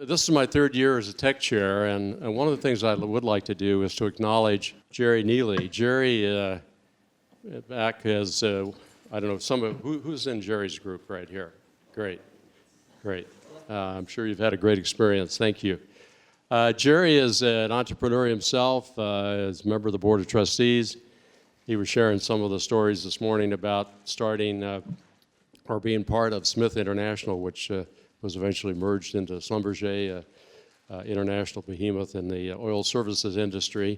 This is my third year as a tech chair, and one of the things I would like to do is to acknowledge Jerry Neely. Jerry, back as, I don't know, who's in Jerry's group right here? Great. I'm sure you've had a great experience. Thank you. Jerry is an entrepreneur himself, is a member of the Board of Trustees. He was sharing some of the stories this morning about starting or being part of Smith International, which was eventually merged into Schlumberger, international behemoth in the oil services industry.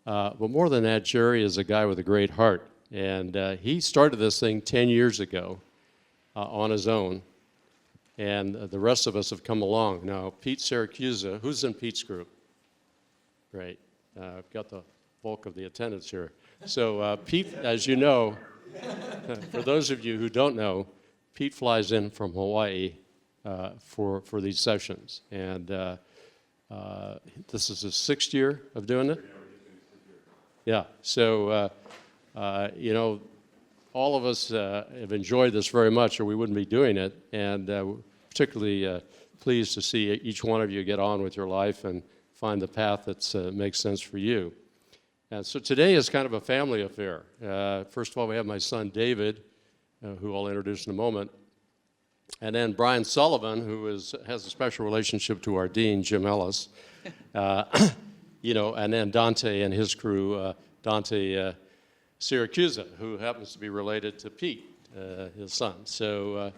But more than that, Jerry is a guy with a great heart. And he started this thing 10 years ago on his own. And the rest of us have come along. Now, Pete Syracusa, who's in Pete's group? Great. I've got the bulk of the attendance here. So Pete, as you know, for those of you who don't know, Pete flies in from Hawaii for these sessions. And this is his 6th year of doing it? Yeah. So, you know, all of us have enjoyed this very much, or we wouldn't be doing it. And particularly pleased to see each one of you get on with your life and find the path that makes sense for you. And so today is kind of a family affair. First of all, we have my son David, who I'll introduce in a moment. And then Brian Sullivan, who has a special relationship to our dean, Jim Ellis. You know, and then Dante and his crew, Dante Syracusa, who happens to be related to Pete, his son. So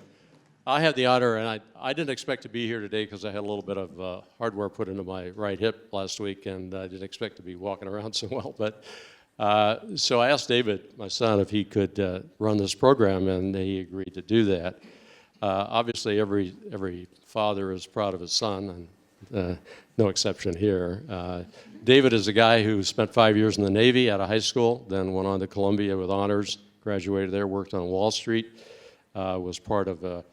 I had the honor, and I didn't expect to be here today because I had a little bit of hardware put into my right hip last week, and I didn't expect to be walking around so well. But so I asked David, my son, if he could run this program, and he agreed to do that. Obviously, every father is proud of his son, and no exception here. David is a guy who spent 5 years in the Navy out of high school, then went on to Columbia with honors, graduated there, worked on Wall Street, was part of a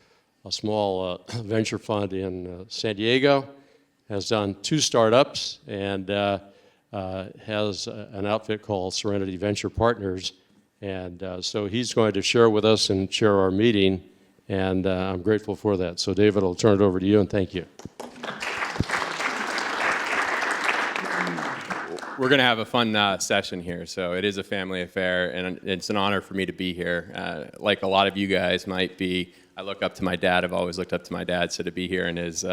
small venture fund in San Diego, has done 2 startups, and has an outfit called Serenity Venture Partners. And so he's going to share with us and chair our meeting, and I'm grateful for that. So David, I'll turn it over to you, and thank you. We're going to have a fun session here, so it is a family affair, and it's an honor for me to be here. Like a lot of you guys might be, I look up to my dad. I've always looked up to my dad, so to be here in his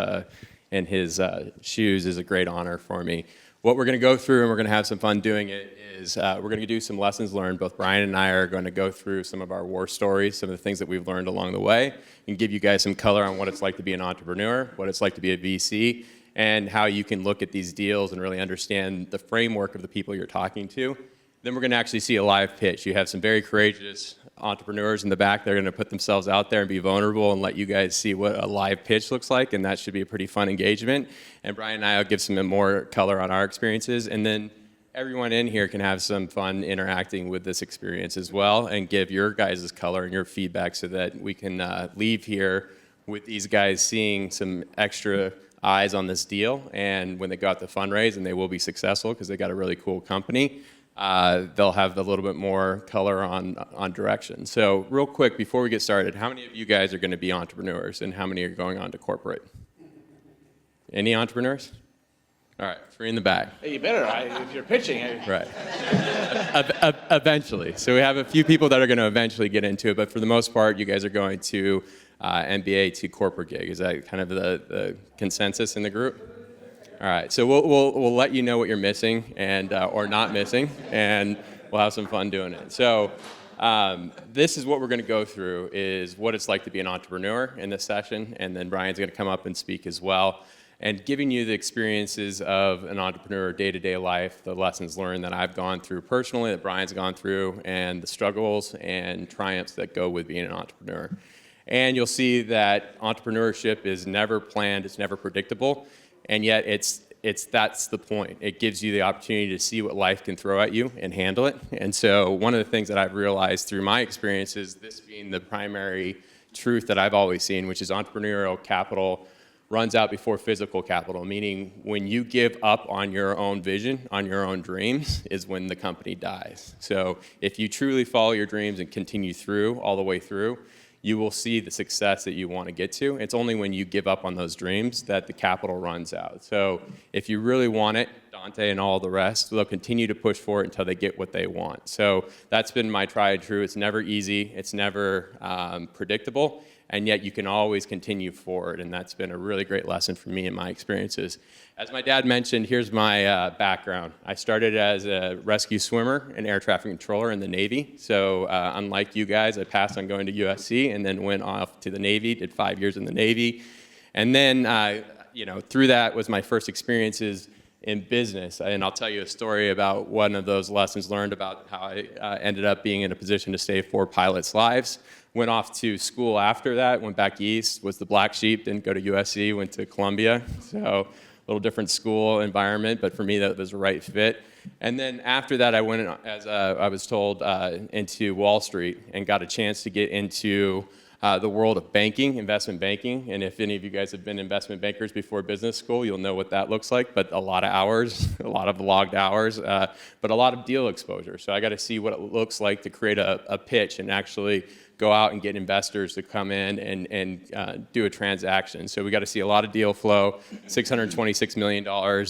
shoes is a great honor for me. What we're going to go through, and we're going to have some fun doing it, is we're going to do some lessons learned. Both Brian and I are going to go through some of our war stories, some of the things that we've learned along the way, and give you guys some color on what it's like to be an entrepreneur, what it's like to be a VC, and how you can look at these deals and really understand the framework of the people you're talking to. Then we're going to actually see a live pitch. You have some very courageous entrepreneurs in the back that are going to put themselves out there and be vulnerable and let you guys see what a live pitch looks like, and that should be a pretty fun engagement. And Brian and I will give some more color on our experiences, and then everyone in here can have some fun interacting with this experience as well and give your guys' color and your feedback so that we can leave here with these guys seeing some extra eyes on this deal, and when they got the fundraise, and they will be successful because they got a really cool company, they'll have a little bit more color on direction. So real quick, before we get started, how many of you guys are going to be entrepreneurs, and how many are going on to corporate? Any entrepreneurs? All right, 3 in the back. Hey, you better, if you're pitching. Right. Eventually. So we have a few people that are going to eventually get into it, but for the most part, you guys are going to MBA to corporate gig. Is that kind of the consensus in the group? All right, so we'll let you know what you're missing and or not missing, and we'll have some fun doing it. So this is what we're going to go through, is what it's like to be an entrepreneur in this session, and then Brian's going to come up and speak as well, and giving you the experiences of an entrepreneur day-to-day life, the lessons learned that I've gone through personally, that Brian's gone through, and the struggles and triumphs that go with being an entrepreneur. And you'll see that entrepreneurship is never planned, it's never predictable, and yet that's the point. It gives you the opportunity to see what life can throw at you and handle it. And so one of the things that I've realized through my experience is this being the primary truth that I've always seen, which is entrepreneurial capital runs out before physical capital, meaning when you give up on your own vision, on your own dreams, is when the company dies. So if you truly follow your dreams and continue through, all the way through, you will see the success that you want to get to. It's only when you give up on those dreams that the capital runs out. So if you really want it, Dante and all the rest, they'll continue to push for it until they get what they want. So that's been my tried and true. It's never easy. It's never predictable. And yet you can always continue forward, and that's been a really great lesson for me in my experiences. As my dad mentioned, here's my background. I started as a rescue swimmer and air traffic controller in the Navy. So unlike you guys, I passed on going to USC and then went off to the Navy, did 5 years in the Navy. And then, through that was my first experiences in business. And I'll tell you a story about one of those lessons learned about how I ended up being in a position to save 4 pilots' lives. Went off to school after that, went back east, was the black sheep, didn't go to USC, went to Columbia. So a little different school environment, but for me that was the right fit. And then after that I went, as I was told, into Wall Street and got a chance to get into the world of banking, investment banking. And if any of you guys have been investment bankers before business school, you'll know what that looks like, but a lot of hours, a lot of logged hours, but a lot of deal exposure. So I got to see what it looks like to create a pitch and actually go out and get investors to come in and do a transaction. So we got to see a lot of deal flow, $626 million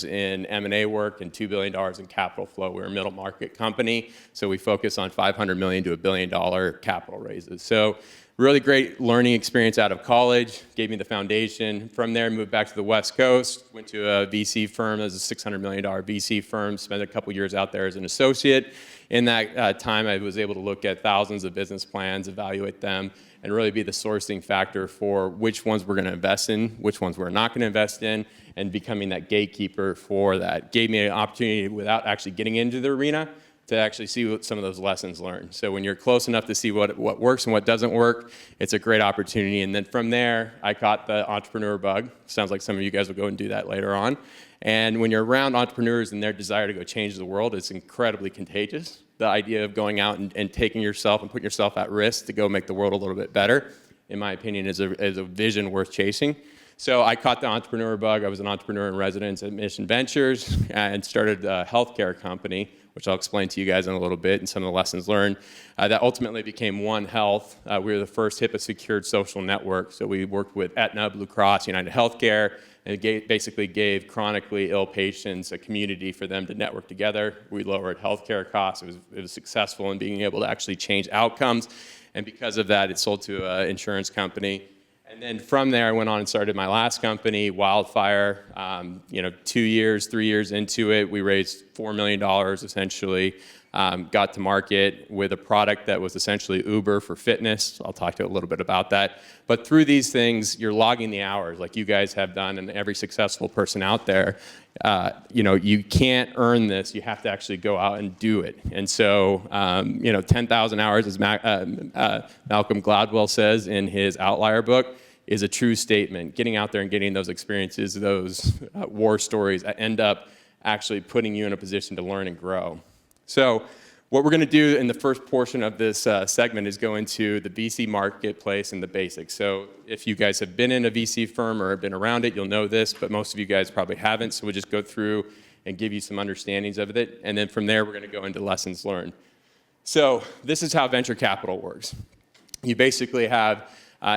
in M&A work and $2 billion in capital flow. We're a middle market company, so we focus on $500 million to $1 billion capital raises. So really great learning experience out of college, gave me the foundation. From there, moved back to the West Coast, went to a VC firm, it was a $600 million VC firm, spent a couple years out there as an associate. In that time, I was able to look at thousands of business plans, evaluate them, and really be the sourcing factor for which ones we're going to invest in, which ones we're not going to invest in, and becoming that gatekeeper for that. Gave me an opportunity without actually getting into the arena to actually see what some of those lessons learned. So when you're close enough to see what works and what doesn't work, it's a great opportunity. And then from there, I caught the entrepreneur bug. Sounds like some of you guys will go and do that later on. And when you're around entrepreneurs and their desire to go change the world, it's incredibly contagious. The idea of going out and taking yourself and putting yourself at risk to go make the world a little bit better, in my opinion, is a vision worth chasing. So I caught the entrepreneur bug. I was an entrepreneur in residence at Mission Ventures and started a healthcare company, which I'll explain to you guys in a little bit, and some of the lessons learned. That ultimately became One Health. We were the first HIPAA-secured social network. So we worked with Aetna, Blue Cross, United Healthcare, and it basically gave chronically ill patients a community for them to network together. We lowered healthcare costs. It was successful in being able to actually change outcomes. And because of that, it sold to an insurance company. And then from there, I went on and started my last company, Wildfire. 3 years into it, we raised $4 million essentially. Got to market with a product that was essentially Uber for fitness. I'll talk to you a little bit about that. But through these things, you're logging the hours like you guys have done, and every successful person out there. You can't earn this. You have to actually go out and do it. And so, 10,000 hours, as Malcolm Gladwell says in his Outlier book, is a true statement. Getting out there and getting those experiences, those war stories, end up actually putting you in a position to learn and grow. So what we're going to do in the first portion of this segment is go into the VC marketplace and the basics. So if you guys have been in a VC firm or have been around it, you'll know this, but most of you guys probably haven't. So we'll just go through and give you some understandings of it. And then from there, we're going to go into lessons learned. So this is how venture capital works. You basically have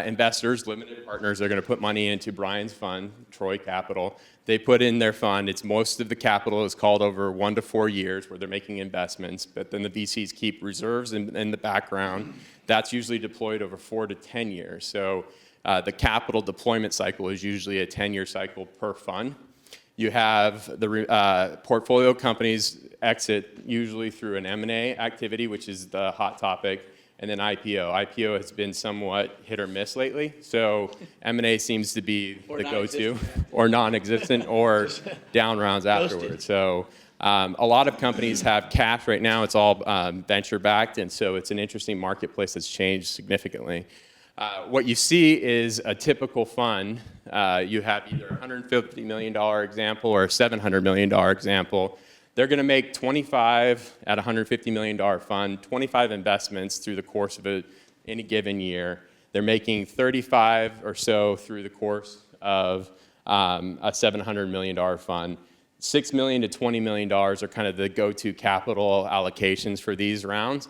investors, limited partners, are going to put money into Brian's fund, Troy Capital. They put in their fund. It's most of the capital is called over 1 to 4 years where they're making investments, but then the VCs keep reserves in the background. That's usually deployed over 4 to 10 years. So the capital deployment cycle is usually a 10-year cycle per fund. You have the portfolio companies exit usually through an M&A activity, which is the hot topic, and then IPO. IPO has been somewhat hit or miss lately, so M&A seems to be the go-to, or non-existent, or down rounds afterwards. So a lot of companies have cash right now. It's all venture-backed, and so it's an interesting marketplace that's changed significantly. What you see is a typical fund. You have either a $150 million example or a $700 million example. They're going to make 25 at a $150 million fund, 25 investments through the course of any given year. They're making 35 or so through the course of a $700 million fund. $6 million to $20 million are kind of the go-to capital allocations for these rounds.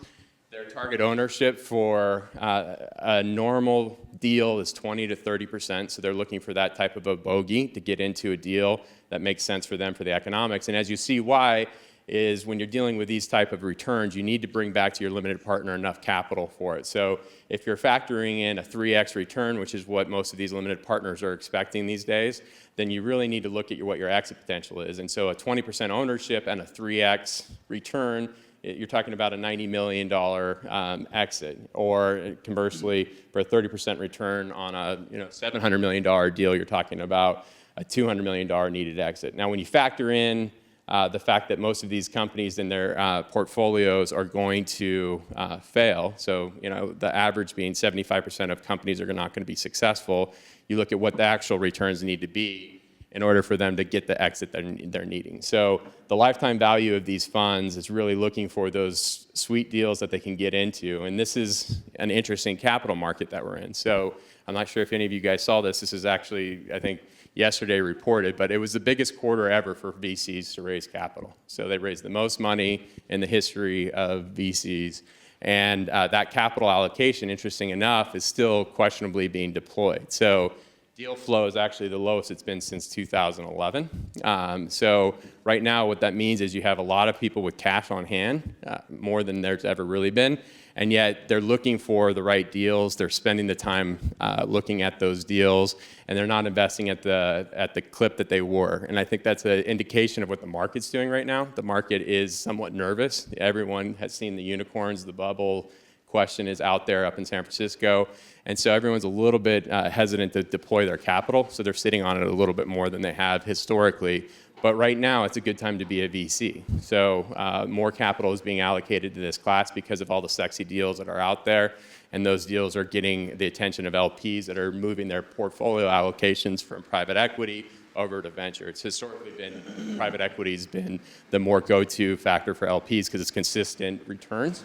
Their target ownership for a normal deal is 20 to 30%, so they're looking for that type of a bogey to get into a deal that makes sense for them for the economics. And as you see why, is when you're dealing with these type of returns, you need to bring back to your limited partner enough capital for it. So if you're factoring in a 3x return, which is what most of these limited partners are expecting these days, then you really need to look at what your exit potential is. And so a 20% ownership and a 3x return, you're talking about a $90 million exit. Or conversely, for a 30% return on a $700 million deal, you're talking about a $200 million needed exit. Now, when you factor in the fact that most of these companies in their portfolios are going to fail, so the average being 75% of companies are not going to be successful, you look at what the actual returns need to be in order for them to get the exit they're needing. So the lifetime value of these funds is really looking for those sweet deals that they can get into, and this is an interesting capital market that we're in. So I'm not sure if any of you guys saw this. This is actually, I think, yesterday reported, but it was the biggest quarter ever for VCs to raise capital. So they raised the most money in the history of VCs. And that capital allocation, interesting enough, is still questionably being deployed. So deal flow is actually the lowest it's been since 2011. So right now what that means is you have a lot of people with cash on hand, more than there's ever really been, and yet they're looking for the right deals. They're spending the time looking at those deals, and they're not investing at the clip that they were. And I think that's an indication of what the market's doing right now. The market is somewhat nervous. Everyone has seen the unicorns, the bubble question is out there up in San Francisco. And so everyone's a little bit hesitant to deploy their capital, so they're sitting on it a little bit more than they have historically. But right now, it's a good time to be a VC. So more capital is being allocated to this class because of all the sexy deals that are out there. And those deals are getting the attention of LPs that are moving their portfolio allocations from private equity over to venture. It's historically been, private equity's been the more go-to factor for LPs because it's consistent returns.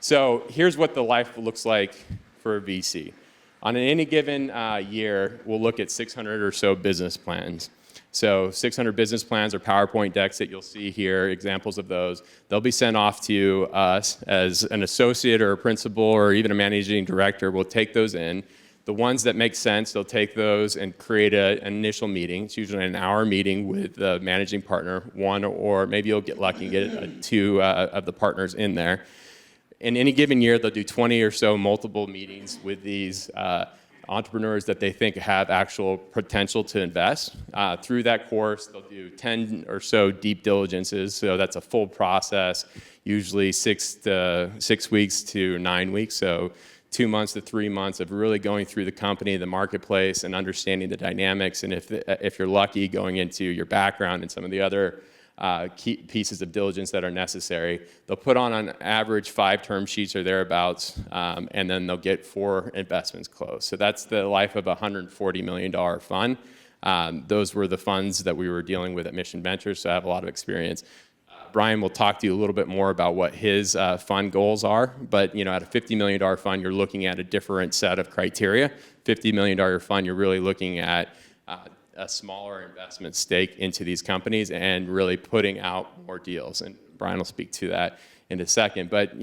So here's what the life looks like for a VC. On any given year, we'll look at 600 or so business plans. So 600 business plans or PowerPoint decks that you'll see here, examples of those. They'll be sent off to us as an associate or a principal or even a managing director. We'll take those in. The ones that make sense, they'll take those and create an initial meeting. It's usually an hour meeting with the managing partner, one or maybe you'll get lucky and get two of the partners in there. In any given year, they'll do 20 or so multiple meetings with these entrepreneurs that they think have actual potential to invest. Through that course, they'll do 10 or so deep diligences, so that's a full process, usually 6 weeks to 9 weeks, so 2 months to 3 months of really going through the company, the marketplace, and understanding the dynamics, and if you're lucky, going into your background and some of the other key pieces of diligence that are necessary. They'll put on average 5 term sheets or thereabouts, and then they'll get 4 investments closed. So that's the life of a $140 million fund. Those were the funds that we were dealing with at Mission Ventures, so I have a lot of experience. Brian will talk to you a little bit more about what his fund goals are, but at a $50 million fund, you're looking at a different set of criteria. $50 million fund, you're really looking at a smaller investment stake into these companies and really putting out more deals. And Brian will speak to that in a second. But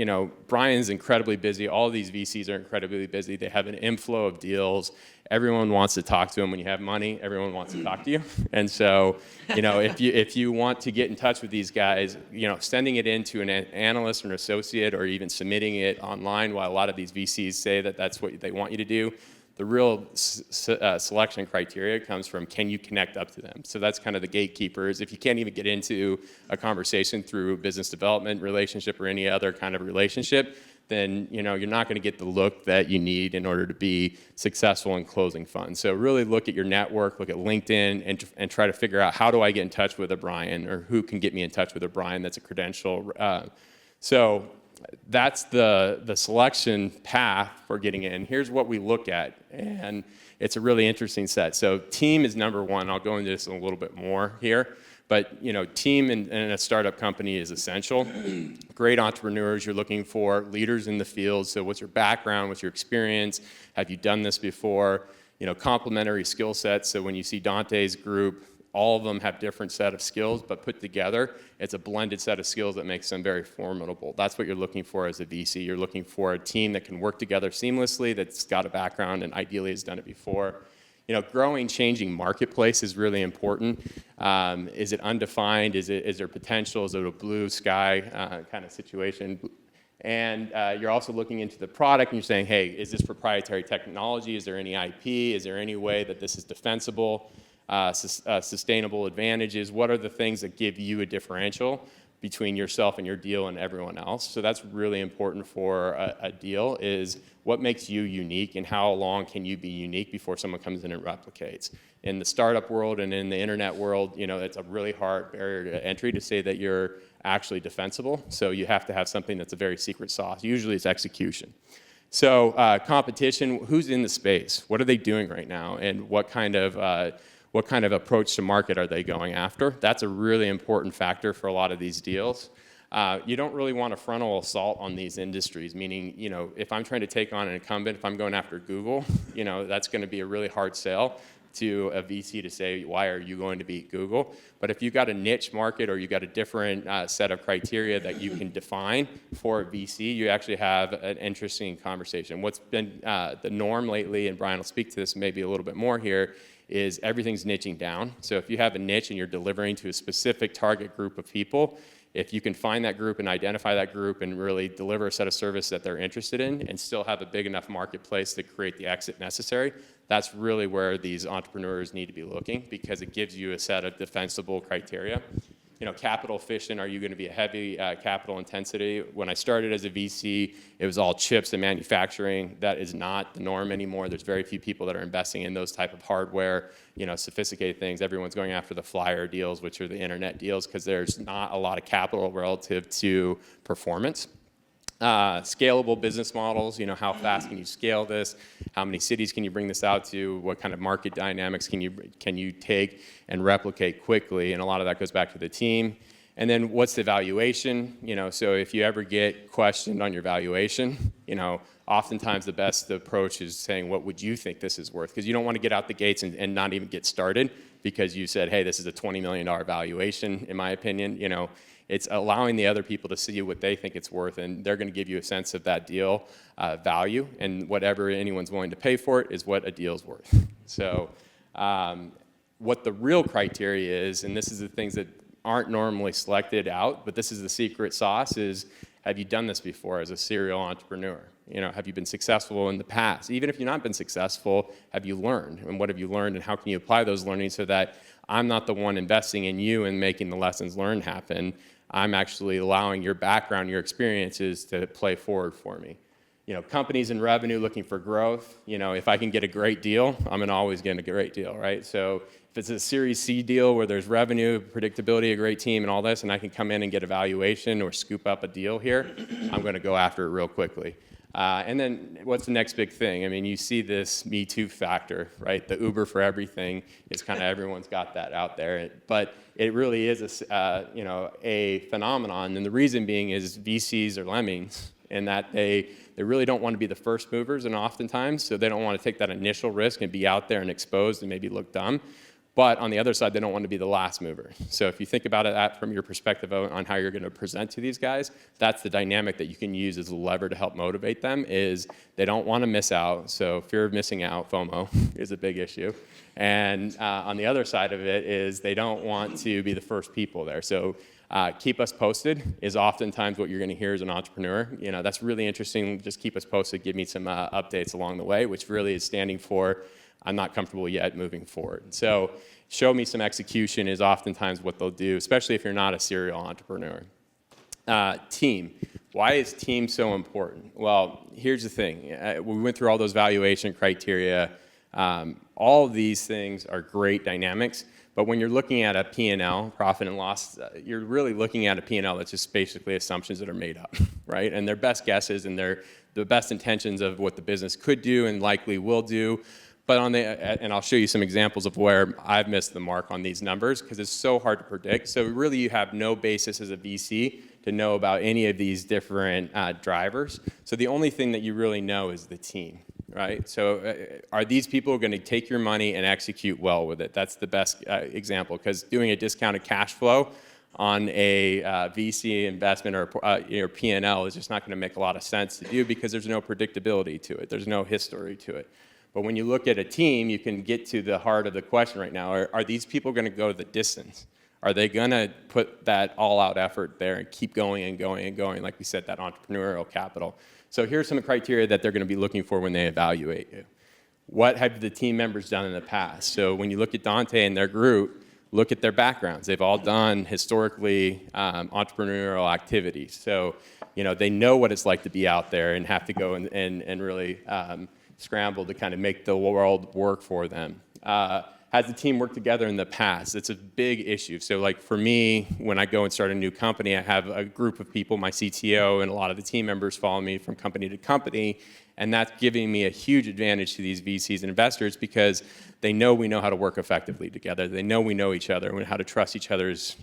Brian's incredibly busy. All of these VCs are incredibly busy. They have an inflow of deals. Everyone wants to talk to him. When you have money, everyone wants to talk to you. And so, if you want to get in touch with these guys, sending it in to an analyst or an associate or even submitting it online, while a lot of these VCs say that that's what they want you to do, the real selection criteria comes from, can you connect up to them? So that's kind of the gatekeepers. If you can't even get into a conversation through business development relationship or any other kind of relationship, then you're not going to get the look that you need in order to be successful in closing funds. So really look at your network, look at LinkedIn, and try to figure out, how do I get in touch with a Brian, or who can get me in touch with a Brian that's a credential. So that's the selection path for getting in. Here's what we look at, and it's a really interesting set. So team is number one. I'll go into this a little bit more here, but team in a startup company is essential. Great entrepreneurs, you're looking for leaders in the field. So what's your background, what's your experience? Have you done this before? Complementary skill sets. So when you see Dante's group, all of them have different set of skills, but put together, it's a blended set of skills that makes them very formidable. That's what you're looking for as a VC. You're looking for a team that can work together seamlessly, that's got a background and ideally has done it before. Growing, changing marketplace is really important. Is it undefined? Is there potential? Is it a blue sky kind of situation? And you're also looking into the product and you're saying, hey, is this proprietary technology? Is there any IP? Is there any way that this is defensible? Sustainable advantages? What are the things that give you a differential between yourself and your deal and everyone else? So that's really important for a deal, is what makes you unique and how long can you be unique before someone comes in and replicates. In the startup world and in the internet world, it's a really hard barrier to entry to say that you're actually defensible. So you have to have something that's a very secret sauce. Usually it's execution. So competition, who's in the space? What are they doing right now? And what kind of approach to market are they going after? That's a really important factor for a lot of these deals. You don't really want a frontal assault on these industries, meaning, if I'm trying to take on an incumbent, if I'm going after Google, that's going to be a really hard sell to a VC to say, why are you going to beat Google? But if you've got a niche market or you've got a different set of criteria that you can define for a VC, you actually have an interesting conversation. What's been the norm lately, and Brian will speak to this maybe a little bit more here, is everything's niching down. So if you have a niche and you're delivering to a specific target group of people, if you can find that group and identify that group and really deliver a set of service that they're interested in and still have a big enough marketplace to create the exit necessary, that's really where these entrepreneurs need to be looking, because it gives you a set of defensible criteria. Capital efficient, are you going to be a heavy capital intensity? When I started as a VC, it was all chips and manufacturing. That is not the norm anymore. There's very few people that are investing in those type of hardware, sophisticated things. Everyone's going after the flyer deals, which are the internet deals, because there's not a lot of capital relative to performance. Scalable business models, how fast can you scale this? How many cities can you bring this out to? What kind of market dynamics can you take and replicate quickly? And a lot of that goes back to the team. And then what's the valuation? So if you ever get questioned on your valuation, oftentimes the best approach is saying, what would you think this is worth? Because you don't want to get out the gates and not even get started because you said, hey, this is a $20 million valuation, in my opinion. It's allowing the other people to see what they think it's worth, and they're going to give you a sense of that deal value, and whatever anyone's willing to pay for it is what a deal's worth. So what the real criteria is, and this is the things that aren't normally selected out, but this is the secret sauce, is have you done this before as a serial entrepreneur? Have you been successful in the past? Even if you've not been successful, have you learned? And what have you learned, and how can you apply those learnings so that I'm not the one investing in you and making the lessons learned happen? I'm actually allowing your background, your experiences to play forward for me. Companies in revenue looking for growth. If I can get a great deal, I'm going to always get a great deal, right? So if it's a Series C deal where there's revenue, predictability, a great team, and all this, and I can come in and get a valuation or scoop up a deal here, I'm going to go after it real quickly. And then what's the next big thing? I mean, you see this Me Too factor, right? The Uber for everything is kind of everyone's got that out there, but it really is a phenomenon. And the reason being is VCs are lemmings, in that they really don't want to be the first movers, and oftentimes, so they don't want to take that initial risk and be out there and exposed and maybe look dumb. But on the other side, they don't want to be the last mover. So if you think about it from your perspective on how you're going to present to these guys, that's the dynamic that you can use as a lever to help motivate them, is they don't want to miss out. So fear of missing out, FOMO, is a big issue. And on the other side of it is they don't want to be the first people there. So keep us posted is oftentimes what you're going to hear as an entrepreneur. That's really interesting. Just keep us posted. Give me some updates along the way, which really is standing for I'm not comfortable yet moving forward. So show me some execution is oftentimes what they'll do, especially if you're not a serial entrepreneur. Team. Why is team so important? Well, here's the thing. We went through all those valuation criteria. All of these things are great dynamics, but when you're looking at a P&L, profit and loss, you're really looking at a P&L that's just basically assumptions that are made up, right? And they're best guesses, and they're the best intentions of what the business could do and likely will do. But and I'll show you some examples of where I've missed the mark on these numbers, because it's so hard to predict. So really you have no basis as a VC to know about any of these different drivers. So the only thing that you really know is the team. right? So are these people going to take your money and execute well with it? That's the best example, because doing a discounted cash flow on a VC investment or P&L is just not going to make a lot of sense to do, because there's no predictability to it. There's no history to it. But when you look at a team, you can get to the heart of the question right now. Are these people going to go the distance? Are they going to put that all-out effort there and keep going and going and going, like we said, that entrepreneurial capital? So here's some criteria that they're going to be looking for when they evaluate you. What have the team members done in the past? So when you look at Dante and their group, look at their backgrounds. They've all done historically entrepreneurial activities. So they know what it's like to be out there and have to go and really scramble to kind of make the world work for them. Has the team worked together in the past? It's a big issue. So like for me, when I go and start a new company, I have a group of people, my CTO and a lot of the team members follow me from company to company, and that's giving me a huge advantage to these VCs and investors, because they know we know how to work effectively together. They know we know each other and how to trust each other's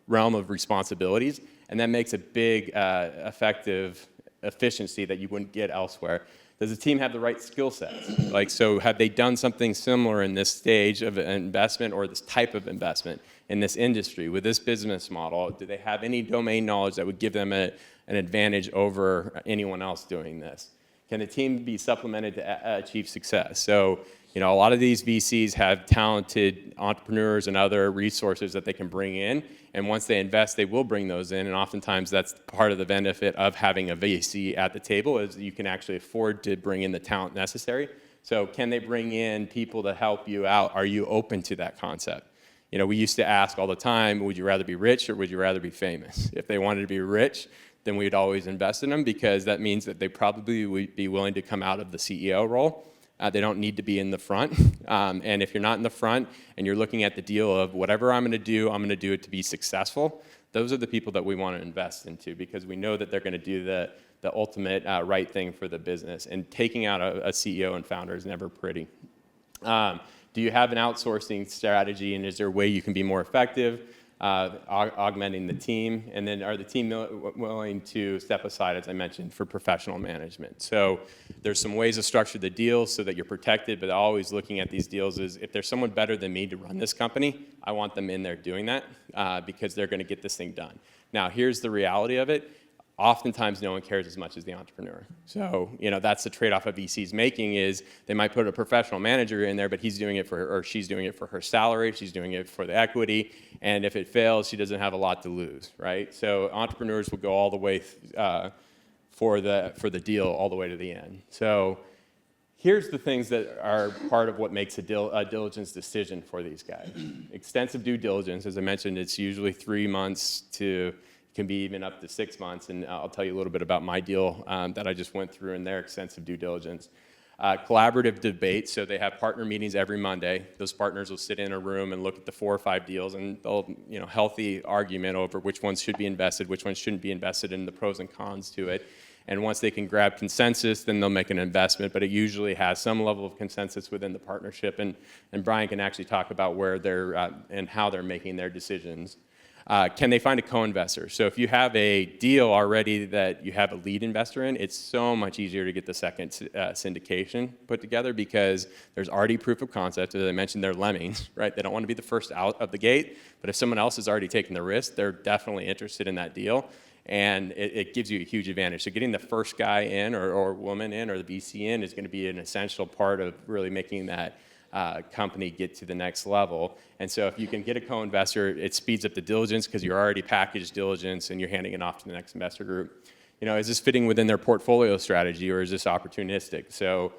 realm of responsibilities, and that makes a big effective efficiency that you wouldn't get elsewhere. Does the team have the right skill sets? So have they done something similar in this stage of an investment or this type of investment in this industry with this business model? Do they have any domain knowledge that would give them an advantage over anyone else doing this? Can the team be supplemented to achieve success? So, a lot of these VCs have talented entrepreneurs and other resources that they can bring in, and once they invest, they will bring those in, and oftentimes that's part of the benefit of having a VC at the table, is you can actually afford to bring in the talent necessary. So can they bring in people to help you out? Are you open to that concept? We used to ask all the time, would you rather be rich or would you rather be famous? If they wanted to be rich, then we'd always invest in them, because that means that they probably would be willing to come out of the CEO role. They don't need to be in the front. And if you're not in the front and you're looking at the deal of whatever I'm going to do it to be successful, those are the people that we want to invest into, because we know that they're going to do the ultimate right thing for the business. And taking out a CEO and founder is never pretty. Do you have an outsourcing strategy, and is there a way you can be more effective? Augmenting the team, and then are the team willing to step aside, as I mentioned, for professional management? So there's some ways to structure the deals so that you're protected, but always looking at these deals is, if there's someone better than me to run this company, I want them in there doing that, because they're going to get this thing done. Now, here's the reality of it. Oftentimes, no one cares as much as the entrepreneur. So, that's the trade-off a VC's making, is they might put a professional manager in there, but he's doing it for her, or she's doing it for her salary, she's doing it for the equity, and if it fails, she doesn't have a lot to lose, right? So entrepreneurs will go all the way for the deal all the way to the end. So here's the things that are part of what makes a diligence decision for these guys. Extensive due diligence, as I mentioned, it's usually 3 months to, can be even up to 6 months, and I'll tell you a little bit about my deal that I just went through in their extensive due diligence. Collaborative debate, so they have partner meetings every Monday. Those partners will sit in a room and look at the 4 or 5 deals, and they'll, healthy argument over which ones should be invested, which ones shouldn't be invested, and the pros and cons to it. And once they can grab consensus, then they'll make an investment, but it usually has some level of consensus within the partnership, and Brian can actually talk about where they're and how they're making their decisions. Can they find a co-investor? So if you have a deal already that you have a lead investor in, it's so much easier to get the second syndication put together, because there's already proof of concept. As I mentioned, they're lemmings, right? They don't want to be the first out of the gate, but if someone else has already taken the risk, they're definitely interested in that deal, and it gives you a huge advantage. So getting the first guy in or woman in or the VC in is going to be an essential part of really making that company get to the next level. And so if you can get a co-investor, it speeds up the diligence, because you're already packaged diligence and you're handing it off to the next investor group. Is this fitting within their portfolio strategy, or is this opportunistic? So,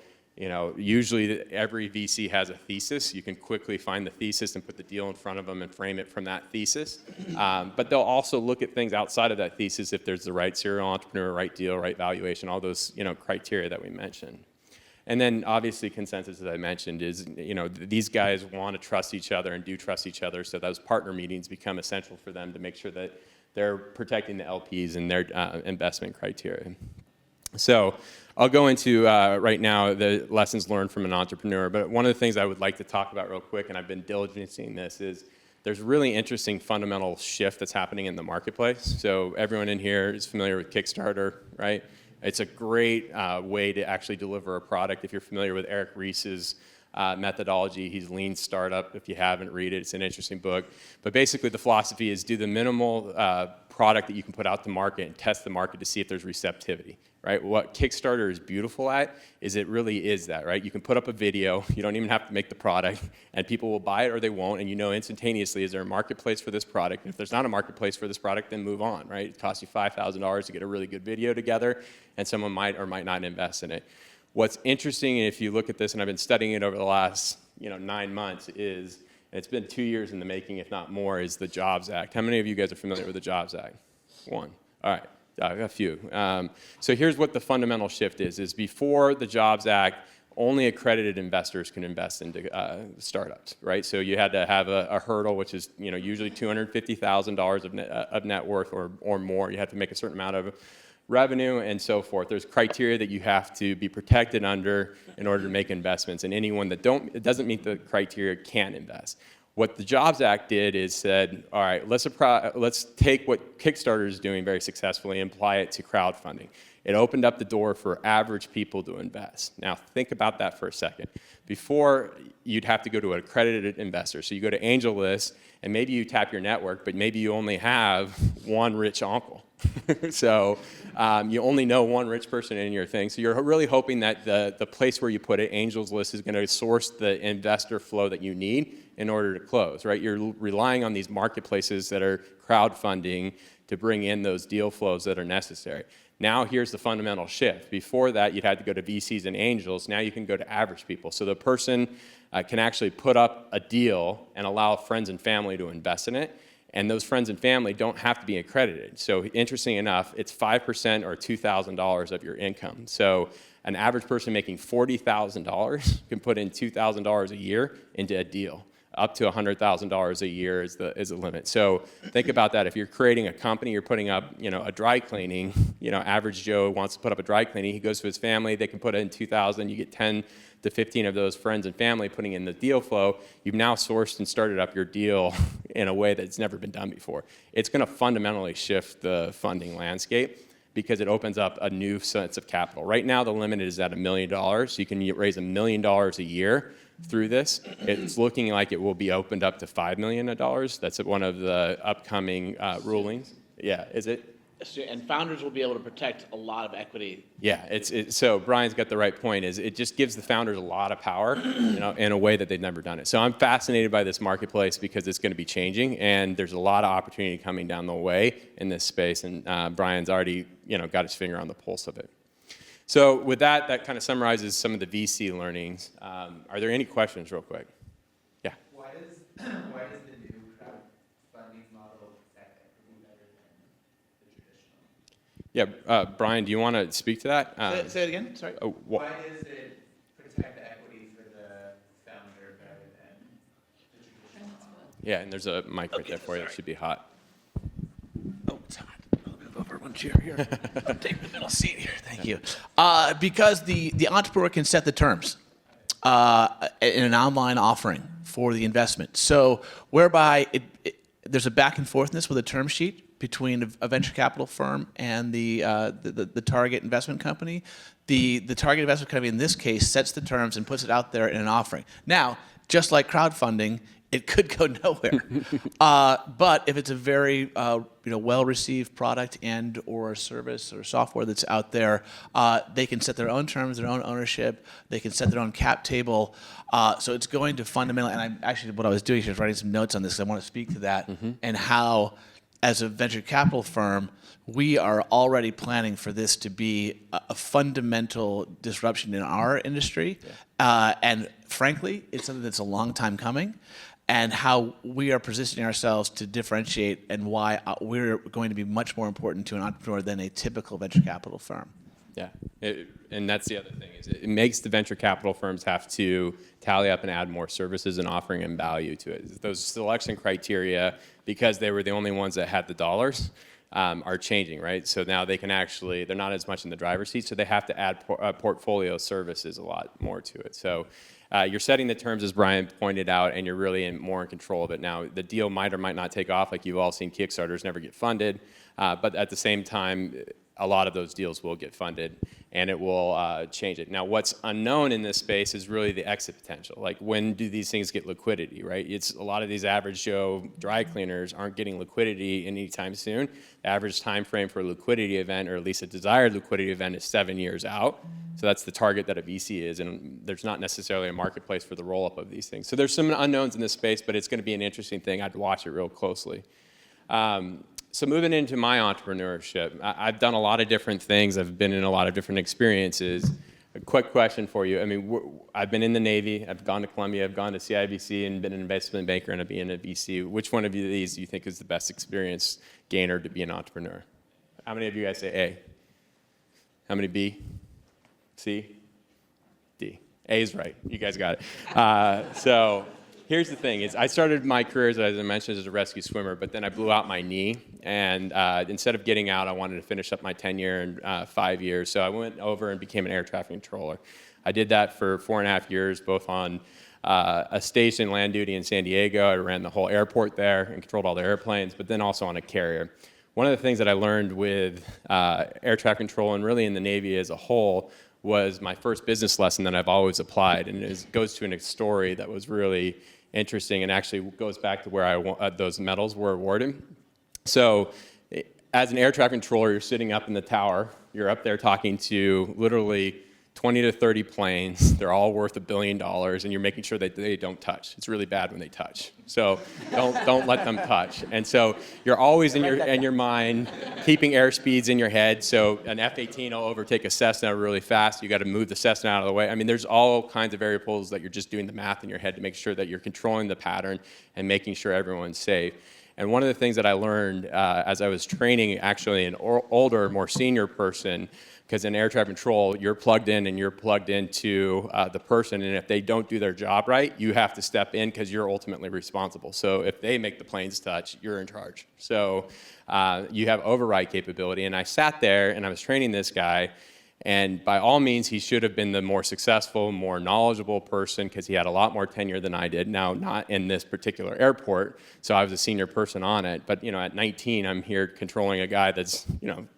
usually every VC has a thesis. You can quickly find the thesis and put the deal in front of them and frame it from that thesis. But they'll also look at things outside of that thesis, if there's the right serial entrepreneur, right deal, right valuation, all those, criteria that we mentioned. And then obviously consensus, as I mentioned, is, these guys want to trust each other and do trust each other, so those partner meetings become essential for them to make sure that they're protecting the LPs and their investment criteria. So I'll go into right now the lessons learned from an entrepreneur, but one of the things I would like to talk about real quick, and I've been diligencing this, is there's a really interesting fundamental shift that's happening in the marketplace. So everyone in here is familiar with Kickstarter, right? It's a great way to actually deliver a product. If you're familiar with Eric Ries's methodology, he's Lean Startup. If you haven't, read it. It's an interesting book. But basically, the philosophy is do the minimal product that you can put out to market and test the market to see if there's receptivity, right? What Kickstarter is beautiful at is it really is that, right? You can put up a video, you don't even have to make the product, and people will buy it or they won't, and you know instantaneously, is there a marketplace for this product? And if there's not a marketplace for this product, then move on, right? It costs you $5,000 to get a really good video together, and someone might or might not invest in it. What's interesting, if you look at this, and I've been studying it over the last 9 months, is, and it's been 2 years in the making, if not more, is the Jobs Act. How many of you guys are familiar with the Jobs Act? One. All right. A few. So here's what the fundamental shift is before the Jobs Act, only accredited investors can invest into startups, right? So you had to have a hurdle, which is usually $250,000 of net worth or more. You have to make a certain amount of revenue and so forth. There's criteria that you have to be protected under in order to make investments, and anyone that doesn't meet the criteria can't invest. What the Jobs Act did is said, all right, let's take what Kickstarter is doing very successfully and apply it to crowdfunding. It opened up the door for average people to invest. Now, think about that for a second. Before, you'd have to go to an accredited investor. So you go to AngelList, and maybe you tap your network, but maybe you only have one rich uncle. So you only know one rich person in your thing. So you're really hoping that the place where you put it, AngelList, is going to source the investor flow that you need in order to close, right? You're relying on these marketplaces that are crowdfunding to bring in those deal flows that are necessary. Now here's the fundamental shift. Before that, you'd had to go to VCs and angels. Now you can go to average people. So the person can actually put up a deal and allow friends and family to invest in it. And those friends and family don't have to be accredited. So interesting enough, it's 5% or $2,000 of your income. So an average person making $40,000 can put in $2,000 a year into a deal. Up to $100,000 a year is the limit. So think about that. If you're creating a company, you're putting up, a dry cleaning. Average Joe wants to put up a dry cleaning. He goes to his family. They can put in 2,000. You get 10 to 15 of those friends and family putting in the deal flow. You've now sourced and started up your deal in a way that's never been done before. It's going to fundamentally shift the funding landscape because it opens up a new sense of capital. Right now, the limit is at $1 million. So you can raise $1 million a year through this. It's looking like it will be opened up to $5 million. That's one of the upcoming rulings. Yeah, is it? And founders will be able to protect a lot of equity. Yeah, so Brian's got the right point. Is it just gives the founders a lot of power, in a way that they've never done it. So I'm fascinated by this marketplace because it's going to be changing, and there's a lot of opportunity coming down the way in this space. And Brian's already, got his finger on the pulse of it. So with that kind of summarizes some of the VC learnings. Are there any questions, real quick? Yeah. Why does the new crowdfunding model protect equity better than the traditional? Yeah, Brian, do you want to speak to that? Say it again. Sorry. Why does it protect the equity for the founder better than the traditional model? Yeah, and there's a mic right there for you. It should be hot. Oh, it's hot. I'll move over one chair here. I'll take the middle seat here. Thank you. Because the entrepreneur can set the terms in an online offering for the investment. So whereby there's a back and forthness with a term sheet between a venture capital firm and the target investment company. The target investment company in this case sets the terms and puts it out there in an offering. Now, just like crowdfunding, it could go nowhere. But if it's a very well-received product and or service or software that's out there, they can set their own terms, their own ownership. They can set their own cap table. So it's going to fundamentally, and what I was doing here is writing some notes on this because I want to speak to that and how, as a venture capital firm, we are already planning for this to be a fundamental disruption in our industry. And frankly, it's something that's a long time coming. And how we are positioning ourselves to differentiate and why we're going to be much more important to an entrepreneur than a typical venture capital firm. Yeah, and that's the other thing, is it makes the venture capital firms have to tally up and add more services and offering and value to it. Those selection criteria, because they were the only ones that had the dollars, are changing, right? So now they can actually, they're not as much in the driver's seat, so they have to add portfolio services a lot more to it. So you're setting the terms, as Brian pointed out, and you're really more in control of it now. The deal might or might not take off, like you've all seen Kickstarters never get funded, but at the same time, a lot of those deals will get funded, and it will change it. Now, what's unknown in this space is really the exit potential. Like, when do these things get liquidity, right? It's a lot of these average Joe dry cleaners aren't getting liquidity anytime soon. The average time frame for a liquidity event, or at least a desired liquidity event, is 7 years out. So that's the target that a VC is, and there's not necessarily a marketplace for the roll-up of these things. So there's some unknowns in this space, but it's going to be an interesting thing. I'd watch it real closely. So moving into my entrepreneurship, I've done a lot of different things. I've been in a lot of different experiences. A quick question for you. I mean, I've been in the Navy. I've gone to Columbia. I've gone to CIBC and been an investment banker and being a VC. Which one of these do you think is the best experience gainer to be an entrepreneur? How many of you guys say A? How many B? C? D. A is right. You guys got it. So here's the thing: is I started my career, as I mentioned, as a rescue swimmer, but then I blew out my knee, and instead of getting out, I wanted to finish up my tenure in 5 years. So I went over and became an air traffic controller. I did that for 4.5 years, both on a station land duty in San Diego. I ran the whole airport there and controlled all the airplanes, but then also on a carrier. One of the things that I learned with air traffic control, and really in the Navy as a whole, was my first business lesson that I've always applied, and it goes to a story that was really interesting and actually goes back to where those medals were awarded. So as an air traffic controller, you're sitting up in the tower, you're up there talking to literally 20 to 30 planes. They're all worth $1 billion, and you're making sure that they don't touch. It's really bad when they touch. So don't let them touch. And so you're always in your mind keeping airspeeds in your head. So an F-18 will overtake a Cessna really fast. You got to move the Cessna out of the way. I mean, there's all kinds of variables that you're just doing the math in your head to make sure that you're controlling the pattern and making sure everyone's safe. And one of the things that I learned as I was training actually an older, more senior person, because in air traffic control, you're plugged in and you're plugged into the person, and if they don't do their job right, you have to step in because you're ultimately responsible. So if they make the planes touch, you're in charge. So you have override capability, and I sat there and I was training this guy, and by all means, he should have been the more successful, more knowledgeable person because he had a lot more tenure than I did. Now, not in this particular airport, so I was a senior person on it, but at 19, I'm here controlling a guy that's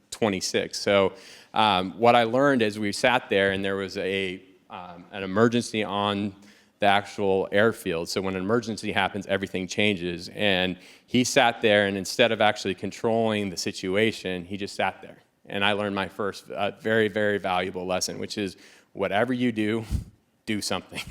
26. So what I learned as we sat there, and there was an emergency on the actual airfield. So when an emergency happens, everything changes. And he sat there, and instead of actually controlling the situation, he just sat there. And I learned my first very, very valuable lesson, which is whatever you do something.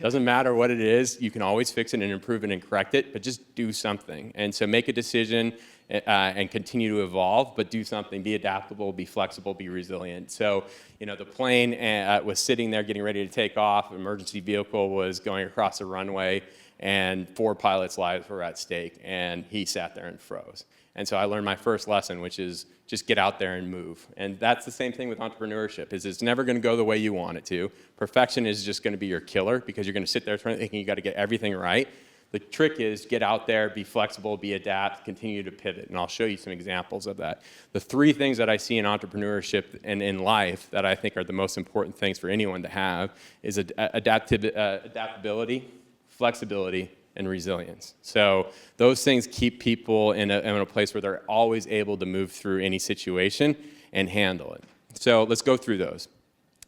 Doesn't matter what it is, you can always fix it and improve it and correct it, but just do something. And so make a decision and continue to evolve, but do something, be adaptable, be flexible, be resilient. So, the plane was sitting there getting ready to take off, an emergency vehicle was going across the runway, and 4 pilots' lives were at stake, and he sat there and froze. And so I learned my first lesson, which is just get out there and move. And that's the same thing with entrepreneurship, is it's never going to go the way you want it to. Perfection is just going to be your killer because you're going to sit there thinking you got to get everything right. The trick is get out there, be flexible, be adapt, continue to pivot. And I'll show you some examples of that. The 3 things that I see in entrepreneurship and in life that I think are the most important things for anyone to have is adaptability, flexibility, and resilience. So those things keep people in a place where they're always able to move through any situation and handle it. So let's go through those.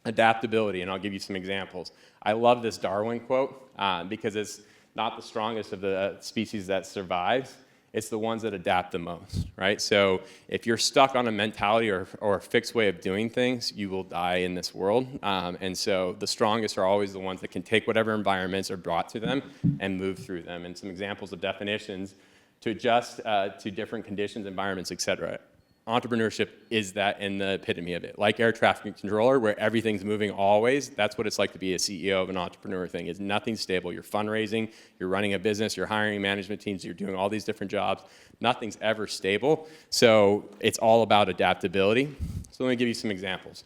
Adaptability, and I'll give you some examples. I love this Darwin quote because it's not the strongest of the species that survives. It's the ones that adapt the most, right? So if you're stuck on a mentality or a fixed way of doing things, you will die in this world. And so the strongest are always the ones that can take whatever environments are brought to them and move through them. And some examples of definitions to adjust to different conditions, environments, et cetera. Entrepreneurship is that in the epitome of it. Like air traffic controller, where everything's moving always, that's what it's like to be a CEO of an entrepreneur thing. It's nothing stable. You're fundraising, you're running a business, you're hiring management teams, you're doing all these different jobs. Nothing's ever stable. So it's all about adaptability. So let me give you some examples.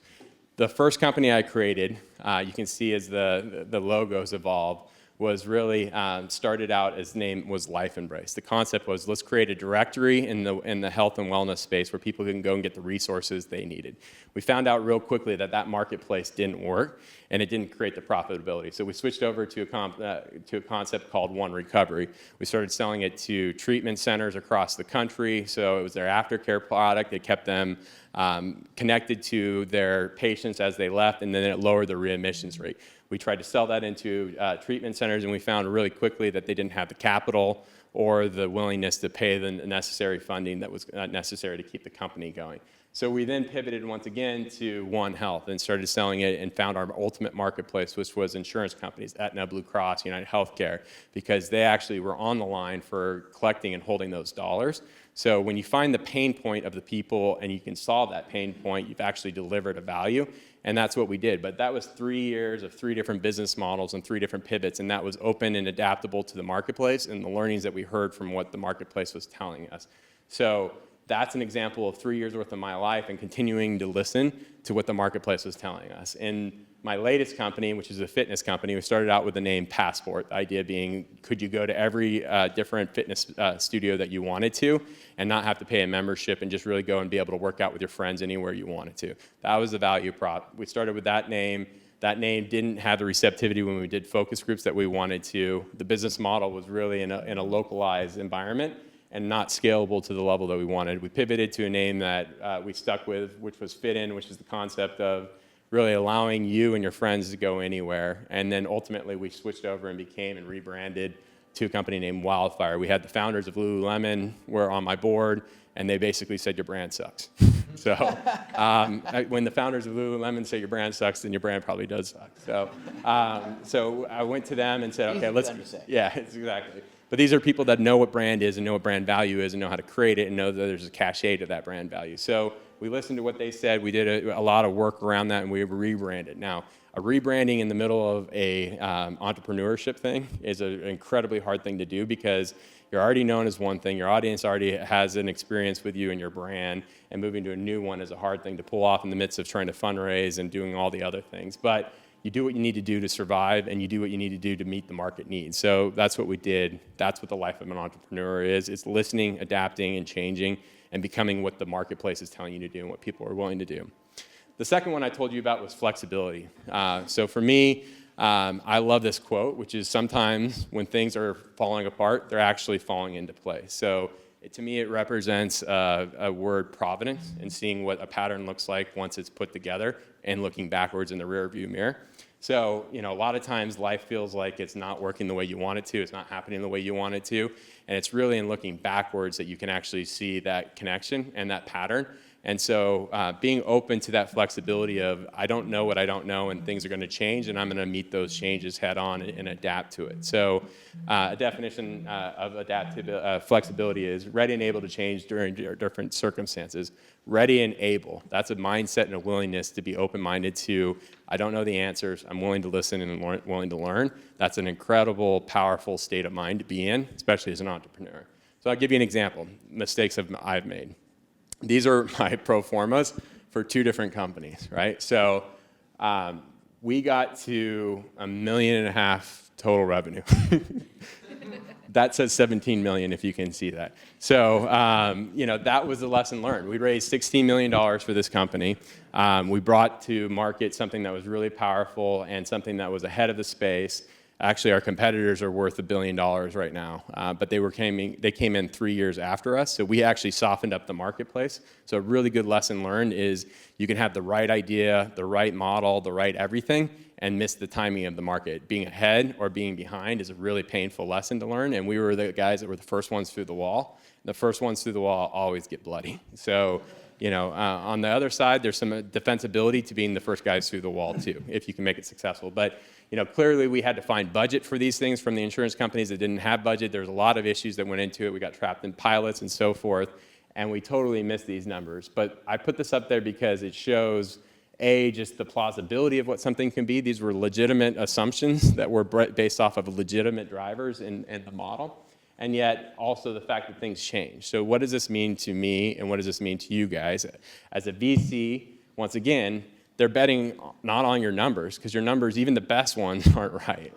The first company I created, you can see as the logos evolve, was really started out as name was Life Embrace. The concept was let's create a directory in the health and wellness space where people can go and get the resources they needed. We found out real quickly that marketplace didn't work and it didn't create the profitability. So we switched over to a concept called One Recovery. We started selling it to treatment centers across the country. So it was their aftercare product. It kept them connected to their patients as they left, and then it lowered the readmissions rate. We tried to sell that into treatment centers, and we found really quickly that they didn't have the capital or the willingness to pay the necessary funding that was necessary to keep the company going. So we then pivoted once again to One Health and started selling it and found our ultimate marketplace, which was insurance companies, Aetna, Blue Cross, United Healthcare, because they actually were on the line for collecting and holding those dollars. So when you find the pain point of the people and you can solve that pain point, you've actually delivered a value, and that's what we did. But that was 3 years of 3 different business models and 3 different pivots, and that was open and adaptable to the marketplace and the learnings that we heard from what the marketplace was telling us. So that's an example of 3 years worth of my life and continuing to listen to what the marketplace was telling us. In my latest company, which is a fitness company, we started out with the name Passport, the idea being, could you go to every different fitness studio that you wanted to and not have to pay a membership and just really go and be able to work out with your friends anywhere you wanted to. That was the value prop. We started with that name. That name didn't have the receptivity when we did focus groups that we wanted to. The business model was really in a localized environment and not scalable to the level that we wanted. We pivoted to a name that we stuck with, which was Fit In, which is the concept of really allowing you and your friends to go anywhere. And then ultimately we switched over and became and rebranded to a company named Wildfire. We had the founders of Lululemon were on my board, and they basically said, your brand sucks. So when the founders of Lululemon say your brand sucks, then your brand probably does suck. So I went to them and said, okay, let's, yeah, it's exactly. But these are people that know what brand is and know what brand value is and know how to create it and know that there's a cachet to that brand value. So we listened to what they said. We did a lot of work around that, and we rebranded. Now, a rebranding in the middle of a entrepreneurship thing is an incredibly hard thing to do because you're already known as one thing. Your audience already has an experience with you and your brand, and moving to a new one is a hard thing to pull off in the midst of trying to fundraise and doing all the other things. But you do what you need to do to survive, and you do what you need to do to meet the market needs. So that's what we did. That's what the life of an entrepreneur is. It's listening, adapting, and changing, and becoming what the marketplace is telling you to do and what people are willing to do. The second one I told you about was flexibility. So for me, I love this quote, which is sometimes when things are falling apart, they're actually falling into place. So to me, it represents a word providence and seeing what a pattern looks like once it's put together and looking backwards in the rearview mirror. So, a lot of times life feels like it's not working the way you want it to, it's not happening the way you want it to, and it's really in looking backwards that you can actually see that connection and that pattern. And so being open to that flexibility of I don't know what I don't know and things are going to change and I'm going to meet those changes head on and adapt to it. So a definition of flexibility is ready and able to change during different circumstances. Ready and able. That's a mindset and a willingness to be open-minded to I don't know the answers. I'm willing to listen and willing to learn. That's an incredible, powerful state of mind to be in, especially as an entrepreneur. So I'll give you an example. Mistakes I've made. These are my pro formas for 2 different companies, right? So we got to $1.5 million total revenue. That says 17 million if you can see that. So, that was the lesson learned. We raised $16 million for this company. We brought to market something that was really powerful and something that was ahead of the space. Actually, our competitors are worth $1 billion right now, but they came in 3 years after us, so we actually softened up the marketplace. So a really good lesson learned is you can have the right idea, the right model, the right everything, and miss the timing of the market. Being ahead or being behind is a really painful lesson to learn, and we were the guys that were the first ones through the wall. The first ones through the wall always get bloody. So, on the other side, there's some defensibility to being the first guys through the wall too, if you can make it successful. But clearly we had to find budget for these things from the insurance companies that didn't have budget. There's a lot of issues that went into it. We got trapped in pilots and so forth, and we totally missed these numbers. But I put this up there because it shows, just the plausibility of what something can be. These were legitimate assumptions that were based off of legitimate drivers in the model. And yet also the fact that things change. So what does this mean to me and what does this mean to you guys? As a VC, once again, they're betting not on your numbers because your numbers, even the best ones, aren't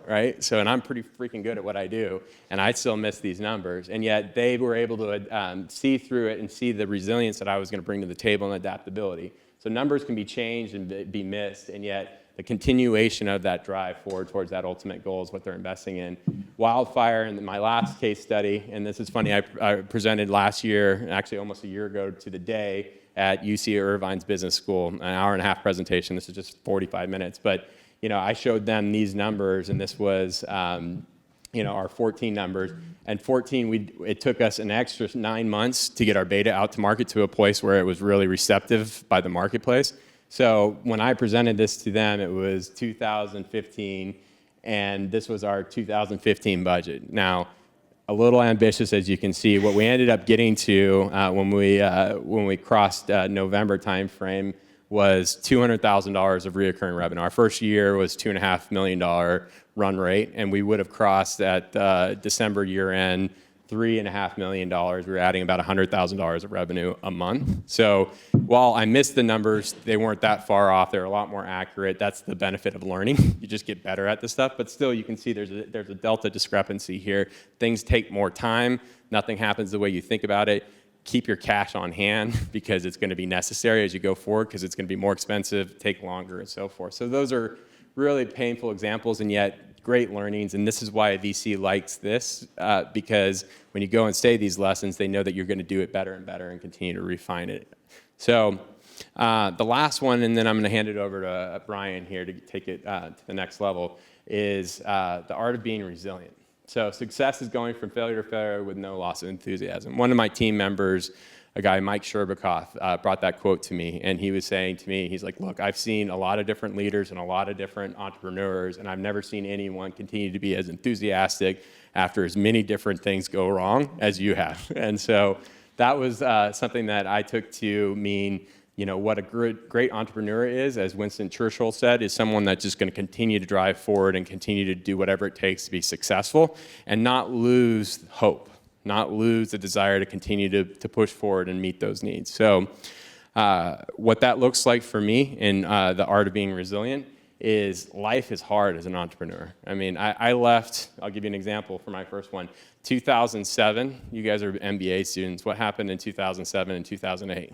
right? So, and I'm pretty freaking good at what I do, and I still miss these numbers. And yet they were able to see through it and see the resilience that I was going to bring to the table and adaptability. So numbers can be changed and be missed, and yet the continuation of that drive forward towards that ultimate goal is what they're investing in. Wildfire, in my last case study, and this is funny, I presented last year, actually almost a year ago to the day, at UC Irvine's Business School, an hour and a half presentation. This is just 45 minutes, but I showed them these numbers, and this was our 14 numbers. And 14, it took us an extra 9 months to get our beta out to market to a place where it was really receptive by the marketplace. So when I presented this to them, it was 2015, and this was our 2015 budget. Now, a little ambitious, as you can see. What we ended up getting to when we crossed November timeframe was $200,000 of reoccurring revenue. Our first year was $2.5 million run rate, and we would have crossed at December year end $3.5 million. We were adding about $100,000 of revenue a month. So while I missed the numbers, they weren't that far off. They're a lot more accurate. That's the benefit of learning. You just get better at this stuff. But still, you can see there's a delta discrepancy here. Things take more time. Nothing happens the way you think about it. Keep your cash on hand because it's going to be necessary as you go forward, because it's going to be more expensive, take longer, and so forth. So those are really painful examples, and yet great learnings. And this is why a VC likes this, because when you go and say these lessons, they know that you're going to do it better and better and continue to refine it. So the last one, and then I'm going to hand it over to Brian here to take it to the next level, is the art of being resilient. So success is going from failure to failure with no loss of enthusiasm. One of my team members, a guy, Mike Sherbakoff, brought that quote to me, and he was saying to me, he's like, look, I've seen a lot of different leaders and a lot of different entrepreneurs, and I've never seen anyone continue to be as enthusiastic after as many different things go wrong as you have. And so that was something that I took to mean, what a great entrepreneur is, as Winston Churchill said, is someone that's just going to continue to drive forward and continue to do whatever it takes to be successful and not lose hope, not lose the desire to continue to push forward and meet those needs. So what that looks like for me in the art of being resilient is life is hard as an entrepreneur. I mean, I left, I'll give you an example for my first one, 2007. You guys are MBA students. What happened in 2007 and 2008?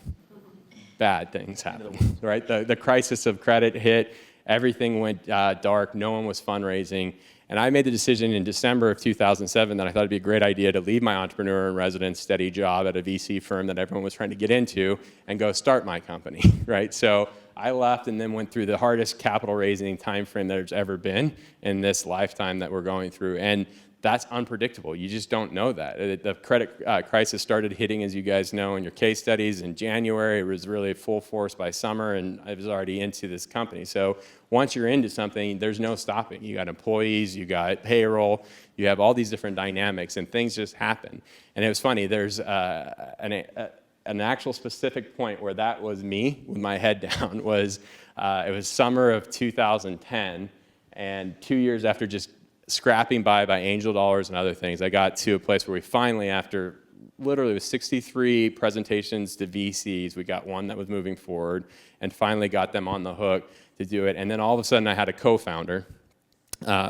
Bad things happened, right? The crisis of credit hit, everything went dark, no one was fundraising, and I made the decision in December of 2007 that I thought it'd be a great idea to leave my entrepreneur in residence steady job at a VC firm that everyone was trying to get into and go start my company, right? So I left and then went through the hardest capital raising time frame that there's ever been in this lifetime that we're going through, and that's unpredictable. You just don't know that. The credit crisis started hitting, as you guys know, in your case studies in January. It was really full force by summer, and I was already into this company. So once you're into something, there's no stopping. You got employees, you got payroll, you have all these different dynamics, and things just happen. And it was funny. There's an actual specific point where that was me with my head down. It was summer of 2010, and 2 years after just scrapping by angel dollars and other things, I got to a place where we finally, after literally with 63 presentations to VCs, we got one that was moving forward and finally got them on the hook to do it. And then all of a sudden I had a co-founder,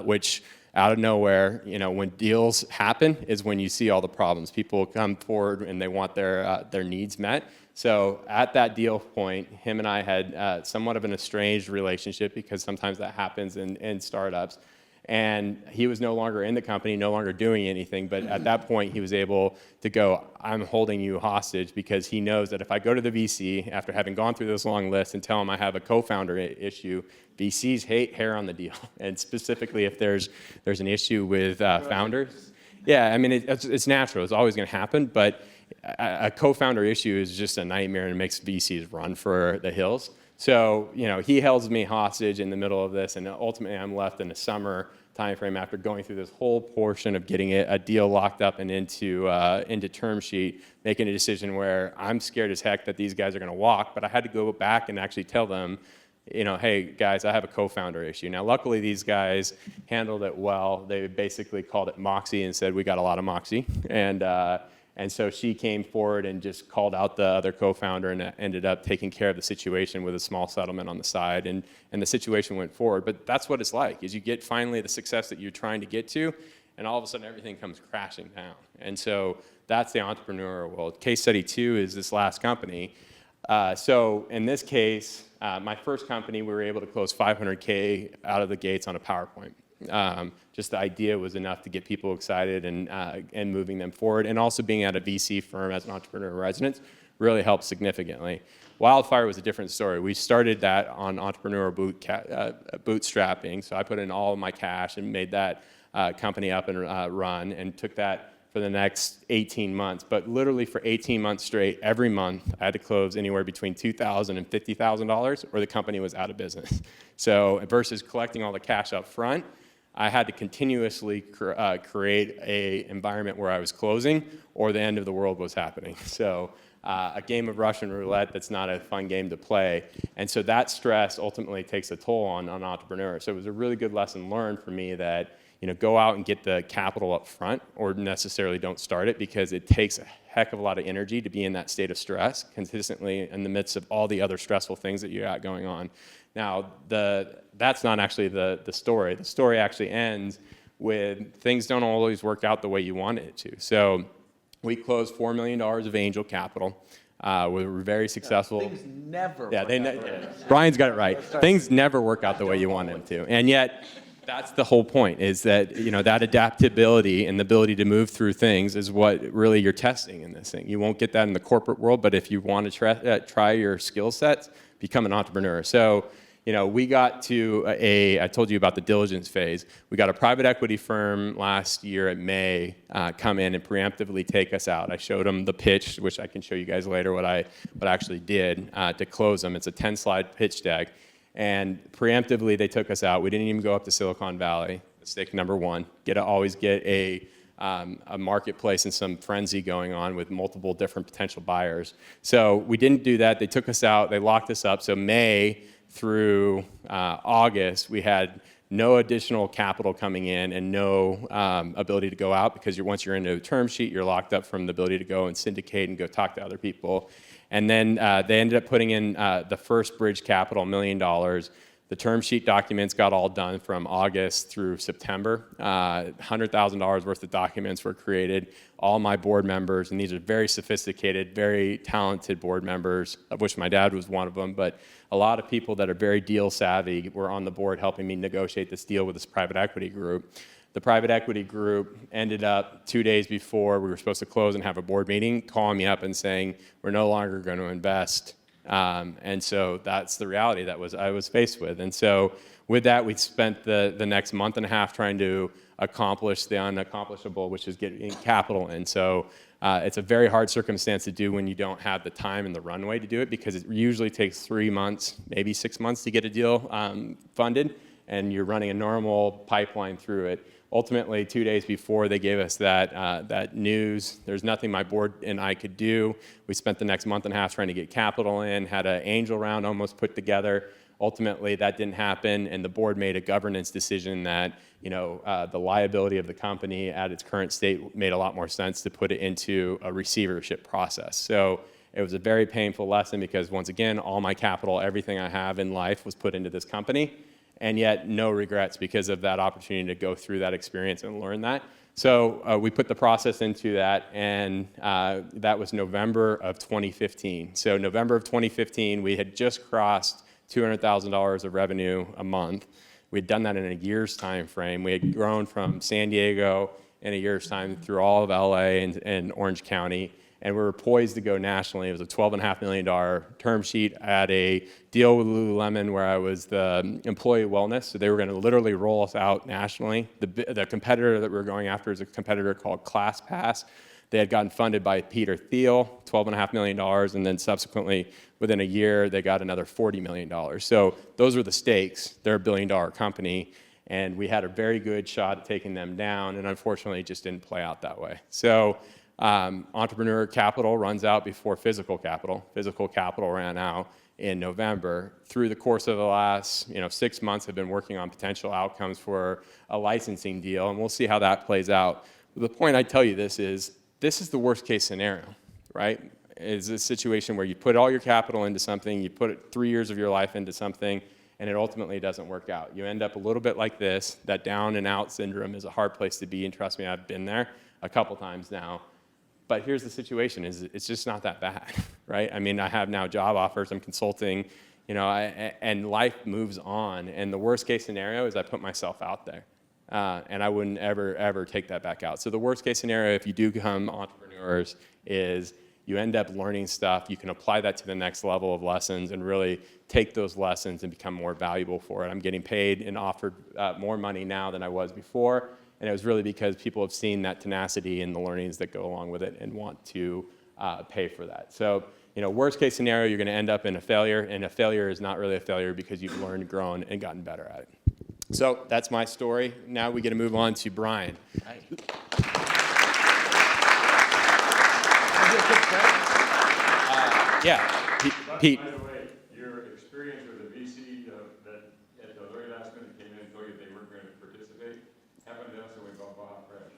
which out of nowhere, when deals happen is when you see all the problems. People come forward and they want their needs met. So at that deal point, him and I had somewhat of an estranged relationship, because sometimes that happens in startups. And he was no longer in the company, no longer doing anything. But at that point, he was able to go, I'm holding you hostage, because he knows that if I go to the VC after having gone through this long list and tell him I have a co-founder issue, VCs hate hair on the deal. And specifically if there's an issue with founders. Yeah, I mean, it's natural. It's always going to happen. But a co-founder issue is just a nightmare, and it makes VCs run for the hills. So, he holds me hostage in the middle of this, and ultimately I'm left in the summer timeframe after going through this whole portion of getting a deal locked up and into term sheet, making a decision where I'm scared as heck that these guys are going to walk, but I had to go back and actually tell them, hey guys, I have a co-founder issue. Now, luckily these guys handled it well. They basically called it moxie and said, we got a lot of moxie. And so she came forward and just called out the other co-founder and ended up taking care of the situation with a small settlement on the side, and the situation went forward. But that's what it's like, is you get finally the success that you're trying to get to, and all of a sudden everything comes crashing down. And so that's the entrepreneurial world. Case study 2 is this last company. So in this case, my first company, we were able to close $500K out of the gates on a PowerPoint. Just the idea was enough to get people excited and moving them forward. And also being at a VC firm as an entrepreneur in residence really helped significantly. Wildfire was a different story. We started that on entrepreneur bootstrapping. So I put in all of my cash and made that company up and run, and took that for the next 18 months. But literally for 18 months straight, every month, I had to close anywhere between $2,000 and $50,000 or the company was out of business. So versus collecting all the cash up front, I had to continuously create an environment where I was closing or the end of the world was happening. So a game of Russian roulette that's not a fun game to play. And so that stress ultimately takes a toll on entrepreneurs. So it was a really good lesson learned for me that, go out and get the capital up front, or necessarily don't start it, because it takes a heck of a lot of energy to be in that state of stress consistently in the midst of all the other stressful things that you got going on. Now, that's not actually the story. The story actually ends with things don't always work out the way you wanted it to. So we closed $4 million of angel capital. We were very successful. Things never. Yeah, Brian's got it right. Things never work out the way you want them to. And yet, that's the whole point, is that, that adaptability and the ability to move through things is what really you're testing in this thing. You won't get that in the corporate world, but if you want to try your skill sets, become an entrepreneur. So, we got to I told you about the diligence phase. We got a private equity firm last year at May come in and preemptively take us out. I showed them the pitch, which I can show you guys later what I actually did to close them. It's a 10-slide pitch deck. And preemptively, they took us out. We didn't even go up to Silicon Valley. Mistake number one. Always get a marketplace and some frenzy going on with multiple different potential buyers. So we didn't do that. They took us out. They locked us up. So May through August, we had no additional capital coming in and no ability to go out, because once you're into a term sheet, you're locked up from the ability to go and syndicate and go talk to other people. And then they ended up putting in the first bridge capital, $1 million. The term sheet documents got all done from August through September. $100,000 worth of documents were created. All my board members, and these are very sophisticated, very talented board members, of which my dad was one of them, but a lot of people that are very deal savvy were on the board helping me negotiate this deal with this private equity group. The private equity group ended up 2 days before we were supposed to close and have a board meeting, calling me up and saying, we're no longer going to invest. And so that's the reality that I was faced with. And so with that, we spent the next month and a half trying to accomplish the unaccomplishable, which is getting capital in. So it's a very hard circumstance to do when you don't have the time and the runway to do it, because it usually takes 3 months, maybe 6 months to get a deal funded, and you're running a normal pipeline through it. Ultimately, 2 days before they gave us that news, there's nothing my board and I could do. We spent the next month and a half trying to get capital in, had an angel round almost put together. Ultimately, that didn't happen, and the board made a governance decision that the liability of the company at its current state made a lot more sense to put it into a receivership process. So it was a very painful lesson, because once again, all my capital, everything I have in life was put into this company. And yet no regrets because of that opportunity to go through that experience and learn that. So we put the process into that, and that was November of 2015. So November of 2015, we had just crossed $200,000 of revenue a month. We had done that in a year's time frame. We had grown from San Diego in a year's time through all of LA and Orange County. And we were poised to go nationally. It was a $12.5 million term sheet. I had a deal with Lululemon where I was the employee wellness, so they were going to literally roll us out nationally. The competitor that we were going after is a competitor called ClassPass. They had gotten funded by Peter Thiel, $12.5 million, and then subsequently, within a year, they got another $40 million. So those were the stakes. They're a billion-dollar company, and we had a very good shot at taking them down, and unfortunately, it just didn't play out that way. So entrepreneur capital runs out before physical capital. Physical capital ran out in November. Through the course of the last 6 months, I've been working on potential outcomes for a licensing deal, and we'll see how that plays out. The point I tell you this is the worst case scenario, right? Is a situation where you put all your capital into something, you put 3 years of your life into something, and it ultimately doesn't work out. You end up a little bit like this. That down and out syndrome is a hard place to be, and trust me, I've been there a couple times now. But here's the situation: it's just not that bad, right? I mean, I have now job offers, I'm consulting, and life moves on. And the worst case scenario is I put myself out there, and I wouldn't ever take that back out. So the worst case scenario, if you do become entrepreneurs, is you end up learning stuff. You can apply that to the next level of lessons and really take those lessons and become more valuable for it. I'm getting paid and offered more money now than I was before, and it was really because people have seen that tenacity and the learnings that go along with it and want to pay for that. So, worst case scenario, you're going to end up in a failure, and a failure is not really a failure because you've learned, grown, and gotten better at it. So that's my story. Now we get to move on to Brian. Yeah, Pete. By the way, your experience with the VC that at the very last minute came in and told you they weren't going to participate happened to us when we bought Baja Fresh.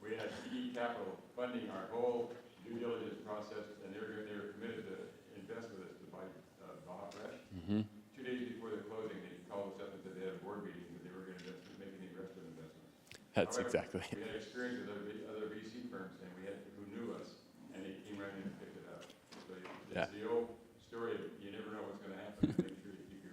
We had PE Capital funding our whole due diligence process, and they were committed to invest with us to buy Baja Fresh. 2 days before the closing, they called us up and said they had a board meeting that they were going to make any rest of investments. That's However, exactly. We had experience with other VC firms, and who knew us, and they came right in and picked it up. So Yeah. it's the old story of you never know what's going to happen. Make sure you keep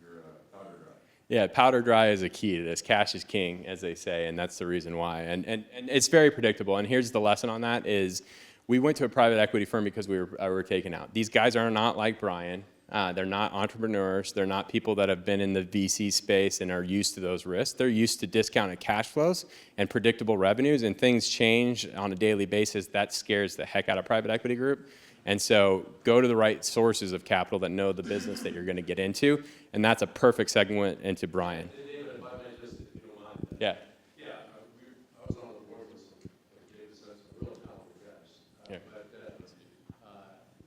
your powder dry. Yeah, powder dry is a key to this. Cash is king, as they say, and that's the reason why. And it's very predictable. And here's the lesson on that is we went to a private equity firm because we were taken out. These guys are not like Brian. They're not entrepreneurs. They're not people that have been in the VC space and are used to those risks. They're used to discounted cash flows and predictable revenues, and things change on a daily basis. That scares the heck out of private equity group. And so go to the right sources of capital that know the business that you're going to get into, and that's a perfect segue into Brian. David, if I may just, if you don't mind. Yeah. Yeah, I was on the board with some, like David said, some real talented guys. Yeah.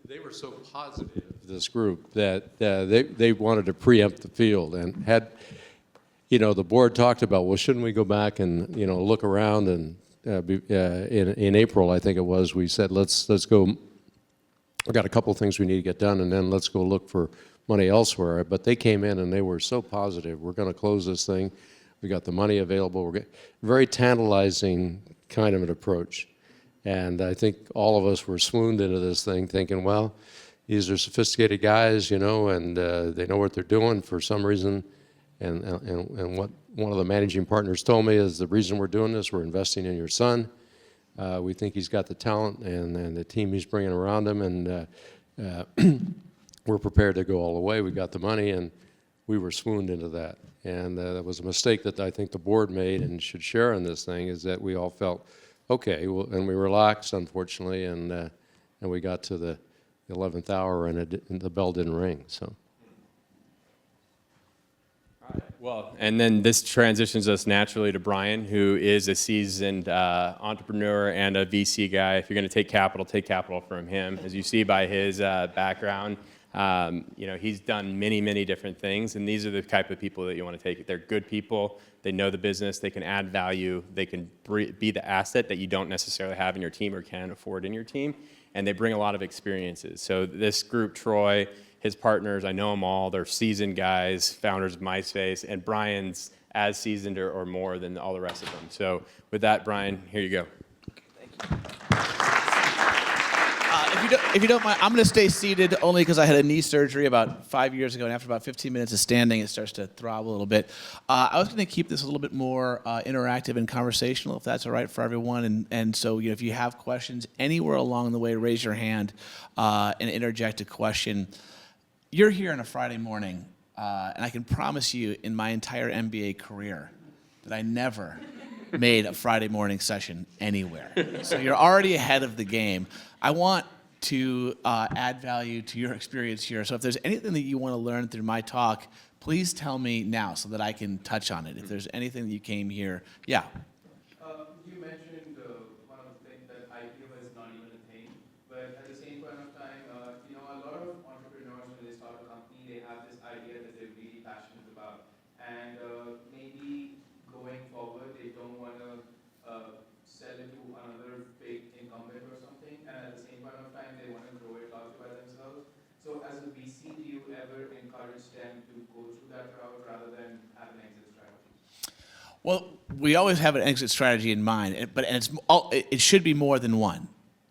They were so positive, this group, that they wanted to preempt the field and had, the board talked about, well, shouldn't we go back and, look around, and in April, I think it was, we said, let's go. I've got a couple of things we need to get done, and then let's go look for money elsewhere. But they came in and they were so positive. We're going to close this thing. We got the money available. Very tantalizing kind of an approach. And I think all of us were swooned into this thing thinking, well, these are sophisticated guys, and they know what they're doing for some reason. And what one of the managing partners told me is the reason we're doing this, we're investing in your son. We think he's got the talent and the team he's bringing around him, and we're prepared to go all the way. We got the money, and we were swooned into that. And that was a mistake that I think the board made and should share in this thing, is that we all felt, okay, well, and we relaxed, unfortunately, and we got to the 11th hour, and the bell didn't ring. So. Well, and then this transitions us naturally to Brian, who is a seasoned entrepreneur and a VC guy. If you're going to take capital from him. As you see by his background, he's done many, many different things, and these are the type of people that you want to take. They're good people. They know the business. They can add value. They can be the asset that you don't necessarily have in your team or can afford in your team, and they bring a lot of experiences. So this group, Troy, his partners, I know them all. They're seasoned guys, founders of MySpace, and Brian's as seasoned or more than all the rest of them. So with that, Brian, here you go. If you don't mind, I'm going to stay seated only because I had a knee surgery about 5 years ago, and after about 15 minutes of standing, it starts to throb a little bit. I was going to keep this a little bit more interactive and conversational, if that's all right for everyone. And so, if you have questions anywhere along the way, raise your hand and interject a question. You're here on a Friday morning, and I can promise you, in my entire MBA career, that I never made a Friday morning session anywhere. So you're already ahead of the game. I want to add value to your experience here. So if there's anything that you want to learn through my talk, please tell me now so that I can touch on it. If there's anything that you came here, yeah. You mentioned one of the things that IPO is not even a thing, but at the same point of time, a lot of entrepreneurs, when they start a company, they have this idea that they're really passionate about, and maybe going forward, they don't want to sell it to another big incumbent or something, and at the same point of time, they want to grow it largely by themselves. So as a VC, do you ever encourage them to go through that route rather than have an exit strategy? Well, we always have an exit strategy in mind, it should be more than one.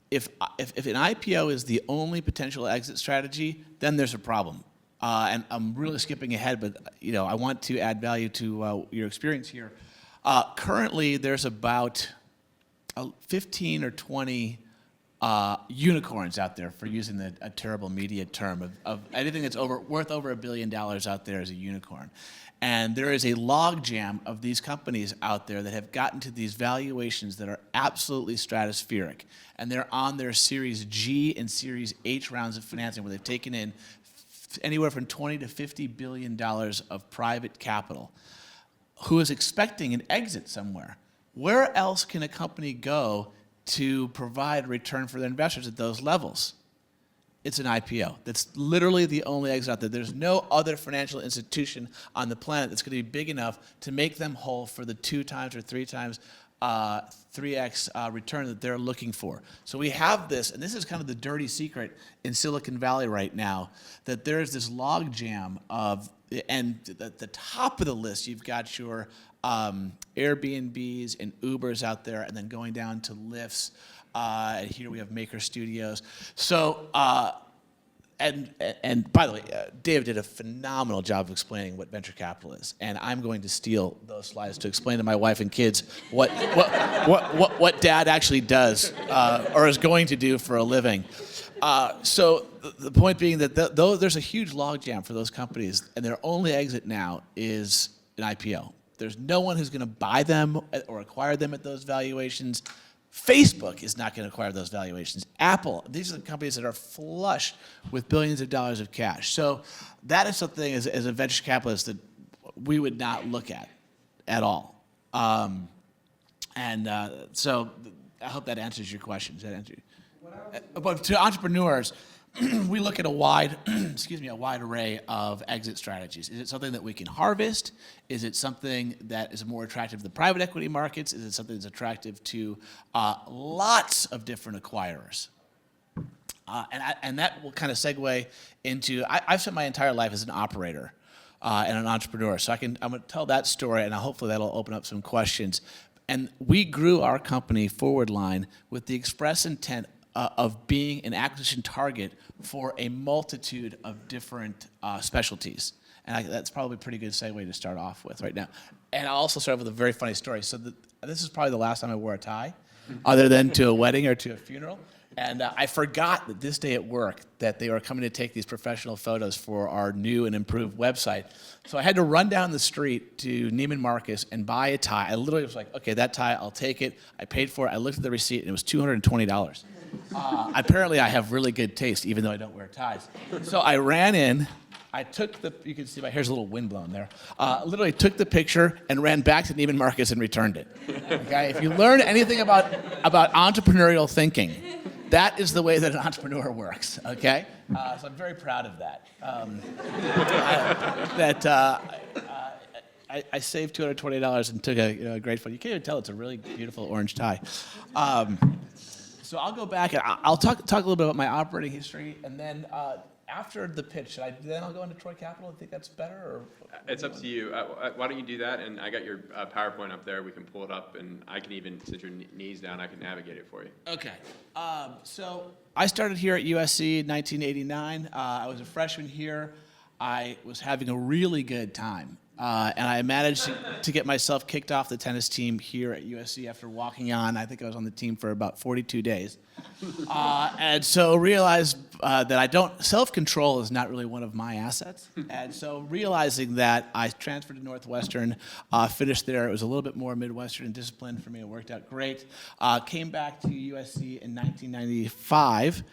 If an IPO is the only potential exit strategy, then there's a problem. And I'm really skipping ahead, but I want to add value to your experience here. Currently, there's about 15 or 20 unicorns out there, for using a terrible media term, of anything that's worth over $1 billion out there is a unicorn. And there is a logjam of these companies out there that have gotten to these valuations that are absolutely stratospheric. And they're on their Series G and Series H rounds of financing, where they've taken in anywhere from $20 to $50 billion of private capital, who is expecting an exit somewhere. Where else can a company go to provide return for their investors at those levels? It's an IPO. That's literally the only exit out there. There's no other financial institution on the planet that's going to be big enough to make them whole for the 2 times or 3 times 3x return that they're looking for. So we have this, and this is kind of the dirty secret in Silicon Valley right now, that there's this log jam of, and at the top of the list, you've got your Airbnbs and Ubers out there, and then going down to Lyfts. And here we have Maker Studios. So, and by the way, Dave did a phenomenal job of explaining what venture capital is, and I'm going to steal those slides to explain to my wife and kids what Dad actually does or is going to do for a living. So the point being that there's a huge logjam for those companies, and their only exit now is an IPO. There's no one who's going to buy them or acquire them at those valuations. Facebook is not going to acquire those valuations. Apple, these are the companies that are flush with billions of dollars of cash. So that is something as a venture capitalist that we would not look at all. So I hope that answers your question. Does that answer you? But to entrepreneurs, we look at a wide array of exit strategies. Is it something that we can harvest? Is it something that is more attractive to the private equity markets? Is it something that's attractive to lots of different acquirers? And that will kind of segue into, I've spent my entire life as an operator and an entrepreneur. So I'm going to tell that story, and hopefully that'll open up some questions. And we grew our company, Forwardline, with the express intent of being an acquisition target for a multitude of different specialties. And that's probably a pretty good segue to start off with right now. And I'll also start with a very funny story. So this is probably the last time I wore a tie, other than to a wedding or to a funeral. And I forgot that this day at work that they were coming to take these professional photos for our new and improved website. So I had to run down the street to Neiman Marcus and buy a tie. I literally was like, okay, that tie, I'll take it. I paid for it. I looked at the receipt, and it was $220. Apparently I have really good taste, even though I don't wear ties. So I ran in, I took you can see my hair's a little windblown there. Literally took the picture and ran back to Neiman Marcus and returned it. Okay, if you learn anything about entrepreneurial thinking, that is the way that an entrepreneur works, okay? So I'm very proud of that. I saved $220 and took a great photo. You can't even tell it's a really beautiful orange tie. So I'll go back and I'll talk a little bit about my operating history, and then after the pitch, I'll go into Troy Capital? I think that's better, or It's up to you. Why don't you do that? And I got your PowerPoint up there. We can pull it up, and I can even sit your knees down. I can navigate it for you. Okay. So I started here at USC in 1989. I was a freshman here. I was having a really good time. And I managed to get myself kicked off the tennis team here at USC after walking on. I think I was on the team for about 42 days. And so realized that self-control is not really one of my assets. And so realizing that, I transferred to Northwestern, finished there. It was a little bit more Midwestern and discipline for me. It worked out great. Came back to USC in 1995.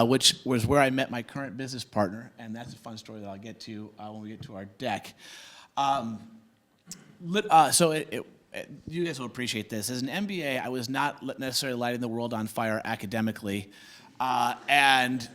Which was where I met my current business partner, and that's a fun story that I'll get to when we get to our deck. You guys will appreciate this. As an MBA, I was not necessarily lighting the world on fire academically, and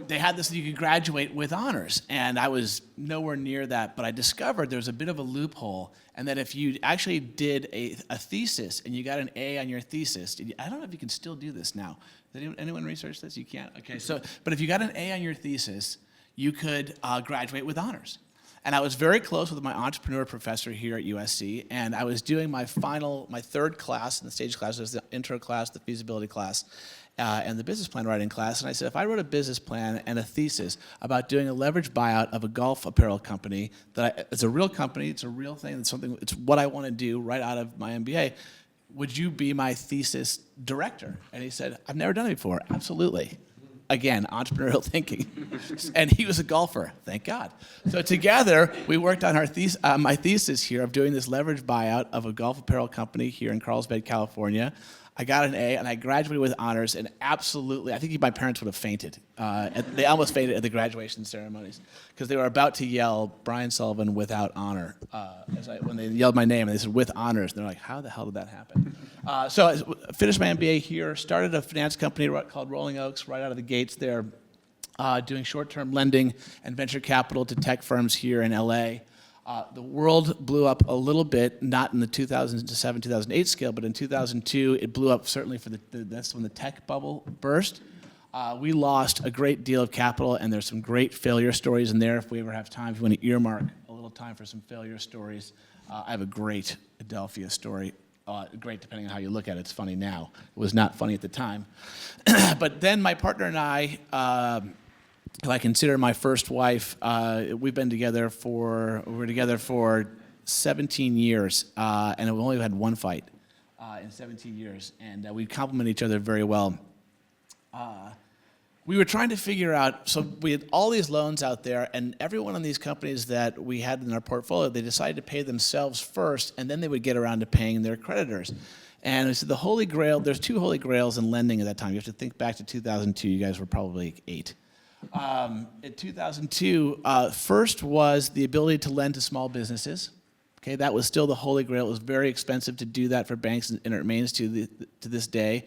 they had this, you could graduate with honors, and I was nowhere near that, but I discovered there was a bit of a loophole, and that if you actually did a thesis and you got an A on your thesis, I don't know if you can still do this now. Did anyone research this? You can't? Okay, but if you got an A on your thesis, you could graduate with honors. And I was very close with my entrepreneur professor here at USC, and I was doing my third class in the stage class. It was the intro class, the feasibility class, and the business plan writing class. And I said, if I wrote a business plan and a thesis about doing a leveraged buyout of a golf apparel company, it's a real company, it's a real thing, it's what I want to do right out of my MBA, would you be my thesis director? And he said, I've never done it before. Absolutely. Again, entrepreneurial thinking. And he was a golfer, thank God. So together, we worked on my thesis here of doing this leveraged buyout of a golf apparel company here in Carlsbad, California. I got an A, and I graduated with honors, and absolutely, I think my parents would have fainted. They almost fainted at the graduation ceremonies, because they were about to yell, Brian Sullivan without honor, when they yelled my name, and they said, with honors. And they're like, how the hell did that happen? So I finished my MBA here, started a finance company called Rolling Oaks right out of the gates there, doing short-term lending and venture capital to tech firms here in LA. The world blew up a little bit, not in the 2007, 2008 scale, but in 2002, it blew up certainly that's when the tech bubble burst. We lost a great deal of capital, and there's some great failure stories in there. If we ever have time, if you want to earmark a little time for some failure stories, I have a great Adelphia story. Great depending on how you look at it. It's funny now. It was not funny at the time. But then my partner and I, who I consider my first wife, we've been together for 17 years, and we've only had one fight in 17 years, and we complement each other very well. We were trying to figure out, so we had all these loans out there, and every one of these companies that we had in our portfolio, they decided to pay themselves first, and then they would get around to paying their creditors. And we said the Holy Grail, there's two Holy Grails in lending at that time. You have to think back to 2002. You guys were probably 8. In 2002, first was the ability to lend to small businesses. Okay, that was still the Holy Grail. It was very expensive to do that for banks, and it remains to this day.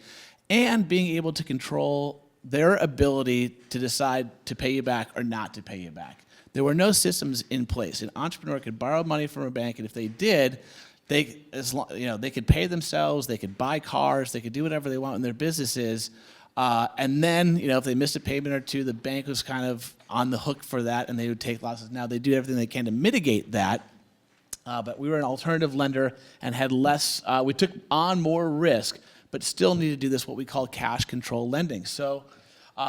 And being able to control their ability to decide to pay you back or not to pay you back. There were no systems in place. An entrepreneur could borrow money from a bank, and if they did, they could pay themselves, they could buy cars, they could do whatever they want in their businesses. And then, if they missed a payment or two, the bank was kind of on the hook for that, and they would take losses. Now, they do everything they can to mitigate that, but we were an alternative lender and had less, we took on more risk, but still needed to do this, what we call cash control lending. So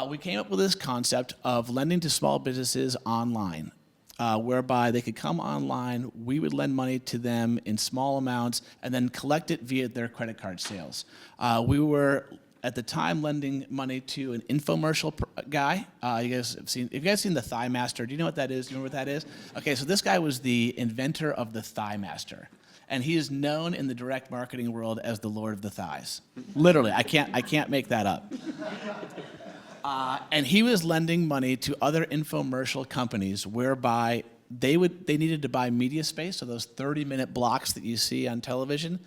we came up with this concept of lending to small businesses online, whereby they could come online, we would lend money to them in small amounts, and then collect it via their credit card sales. We were at the time lending money to an infomercial guy. You guys have seen the Thigh Master? Do you know what that is? Do you remember what that is? Okay, so this guy was the inventor of the Thigh Master. And he is known in the direct marketing world as the Lord of the Thighs. Literally, I can't make that up. And he was lending money to other infomercial companies whereby they needed to buy media space, so those 30-minute blocks that you see on television.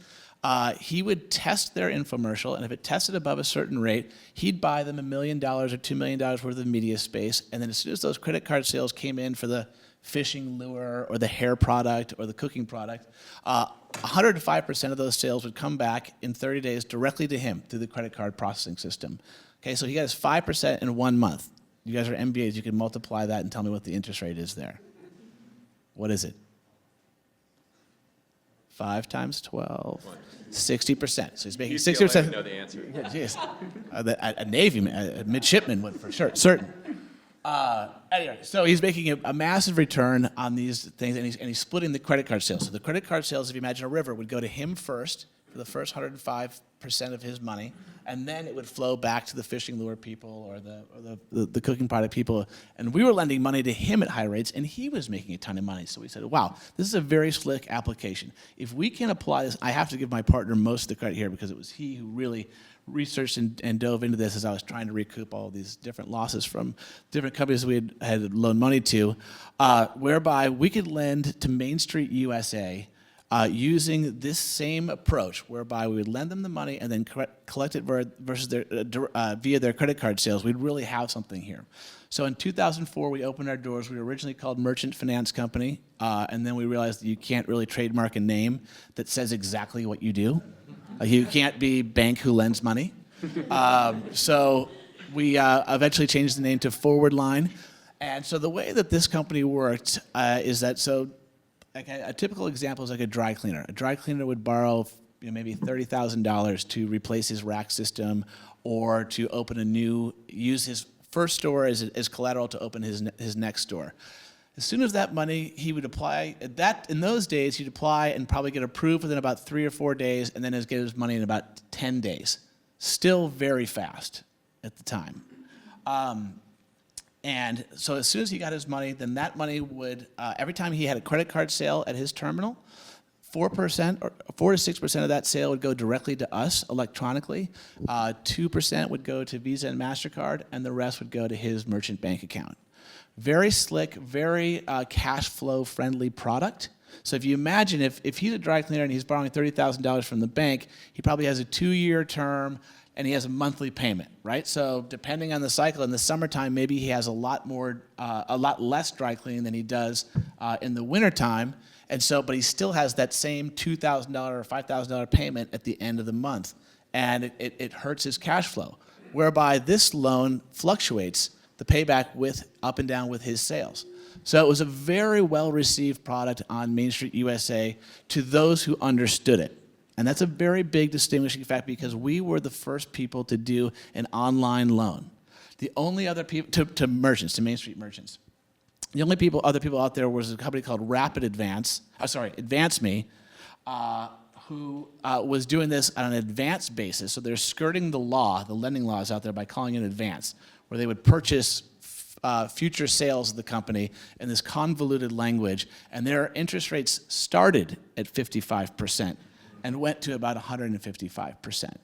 He would test their infomercial, and if it tested above a certain rate, he'd buy them $1 million or $2 million worth of media space, and then as soon as those credit card sales came in for the fishing lure or the hair product or the cooking product, 105% of those sales would come back in 30 days directly to him through the credit card processing system. Okay, so he got his 5% in 1 month. You guys are MBAs, you can multiply that and tell me what the interest rate is there. What is it? 5 times 12, 60%. So he's making 60%. I know the answer. Yeah, geez. A Navy man, a midshipman would for sure, certain. Anyway, so he's making a massive return on these things, and he's splitting the credit card sales. So the credit card sales, if you imagine a river, would go to him first for the first 105% of his money, and then it would flow back to the fishing lure people or the cooking product people. And we were lending money to him at high rates, and he was making a ton of money. So we said, wow, this is a very slick application. If we can apply this, I have to give my partner most of the credit here because it was he who really researched and dove into this as I was trying to recoup all these different losses from different companies we had loaned money to, whereby we could lend to Main Street USA using this same approach, whereby we would lend them the money and then collect it via their credit card sales. We'd really have something here. So in 2004, we opened our doors. We were originally called Merchant Finance Company, and then we realized that you can't really trademark a name that says exactly what you do. You can't be bank who lends money. So we eventually changed the name to Forward Line. And so the way that this company worked is that, a typical example is like a dry cleaner. A dry cleaner would borrow maybe $30,000 to replace his rack system or to use his first store as collateral to open his next store. As soon as that money, he would apply. In those days, he'd apply and probably get approved within about 3 or 4 days, and then get his money in about 10 days. Still very fast at the time. And so as soon as he got his money, then that money would, every time he had a credit card sale at his terminal, 4% or 4 to 6% of that sale would go directly to us electronically. 2% would go to Visa and MasterCard, and the rest would go to his merchant bank account. Very slick, very cash flow friendly product. So if you imagine if he's a dry cleaner and he's borrowing $30,000 from the bank, he probably has a 2-year term and he has a monthly payment, right? So depending on the cycle, in the summertime, maybe he has a lot less dry cleaning than he does in the wintertime. And so, but he still has that same $2,000 or $5,000 payment at the end of the month. And it hurts his cash flow. Whereby this loan fluctuates the payback up and down with his sales. So it was a very well-received product on Main Street USA to those who understood it. And that's a very big distinguishing fact because we were the first people to do an online loan. The only other people, to merchants, to Main Street merchants. The only other people out there was a company called Advance Me, who was doing this on an advance basis. So they're skirting the lending laws out there by calling it advance, where they would purchase future sales of the company in this convoluted language, and their interest rates started at 55% and went to about 155%.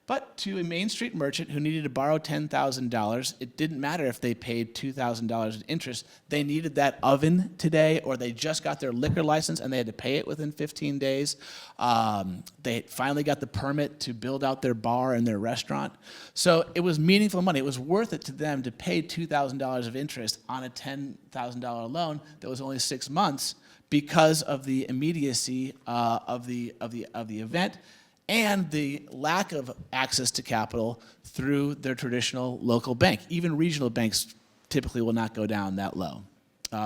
But to a Main Street merchant who needed to borrow $10,000, it didn't matter if they paid $2,000 in interest. They needed that oven today, or they just got their liquor license and they had to pay it within 15 days. They finally got the permit to build out their bar and their restaurant. So it was meaningful money. It was worth it to them to pay $2,000 of interest on a $10,000 loan that was only 6 months because of the immediacy of the event and the lack of access to capital through their traditional local bank. Even regional banks typically will not go down that low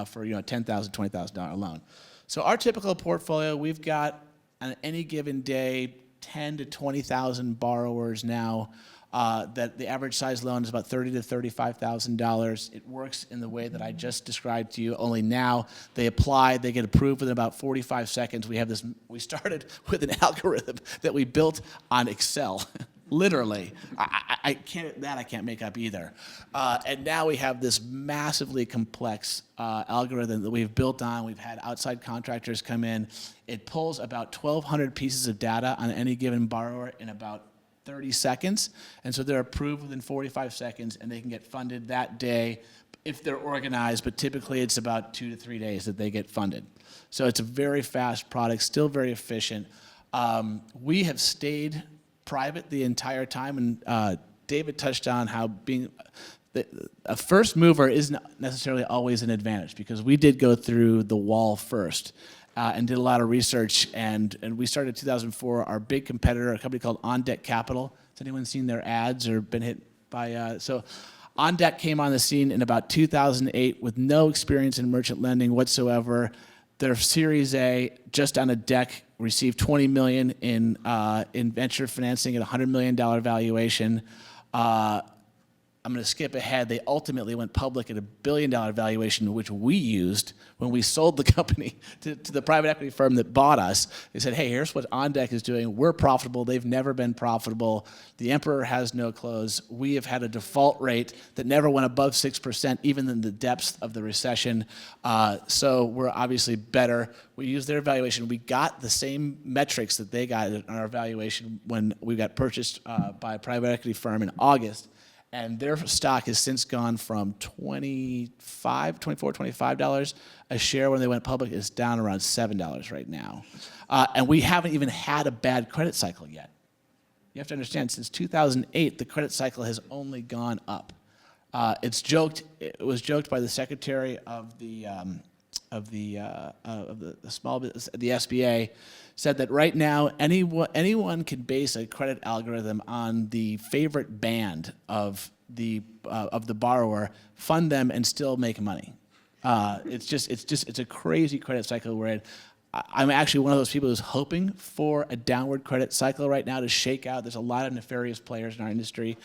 for a $10,000, $20,000 loan. So our typical portfolio, we've got on any given day 10 to 20,000 borrowers now. That the average size loan is about $30,000 to $35,000. It works in the way that I just described to you. Only now they apply, they get approved within about 45 seconds. We started with an algorithm that we built on Excel, literally. I can't make up either. And now we have this massively complex algorithm that we've built on. We've had outside contractors come in. It pulls about 1,200 pieces of data on any given borrower in about 30 seconds, and so they're approved within 45 seconds, and they can get funded that day if they're organized, but typically it's about 2 to 3 days that they get funded. So it's a very fast product, still very efficient. We have stayed private the entire time, and David touched on how being a first mover isn't necessarily always an advantage, because we did go through the wall first. And did a lot of research, and we started in 2004. Our big competitor, a company called On Deck Capital. Has anyone seen their ads or been hit by? So On Deck came on the scene in about 2008 with no experience in merchant lending whatsoever. Their Series A, just on a deck, received $20 million in venture financing at a $100 million valuation. I'm going to skip ahead. They ultimately went public at a $1 billion valuation, which we used when we sold the company to the private equity firm that bought us. They said, hey, here's what On Deck is doing. We're profitable. They've never been profitable. The emperor has no clothes. We have had a default rate that never went above 6%, even in the depths of the recession. So we're obviously better. We used their valuation. We got the same metrics that they got in our valuation when we got purchased by a private equity firm in August. And their stock has since gone from $25 a share when they went public. It's down around $7 right now. And we haven't even had a bad credit cycle yet. You have to understand, since 2008, the credit cycle has only gone up. It was joked by the secretary of the small business, the SBA, said that right now anyone can base a credit algorithm on the favorite band of the borrower, fund them, and still make money. It's a crazy credit cycle we're in. I'm actually one of those people who's hoping for a downward credit cycle right now to shake out. There's a lot of nefarious players in our industry.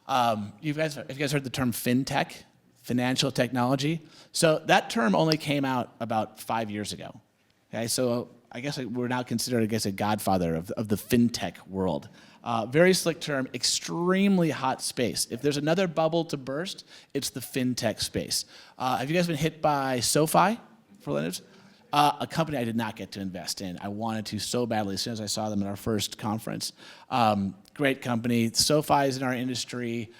Have you guys heard the term fintech? financial technology. So that term only came out about 5 years ago. Okay, so I guess we're now considered, I guess, a godfather of the fintech world. Very slick term, extremely hot space. If there's another bubble to burst, it's the fintech space. Have you guys been hit by SoFi for lenders? A company I did not get to invest in. I wanted to so badly as soon as I saw them at our first conference. Great company. SoFi is in our industry.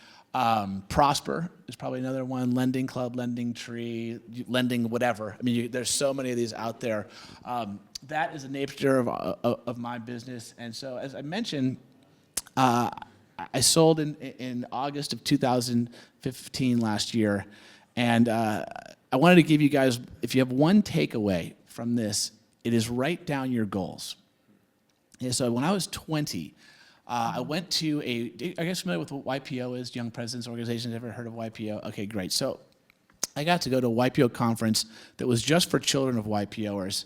Prosper is probably another one. Lending Club, Lending Tree, Lending whatever. I mean, there's so many of these out there. That is the nature of my business. And so, as I mentioned, I sold in August of 2015 last year. And I wanted to give you guys, if you have one takeaway from this, it is write down your goals. Yeah, so when I was 20, I went to are you guys familiar with what YPO is, Young Presidents Organization? Ever heard of YPO? Okay, great. So I got to go to a YPO conference that was just for children of YPOers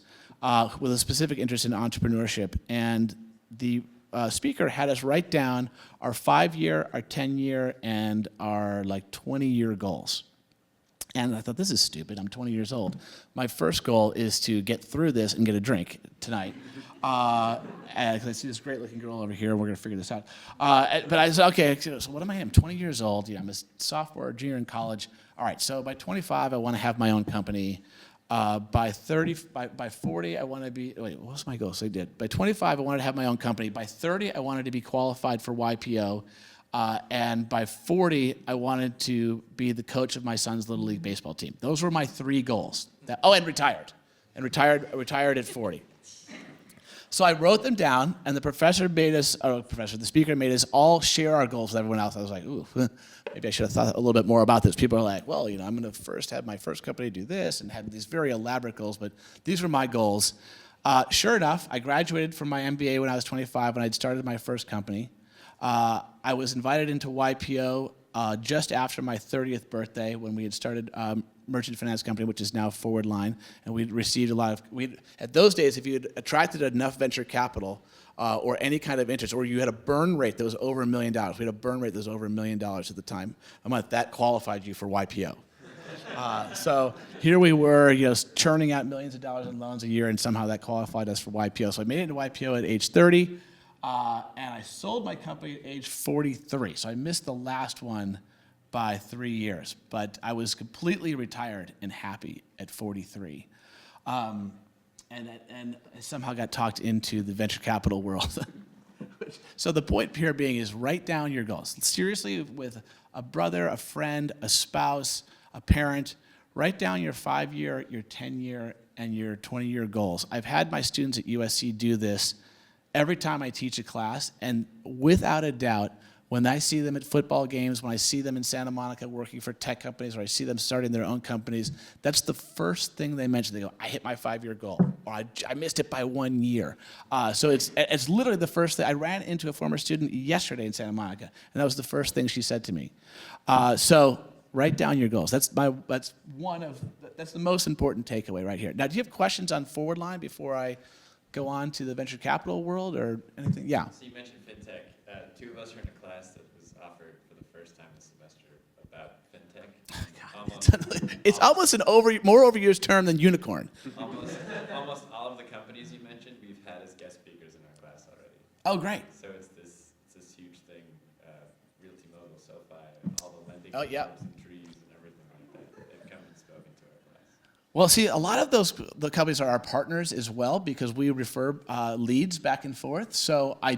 with a specific interest in entrepreneurship. And the speaker had us write down our 5-year, our 10-year, and our 20-year goals. And I thought, this is stupid. I'm 20 years old. My first goal is to get through this and get a drink tonight. Because I see this great-looking girl over here, and we're going to figure this out. But I said, okay, so what am I? I'm 20 years old. I'm a sophomore or junior in college. All right, so by 25, I want to have my own company. By 40, I want to be, wait, what was my goal? So I did. By 25, I wanted to have my own company. By 30, I wanted to be qualified for YPO. And by 40, I wanted to be the coach of my son's Little League baseball team. Those were my 3 goals. And retired. And retired at 40. So I wrote them down, and the speaker made us all share our goals with everyone else. I was like, ooh, maybe I should have thought a little bit more about this. People are like, well, I'm going to first have my first company do this, and have these very elaborate goals, but these were my goals. Sure enough, I graduated from my MBA when I was 25, when I'd started my first company. I was invited into YPO just after my 30th birthday, when we had started merchant finance company, which is now Forward Line, and we'd received a lot of. At those days, if you had attracted enough venture capital or any kind of interest, or you had a burn rate that was over $1 million, we had a burn rate that was over $1 million at the time a month. That qualified you for YPO. So here we were, churning out millions of dollars in loans a year, and somehow that qualified us for YPO. So I made it into YPO at age 30, and I sold my company at age 43. So I missed the last one by 3 years, but I was completely retired and happy at 43. And I somehow got talked into the venture capital world. So the point here being is write down your goals. Seriously, with a brother, a friend, a spouse, a parent, write down your 5-year, your 10-year, and your 20-year goals. I've had my students at USC do this every time I teach a class, and without a doubt, when I see them at football games, when I see them in Santa Monica working for tech companies, or I see them starting their own companies, that's the first thing they mention. They go, I hit my 5-year goal, or I missed it by 1 year. So it's literally the first thing. I ran into a former student yesterday in Santa Monica, and that was the first thing she said to me. So write down your goals. That's the most important takeaway right here. Now, do you have questions on Forward Line before I go on to the venture capital world or anything? Yeah. So you mentioned fintech. 2 of us are in a class that was offered for the first time this semester about fintech. It's almost more overused term than unicorn. Almost all of the companies you mentioned, we've had as guest speakers in our class already. Oh, great. So it's this huge thing, Realty Mobile, SoFi, all the lending Oh, yeah. and trees and everything like that. They've come and spoken to our class. Well, see, a lot of the companies are our partners as well, because we refer leads back and forth. So I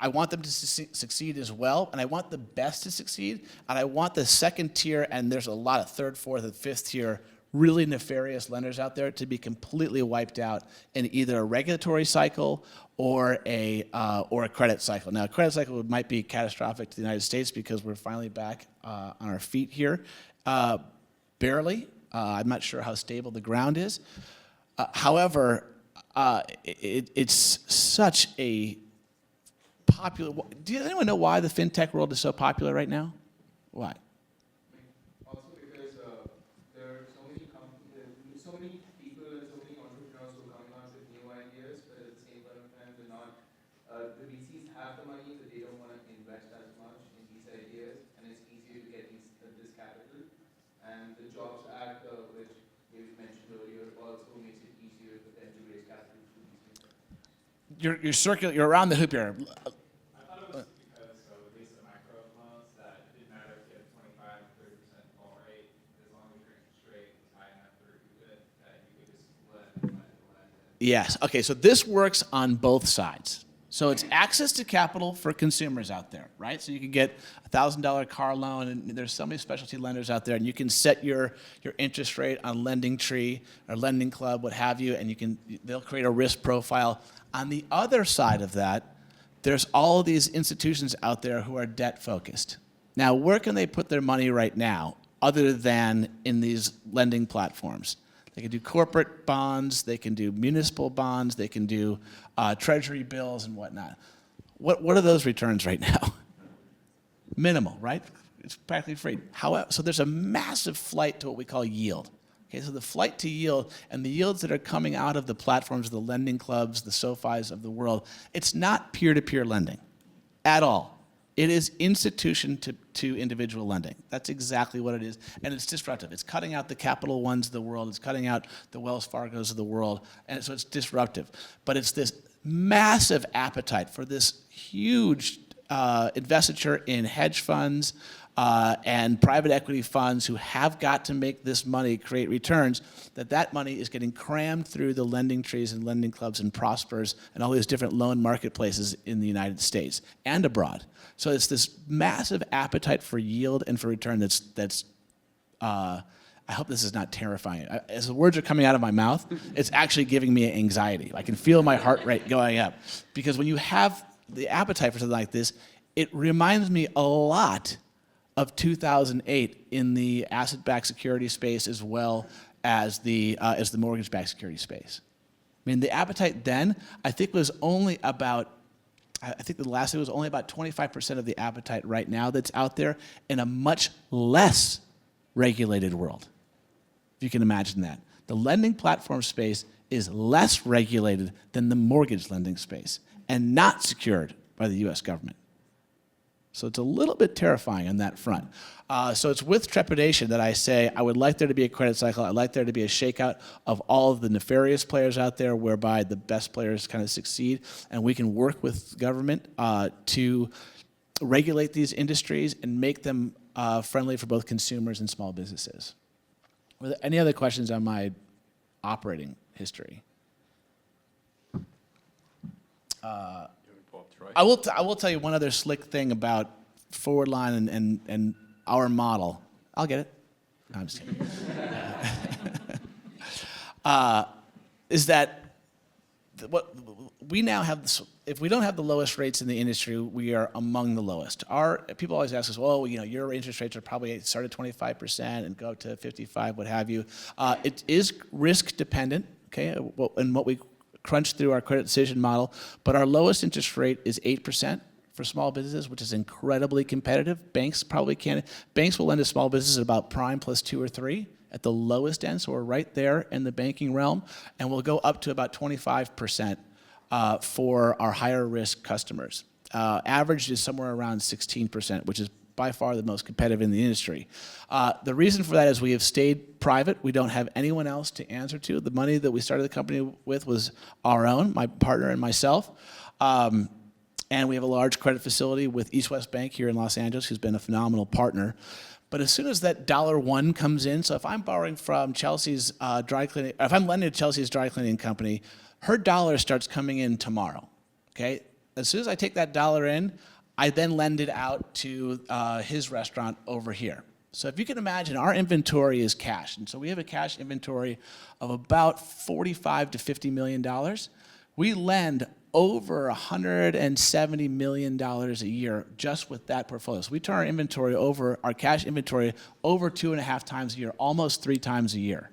want them to succeed as well, and I want the best to succeed, and I want the second tier, and there's a lot of 3rd, 4th, and 5th tier really nefarious lenders out there to be completely wiped out in either a regulatory cycle or a credit cycle. Now, a credit cycle might be catastrophic to the United States because we're finally back on our feet here, barely. I'm not sure how stable the ground is. However, it's such a popular. Does anyone know why the fintech world is so popular right now? Why? Also because there are so many so many people and so many entrepreneurs who are coming out with new ideas, but at the same point of time, they're not. The VCs have the money, but they don't want to invest as much in these ideas, and it's easier to get this capital. you're circular. You're around the hoop here. I thought it was because of the basic micro loans that it didn't matter if you had 25, 30% fall rate, as long as your interest rate was high enough for you that you could just lend. Yes. Okay. So this works on both sides. So it's access to capital for consumers out there, right? So you can get a $1,000 car loan, and there's so many specialty lenders out there, and you can set your interest rate on Lending Tree or Lending Club, what have you, and they'll create a risk profile. On the other side of that, there's all of these institutions out there who are debt focused. Now, where can they put their money right now, other than in these lending platforms? They can do corporate bonds, they can do municipal bonds, they can do treasury bills and whatnot. What are those returns right now? Minimal, right? It's practically free. However, so there's a massive flight to what we call yield. Okay, so the flight to yield and the yields that are coming out of the platforms, the lending clubs, the SoFis of the world, it's not peer-to-peer lending at all. It is institution to individual lending. That's exactly what it is, and it's disruptive. It's cutting out the Capital Ones of the world. It's cutting out the Wells Fargos of the world, and so it's disruptive. But it's this massive appetite for this huge investiture in hedge funds and private equity funds who have got to make this money create returns, that money is getting crammed through the lending trees and lending clubs and Prospers and all these different loan marketplaces in the United States and abroad. So it's this massive appetite for yield and for return that's I hope this is not terrifying. As the words are coming out of my mouth, it's actually giving me anxiety. I can feel my heart rate going up. Because when you have the appetite for something like this, it reminds me a lot of 2008 in the asset-backed security space as well as the mortgage-backed security space. I mean, the appetite then, I think the last thing was only about 25% of the appetite right now that's out there in a much less regulated world, if you can imagine that. The lending platform space is less regulated than the mortgage lending space and not secured by the U.S. government. So it's a little bit terrifying on that front. So it's with trepidation that I say I would like there to be a credit cycle. I'd like there to be a shakeout of all of the nefarious players out there whereby the best players kind of succeed, and we can work with government to regulate these industries and make them friendly for both consumers and small businesses. Were there any other questions on my operating history? I will tell you one other slick thing about Forward Line and our model. I'll get it. No, I'm just kidding. Is that what we now have? If we don't have the lowest rates in the industry, we are among the lowest. People always ask us, well, your interest rates are probably start at 25% and go up to 55, what have you. It is risk dependent, okay, and what we crunch through our credit decision model, but our lowest interest rate is 8% for small businesses, which is incredibly competitive. Banks will lend to small businesses at about prime plus 2 or 3 at the lowest end, so we're right there in the banking realm, and we'll go up to about 25% for our higher risk customers. Average is somewhere around 16%, which is by far the most competitive in the industry. The reason for that is we have stayed private. We don't have anyone else to answer to. The money that we started the company with was our own, my partner and myself. And we have a large credit facility with East West Bank here in Los Angeles, who's been a phenomenal partner. But as soon as that $1 comes in, so if I'm borrowing from Chelsea's dry cleaning, if I'm lending to Chelsea's dry cleaning company, her dollar starts coming in tomorrow, okay? As soon as I take that $1 in, I then lend it out to his restaurant over here. So if you can imagine, our inventory is cash. And so we have a cash inventory of about $45 to $50 million. We lend over $170 million a year just with that portfolio. So we turn our cash inventory over 2.5 times a year, almost 3 times a year.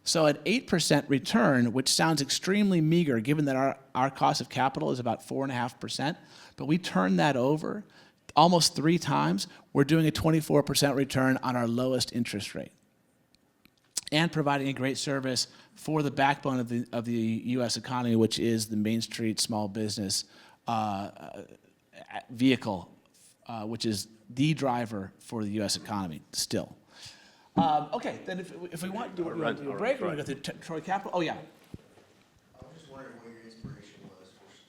So at 8% return, which sounds extremely meager given that our cost of capital is about 4.5%, but we turn that over almost 3 times, we're doing a 24% return on our lowest interest rate and providing a great service for the backbone of the U.S. economy, which is the Main Street small business vehicle, which is the driver for the U.S. economy still. Okay, then if we want to do a break, we're going to go to Troy Capital. Oh, yeah. I was just wondering what your inspiration was for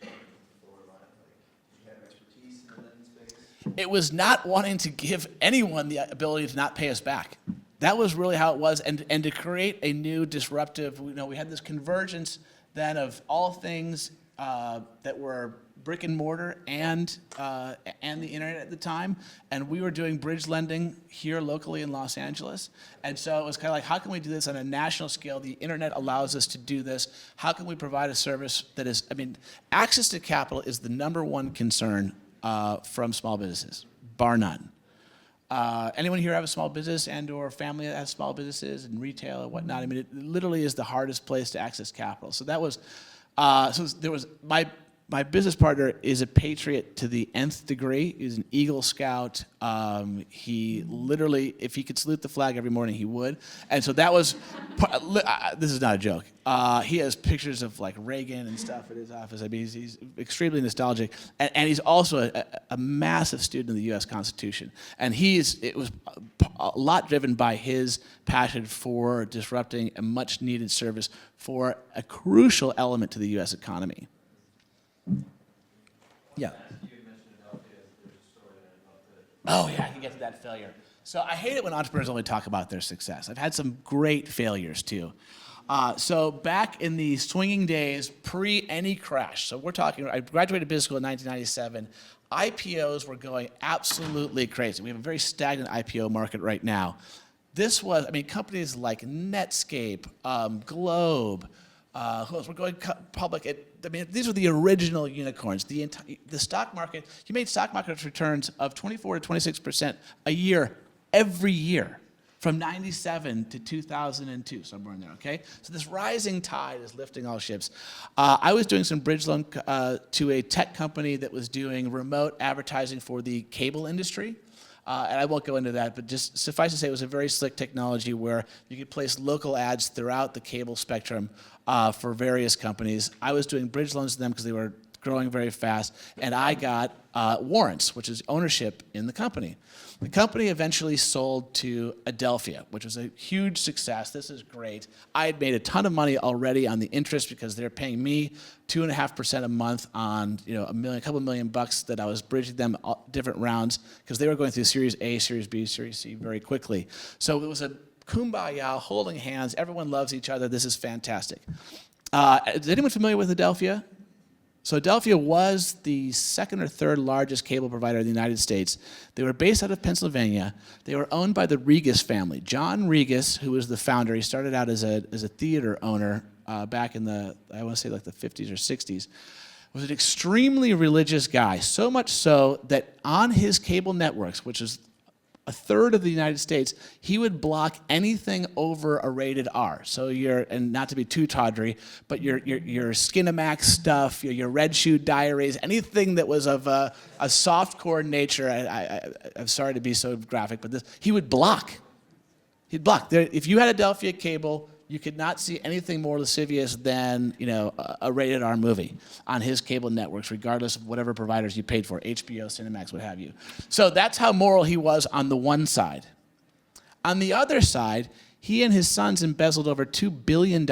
It was not wanting to give anyone the ability to not pay us back. That was really how it was, and to create a new disruptive, we had this convergence then of all things that were brick and mortar and the internet at the time, and we were doing bridge lending here locally in Los Angeles, and so it was kind of like, how can we do this on a national scale? The internet allows us to do this. How can we provide a service that is, access to capital is the number one concern from small businesses, bar none. Anyone here have a small business and or family that has small businesses and retail and whatnot? It literally is the hardest place to access capital. So that was, my business partner is a patriot to the nth degree. He's an Eagle Scout. He literally, if he could salute the flag every morning, he would. And so that was, this is not a joke. He has pictures of like Reagan and stuff at his office. He's extremely nostalgic. And he's also a massive student of the U.S. Constitution. And it was a lot driven by his passion for disrupting a much needed service for a crucial element to the U.S. economy. Yeah. Oh yeah, I can get to that failure. So I hate it when entrepreneurs only talk about their success. I've had some great failures too. So back in the swinging days, pre any crash, so we're talking, I graduated business school in 1997. IPOs were going absolutely crazy. We have a very stagnant IPO market right now. This was, companies like Netscape, Globe, who else? We're going public. These were the original unicorns. The stock market, you made stock market returns of 24 to 26% a year, every year, from 97 to 2002, somewhere in there, okay? So this rising tide is lifting all ships. I was doing some bridge loan to a tech company that was doing remote advertising for the cable industry. And I won't go into that, but just suffice to say it was a very slick technology where you could place local ads throughout the cable spectrum for various companies. I was doing bridge loans to them because they were growing very fast, and I got warrants, which is ownership in the company. The company eventually sold to Adelphia, which was a huge success. This is great. I had made a ton of money already on the interest because they're paying me 2.5% a month on a couple million bucks that I was bridging them different rounds because they were going through Series A, Series B, Series C very quickly. So it was a kumbaya, holding hands. Everyone loves each other. This is fantastic. Is anyone familiar with Adelphia? So Adelphia was the second or third largest cable provider in the United States. They were based out of Pennsylvania. They were owned by the Regas family. John Regas, who was the founder, he started out as a theater owner back in the 50s or 60s, was an extremely religious guy, so much so that on his cable networks, which is a third of the United States, he would block anything over a rated R. So and not to be too tawdry, but your Skinamax stuff, your Red Shoe Diaries, anything that was of a softcore nature. I'm sorry to be so graphic, but he would block. He'd block. If you had Adelphia cable, you could not see anything more lascivious than a rated R movie on his cable networks, regardless of whatever providers you paid for, HBO, Cinemax, what have you. So that's how moral he was on the one side. On the other side, he and his sons embezzled over $2 billion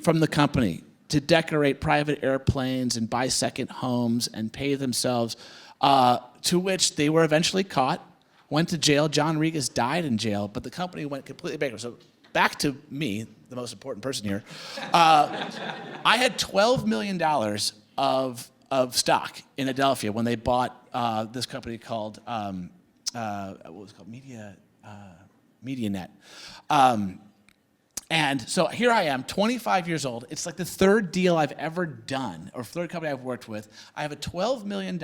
from the company to decorate private airplanes and buy second homes and pay themselves, to which they were eventually caught, went to jail. John Regas died in jail, but the company went completely bankrupt. So back to me, the most important person here. I had $12 million of stock in Adelphia when they bought this company called what was it called? MediaNet. And so here I am, 25 years old. It's like the third deal I've ever done, or third company I've worked with. I have a $12 million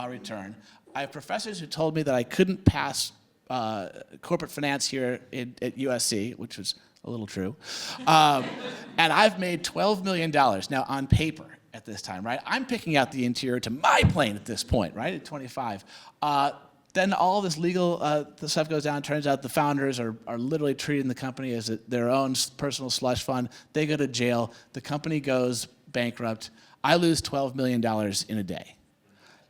return. I have professors who told me that I couldn't pass corporate finance here at USC, which was a little true. And I've made $12 million now on paper at this time, right? I'm picking out the interior to my plane at this point, right, at 25. Then all this legal the stuff goes down. Turns out the founders are literally treating the company as their own personal slush fund. They go to jail. The company goes bankrupt. I lose $12 million in a day.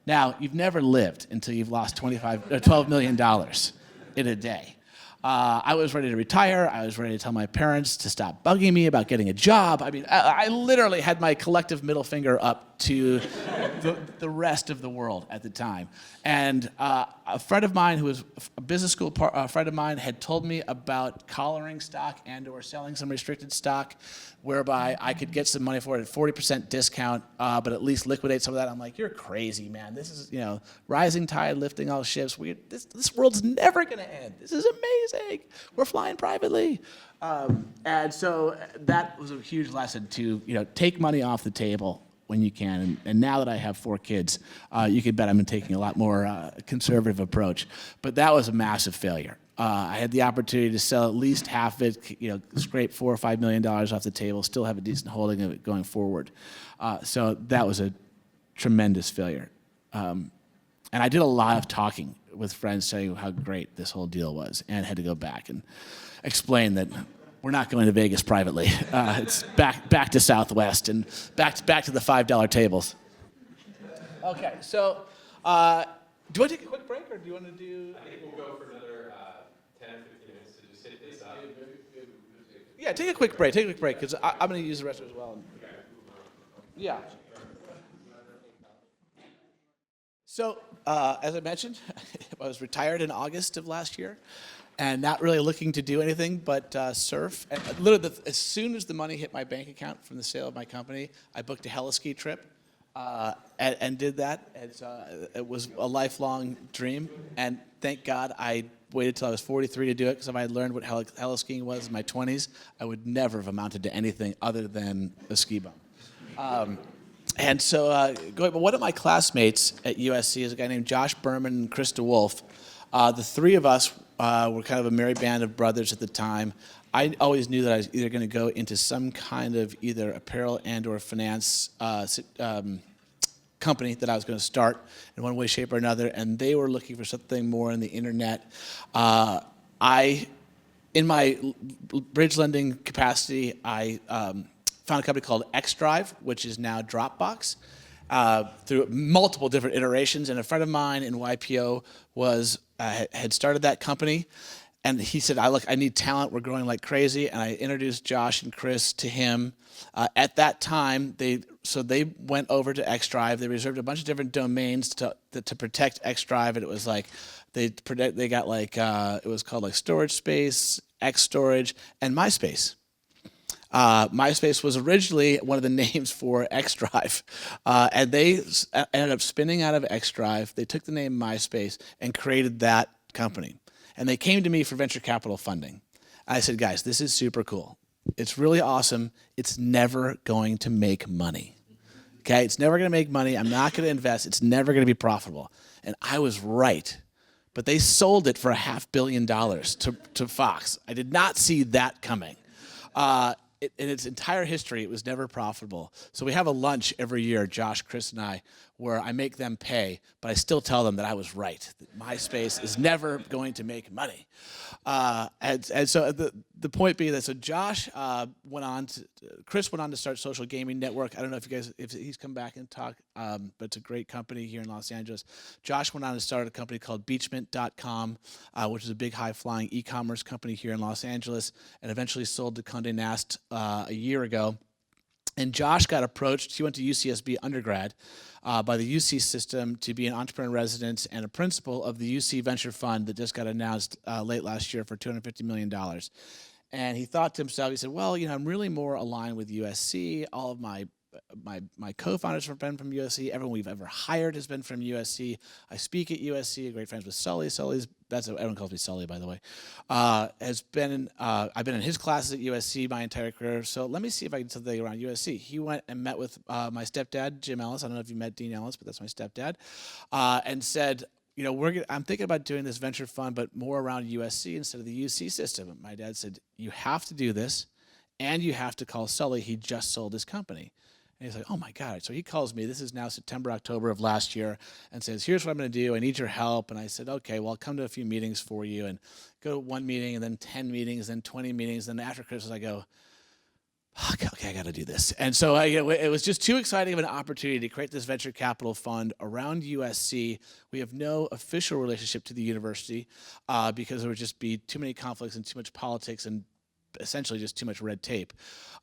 Now, you've never lived until you've lost $12 million in a day. I was ready to retire. I was ready to tell my parents to stop bugging me about getting a job. I literally had my collective middle finger up to the rest of the world at the time. And a friend of mine who was a business school friend of mine had told me about collaring stock and or selling some restricted stock whereby I could get some money for it at 40% discount, but at least liquidate some of that. I'm like, you're crazy, man. This is, rising tide lifting all ships. This world's never going to end. This is amazing. We're flying privately. And so that was a huge lesson to, take money off the table when you can. And now that I have 4 kids, you can bet I'm taking a lot more conservative approach. But that was a massive failure. I had the opportunity to sell at least half of it, scrape $4 or $5 million off the table, still have a decent holding of it going forward. So that was a tremendous failure. And I did a lot of talking with friends saying how great this whole deal was, and had to go back and explain that we're not going to Vegas privately. It's back to Southwest and back to the $5 tables. Okay, so do you want to take a quick break, or do you want to do? I think we'll go for another 10 or 15 minutes to just hit this up. Yeah, take a quick break, because I'm going to use the restroom as well. Yeah. So, as I mentioned, I was retired in August of last year, and not really looking to do anything but surf. And literally, as soon as the money hit my bank account from the sale of my company, I booked a heliski trip and did that. It was a lifelong dream, and thank God I waited till I was 43 to do it, because if I had learned what heliskiing was in my 20s, I would never have amounted to anything other than a ski bum. And so, but one of my classmates at USC is a guy named Josh Berman and Krista Wolf. The 3 of us were kind of a merry band of brothers at the time. I always knew that I was either going to go into some kind of either apparel and or finance company that I was going to start in one way, shape, or another, and they were looking for something more on the internet. In my bridge lending capacity, I found a company called XDrive, which is now Dropbox, through multiple different iterations. And a friend of mine in YPO had started that company, and he said, I need talent. We're growing like crazy. And I introduced Josh and Chris to him. At that time, they went over to XDrive. They reserved a bunch of different domains to protect XDrive, and it was like they got like it was called like Storage Space, X Storage, and MySpace. MySpace was originally one of the names for XDrive, and they ended up spinning out of XDrive. They took the name MySpace and created that company. And they came to me for venture capital funding. I said, guys, this is super cool. It's really awesome. It's never going to make money. Okay, it's never going to make money. I'm not going to invest. It's never going to be profitable. And I was right. But they sold it for $500 million to Fox. I did not see that coming. In its entire history, it was never profitable. So we have a lunch every year, Josh, Chris, and I, where I make them pay, but I still tell them that I was right. That MySpace is never going to make money. And so the point being that, so Josh Chris went on to start Social Gaming Network. I don't know if he's come back and talk, but it's a great company here in Los Angeles. Josh went on to start a company called Beachmint.com, which is a big high-flying e-commerce company here in Los Angeles, and eventually sold to Condé Nast a year ago. And Josh got approached. He went to UCSB undergrad by the UC system to be an entrepreneur in residence and a principal of the UC Venture Fund that just got announced late last year for $250 million. And he thought to himself, he said, well, I'm really more aligned with USC. All of my co-founders have been from USC. Everyone we've ever hired has been from USC. I speak at USC. Great friends with Sully. Everyone calls me Sully, by the way. I've been in his classes at USC my entire career. So let me see if I can do something around USC. He went and met with my stepdad, Jim Ellis. I don't know if you met Dean Ellis, but that's my stepdad, and said, I'm thinking about doing this venture fund, but more around USC instead of the UC system. And my dad said, you have to do this, and you have to call Sully. He just sold his company. And he's like, oh my God. So he calls me, this is now September, October of last year, and says, here's what I'm going to do. I need your help. And I said, okay, well, I'll come to a few meetings for you, and go to one meeting, and then 10 meetings, then 20 meetings. Then after Christmas, I go, okay, I got to do this. And so it was just too exciting of an opportunity to create this venture capital fund around USC. We have no official relationship to the university because there would just be too many conflicts and too much politics and essentially just too much red tape.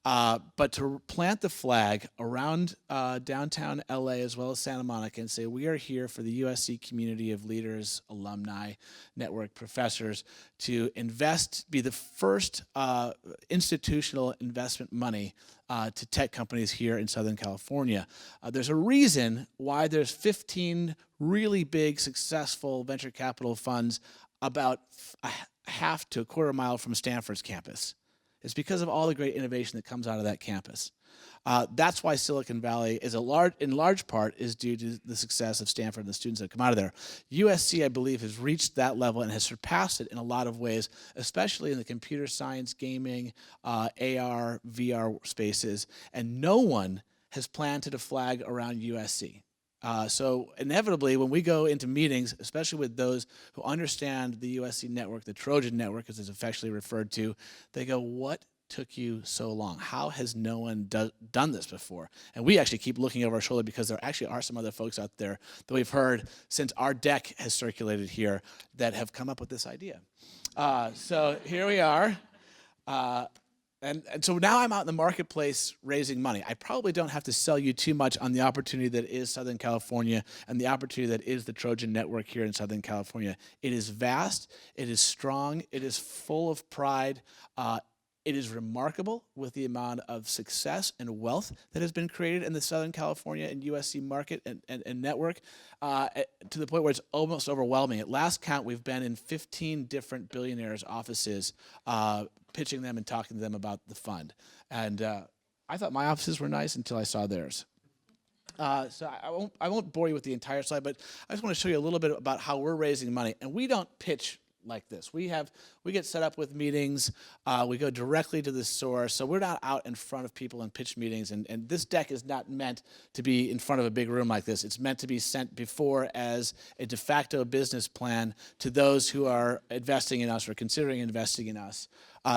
But to plant the flag around downtown LA as well as Santa Monica and say, we are here for the USC community of leaders, alumni, network, professors to invest, be the first institutional investment money to tech companies here in Southern California. There's a reason why there's 15 really big, successful venture capital funds about a half to a quarter mile from Stanford's campus. It's because of all the great innovation that comes out of that campus. That's why Silicon Valley is in large part is due to the success of Stanford and the students that come out of there. USC, I believe, has reached that level and has surpassed it in a lot of ways, especially in the computer science, gaming, AR, VR spaces, and no one has planted a flag around USC. So inevitably, when we go into meetings, especially with those who understand the USC network, the Trojan network, as it's affectionately referred to, they go, what took you so long? How has no one done this before? And we actually keep looking over our shoulder because there actually are some other folks out there that we've heard since our deck has circulated here that have come up with this idea. So here we are. And so now I'm out in the marketplace raising money. I probably don't have to sell you too much on the opportunity that is Southern California and the opportunity that is the Trojan Network here in Southern California. It is vast, it is strong, it is full of pride. It is remarkable with the amount of success and wealth that has been created in the Southern California and USC market and network to the point where it's almost overwhelming. At last count, we've been in 15 different billionaires' offices pitching them and talking to them about the fund. And I thought my offices were nice until I saw theirs. So I won't bore you with the entire slide, but I just want to show you a little bit about how we're raising money. And we don't pitch like this. We get set up with meetings. We go directly to the source. So we're not out in front of people in pitch meetings. And this deck is not meant to be in front of a big room like this. It's meant to be sent before as a de facto business plan to those who are investing in us or considering investing in us.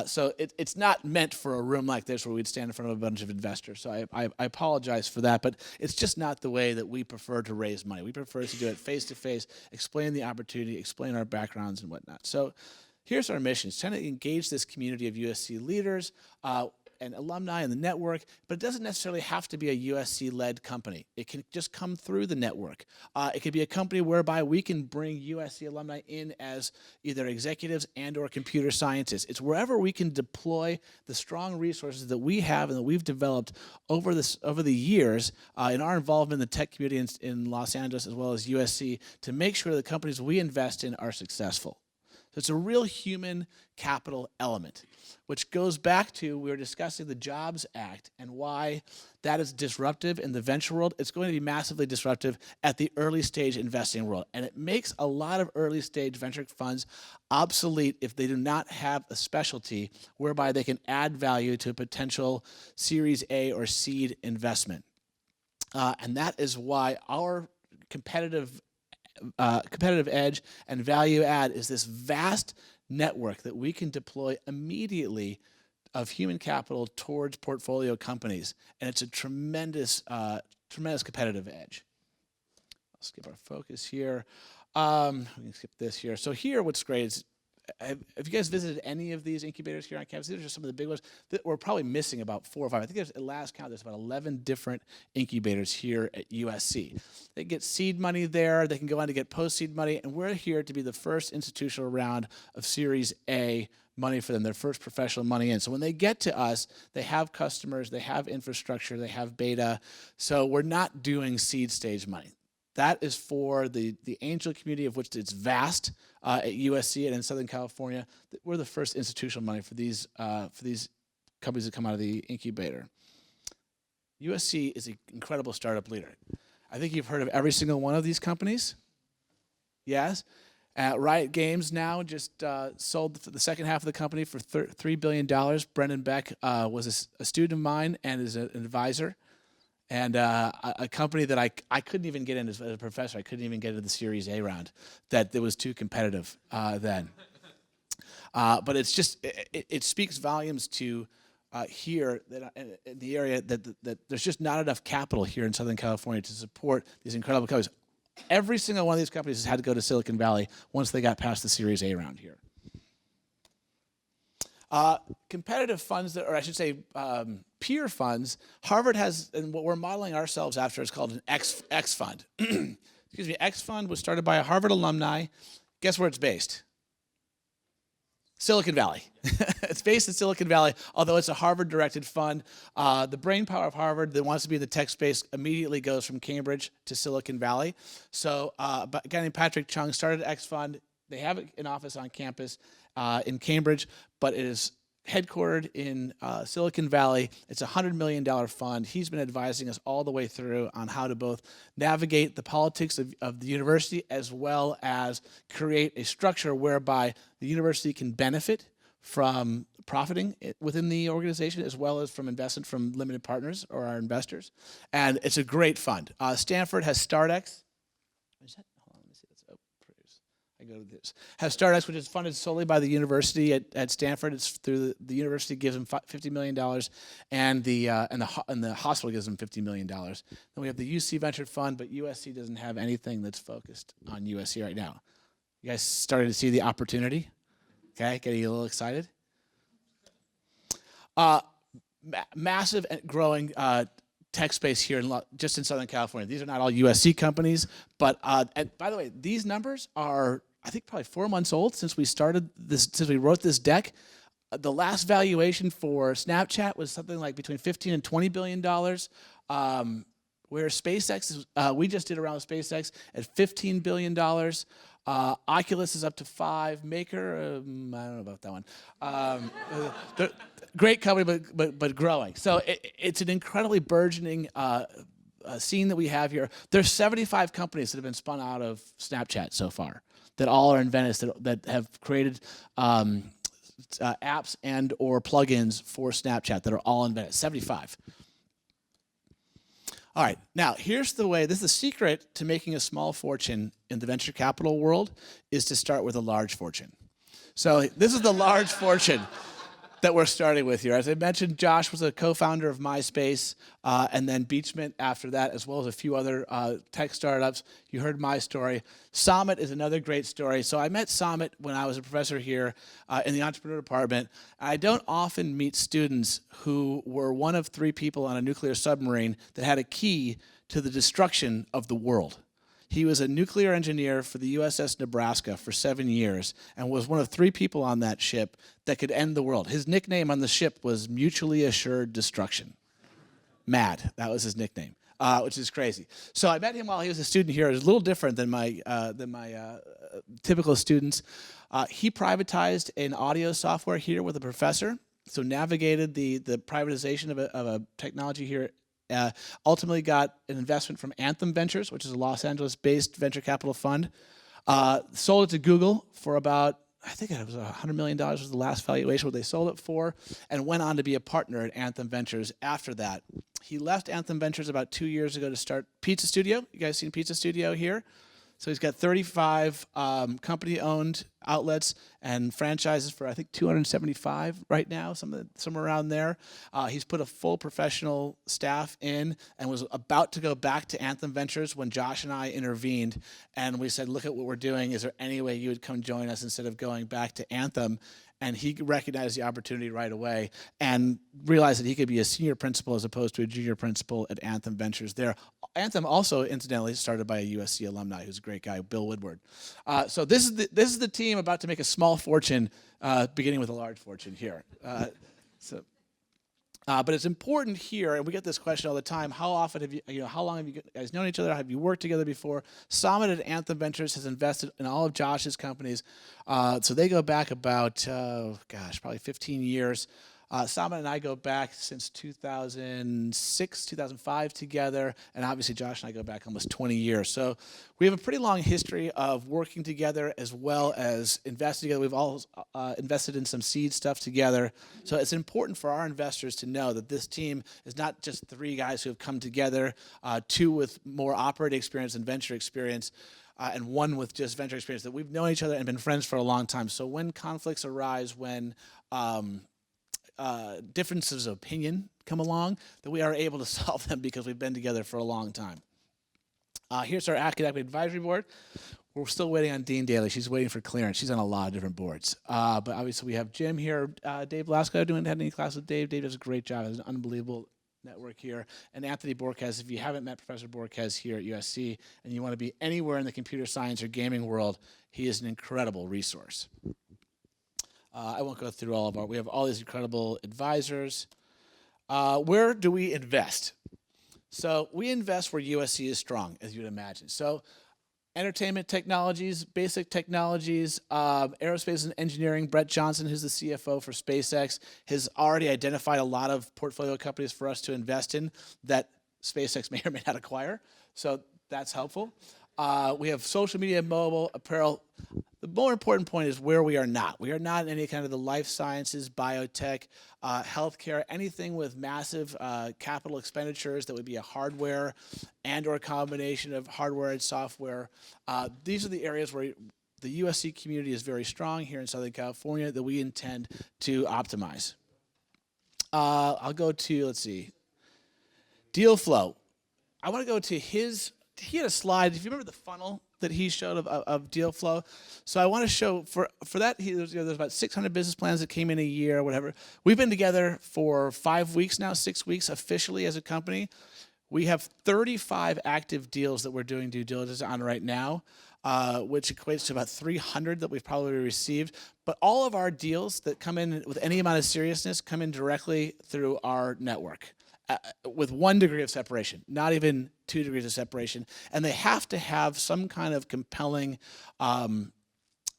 So it's not meant for a room like this where we'd stand in front of a bunch of investors. So I apologize for that, but it's just not the way that we prefer to raise money. We prefer to do it face-to-face, explain the opportunity, explain our backgrounds and whatnot. So here's our mission. It's trying to engage this community of USC leaders and alumni in the network, but it doesn't necessarily have to be a USC-led company. It can just come through the network. It could be a company whereby we can bring USC alumni in as either executives and or computer scientists. It's wherever we can deploy the strong resources that we have and that we've developed over the years in our involvement in the tech community in Los Angeles as well as USC to make sure the companies we invest in are successful. So it's a real human capital element, which goes back to we were discussing the Jobs Act and why that is disruptive in the venture world. It's going to be massively disruptive at the early stage investing world. And it makes a lot of early stage venture funds obsolete if they do not have a specialty whereby they can add value to a potential Series A or seed investment. And that is why our competitive edge and value add is this vast network that we can deploy immediately of human capital towards portfolio companies, and it's a tremendous competitive edge. I'll skip our focus here. We can skip this here. So here, what's great is, have you guys visited any of these incubators here on campus? These are just some of the big ones. We're probably missing about 4 or 5. I think at last count, there's about 11 different incubators here at USC. They get seed money there. They can go on to get post-seed money. And we're here to be the first institutional round of Series A money for them, their first professional money in. So when they get to us, they have customers, they have infrastructure, they have beta. So we're not doing seed stage money. That is for the angel community, of which it's vast at USC and in Southern California. We're the first institutional money for these companies that come out of the incubator. USC is an incredible startup leader. I think you've heard of every single one of these companies. Yes. Riot Games now just sold the second half of the company for $3 billion. Brendan Beck was a student of mine and is an advisor. And a company that I couldn't even get in as a professor. I couldn't even get into the Series A round. That it was too competitive then. But it's just it speaks volumes to here that in the area that there's just not enough capital here in Southern California to support these incredible companies. Every single one of these companies has had to go to Silicon Valley once they got past the Series A round here. Competitive funds, or I should say peer funds, Harvard has, and what we're modeling ourselves after is called an X fund. Excuse me, X fund was started by a Harvard alumni. Guess where it's based? Silicon Valley. It's based in Silicon Valley, although it's a Harvard-directed fund. The brainpower of Harvard that wants to be in the tech space immediately goes from Cambridge to Silicon Valley. So a guy named Patrick Chung started X Fund. They have an office on campus in Cambridge, but it is headquartered in Silicon Valley. It's a $100 million fund. He's been advising us all the way through on how to both navigate the politics of the university as well as create a structure whereby the university can benefit from profiting within the organization as well as from investment from limited partners or our investors. And it's a great fund. Stanford has StartX. Is that? Hold on, let me see. That's produce. I go to this. Has StartX, which is funded solely by the university at Stanford. It's through the university gives them $50 million, and the hospital gives them $50 million. Then we have the UC Venture Fund, but USC doesn't have anything that's focused on USC right now. You guys starting to see the opportunity? Okay, getting a little excited. Massive and growing tech space here just in Southern California. These are not all USC companies, but and by the way, these numbers are, I think, probably 4 months old since we started this, since we wrote this deck. The last valuation for Snapchat was something like between $15 and $20 billion. Where SpaceX is, we just did around SpaceX at $15 billion. Oculus is up to 5. Maker, I don't know about that one. Great company, but growing. So it's an incredibly burgeoning scene that we have here. There's 75 companies that have been spun out of Snapchat so far that all are in Venice that have created apps and or plugins for Snapchat that are all in Venice. 75. All right, now here's the way, this is the secret to making a small fortune in the venture capital world is to start with a large fortune. So this is the large fortune that we're starting with here. As I mentioned, Josh was a co-founder of MySpace and then Beachmint after that, as well as a few other tech startups. You heard my story. Samit is another great story. So I met Samit when I was a professor here in the entrepreneur department. I don't often meet students who were one of 3 people on a nuclear submarine that had a key to the destruction of the world. He was a nuclear engineer for the USS Nebraska for 7 years and was one of 3 people on that ship that could end the world. His nickname on the ship was Mutually Assured Destruction. MAD, that was his nickname, which is crazy. So I met him while he was a student here. It was a little different than my typical students. He privatized an audio software here with a professor, so navigated the privatization of a technology here. Ultimately got an investment from Anthem Ventures, which is a Los Angeles-based venture capital fund. Sold it to Google for about, I think it was $100 million was the last valuation what they sold it for, and went on to be a partner at Anthem Ventures after that. He left Anthem Ventures about 2 years ago to start Pizza Studio. You guys seen Pizza Studio here? So he's got 35 company-owned outlets and franchises for, I think, 275 right now, somewhere around there. He's put a full professional staff in and was about to go back to Anthem Ventures when Josh and I intervened. And we said, look at what we're doing. Is there any way you would come join us instead of going back to Anthem? And he recognized the opportunity right away and realized that he could be a senior principal as opposed to a junior principal at Anthem Ventures there. Anthem also, incidentally, started by a USC alumni who's a great guy, Bill Woodward. So this is the team about to make a small fortune, beginning with a large fortune here. But it's important here, and we get this question all the time, how often have how long have you guys known each other? Have you worked together before? Samit at Anthem Ventures has invested in all of Josh's companies. So they go back about, probably 15 years. Samit and I go back since 2006, 2005 together, and obviously Josh and I go back almost 20 years. So we have a pretty long history of working together as well as investing together. We've all invested in some seed stuff together. So it's important for our investors to know that this team is not just 3 guys who have come together, 2 with more operating experience and venture experience, and 1 with just venture experience, that we've known each other and been friends for a long time. So when conflicts arise, when differences of opinion come along, that we are able to solve them because we've been together for a long time. Here's our academic advisory board. We're still waiting on Dean Daly. She's waiting for clearance. She's on a lot of different boards. But obviously we have Jim here. Dave Blasco, had any class with Dave? Dave does a great job. Has an unbelievable network here. And Anthony Borquez, if you haven't met Professor Borquez here at USC and you want to be anywhere in the computer science or gaming world, he is an incredible resource. I won't go through all of we have all these incredible advisors. Where do we invest? So we invest where USC is strong, as you'd imagine. So entertainment technologies, basic technologies, aerospace and engineering. Brett Johnson, who's the CFO for SpaceX, has already identified a lot of portfolio companies for us to invest in that SpaceX may or may not acquire. So that's helpful. We have social media, mobile, apparel. The more important point is where we are not. We are not in any kind of the life sciences, biotech, healthcare, anything with massive capital expenditures that would be a hardware and or a combination of hardware and software. These are the areas where the USC community is very strong here in Southern California that we intend to optimize. I'll go to, let's see, deal flow. I want to go to he had a slide, if you remember the funnel that he showed of deal flow. So I want to show, for that, there's about 600 business plans that came in a year or whatever. We've been together for 5 weeks now, 6 weeks officially as a company. We have 35 active deals that we're doing due diligence on right now, which equates to about 300 that we've probably received. But all of our deals that come in with any amount of seriousness come in directly through our network. With 1 degree of separation, not even 2 degrees of separation. And they have to have some kind of compelling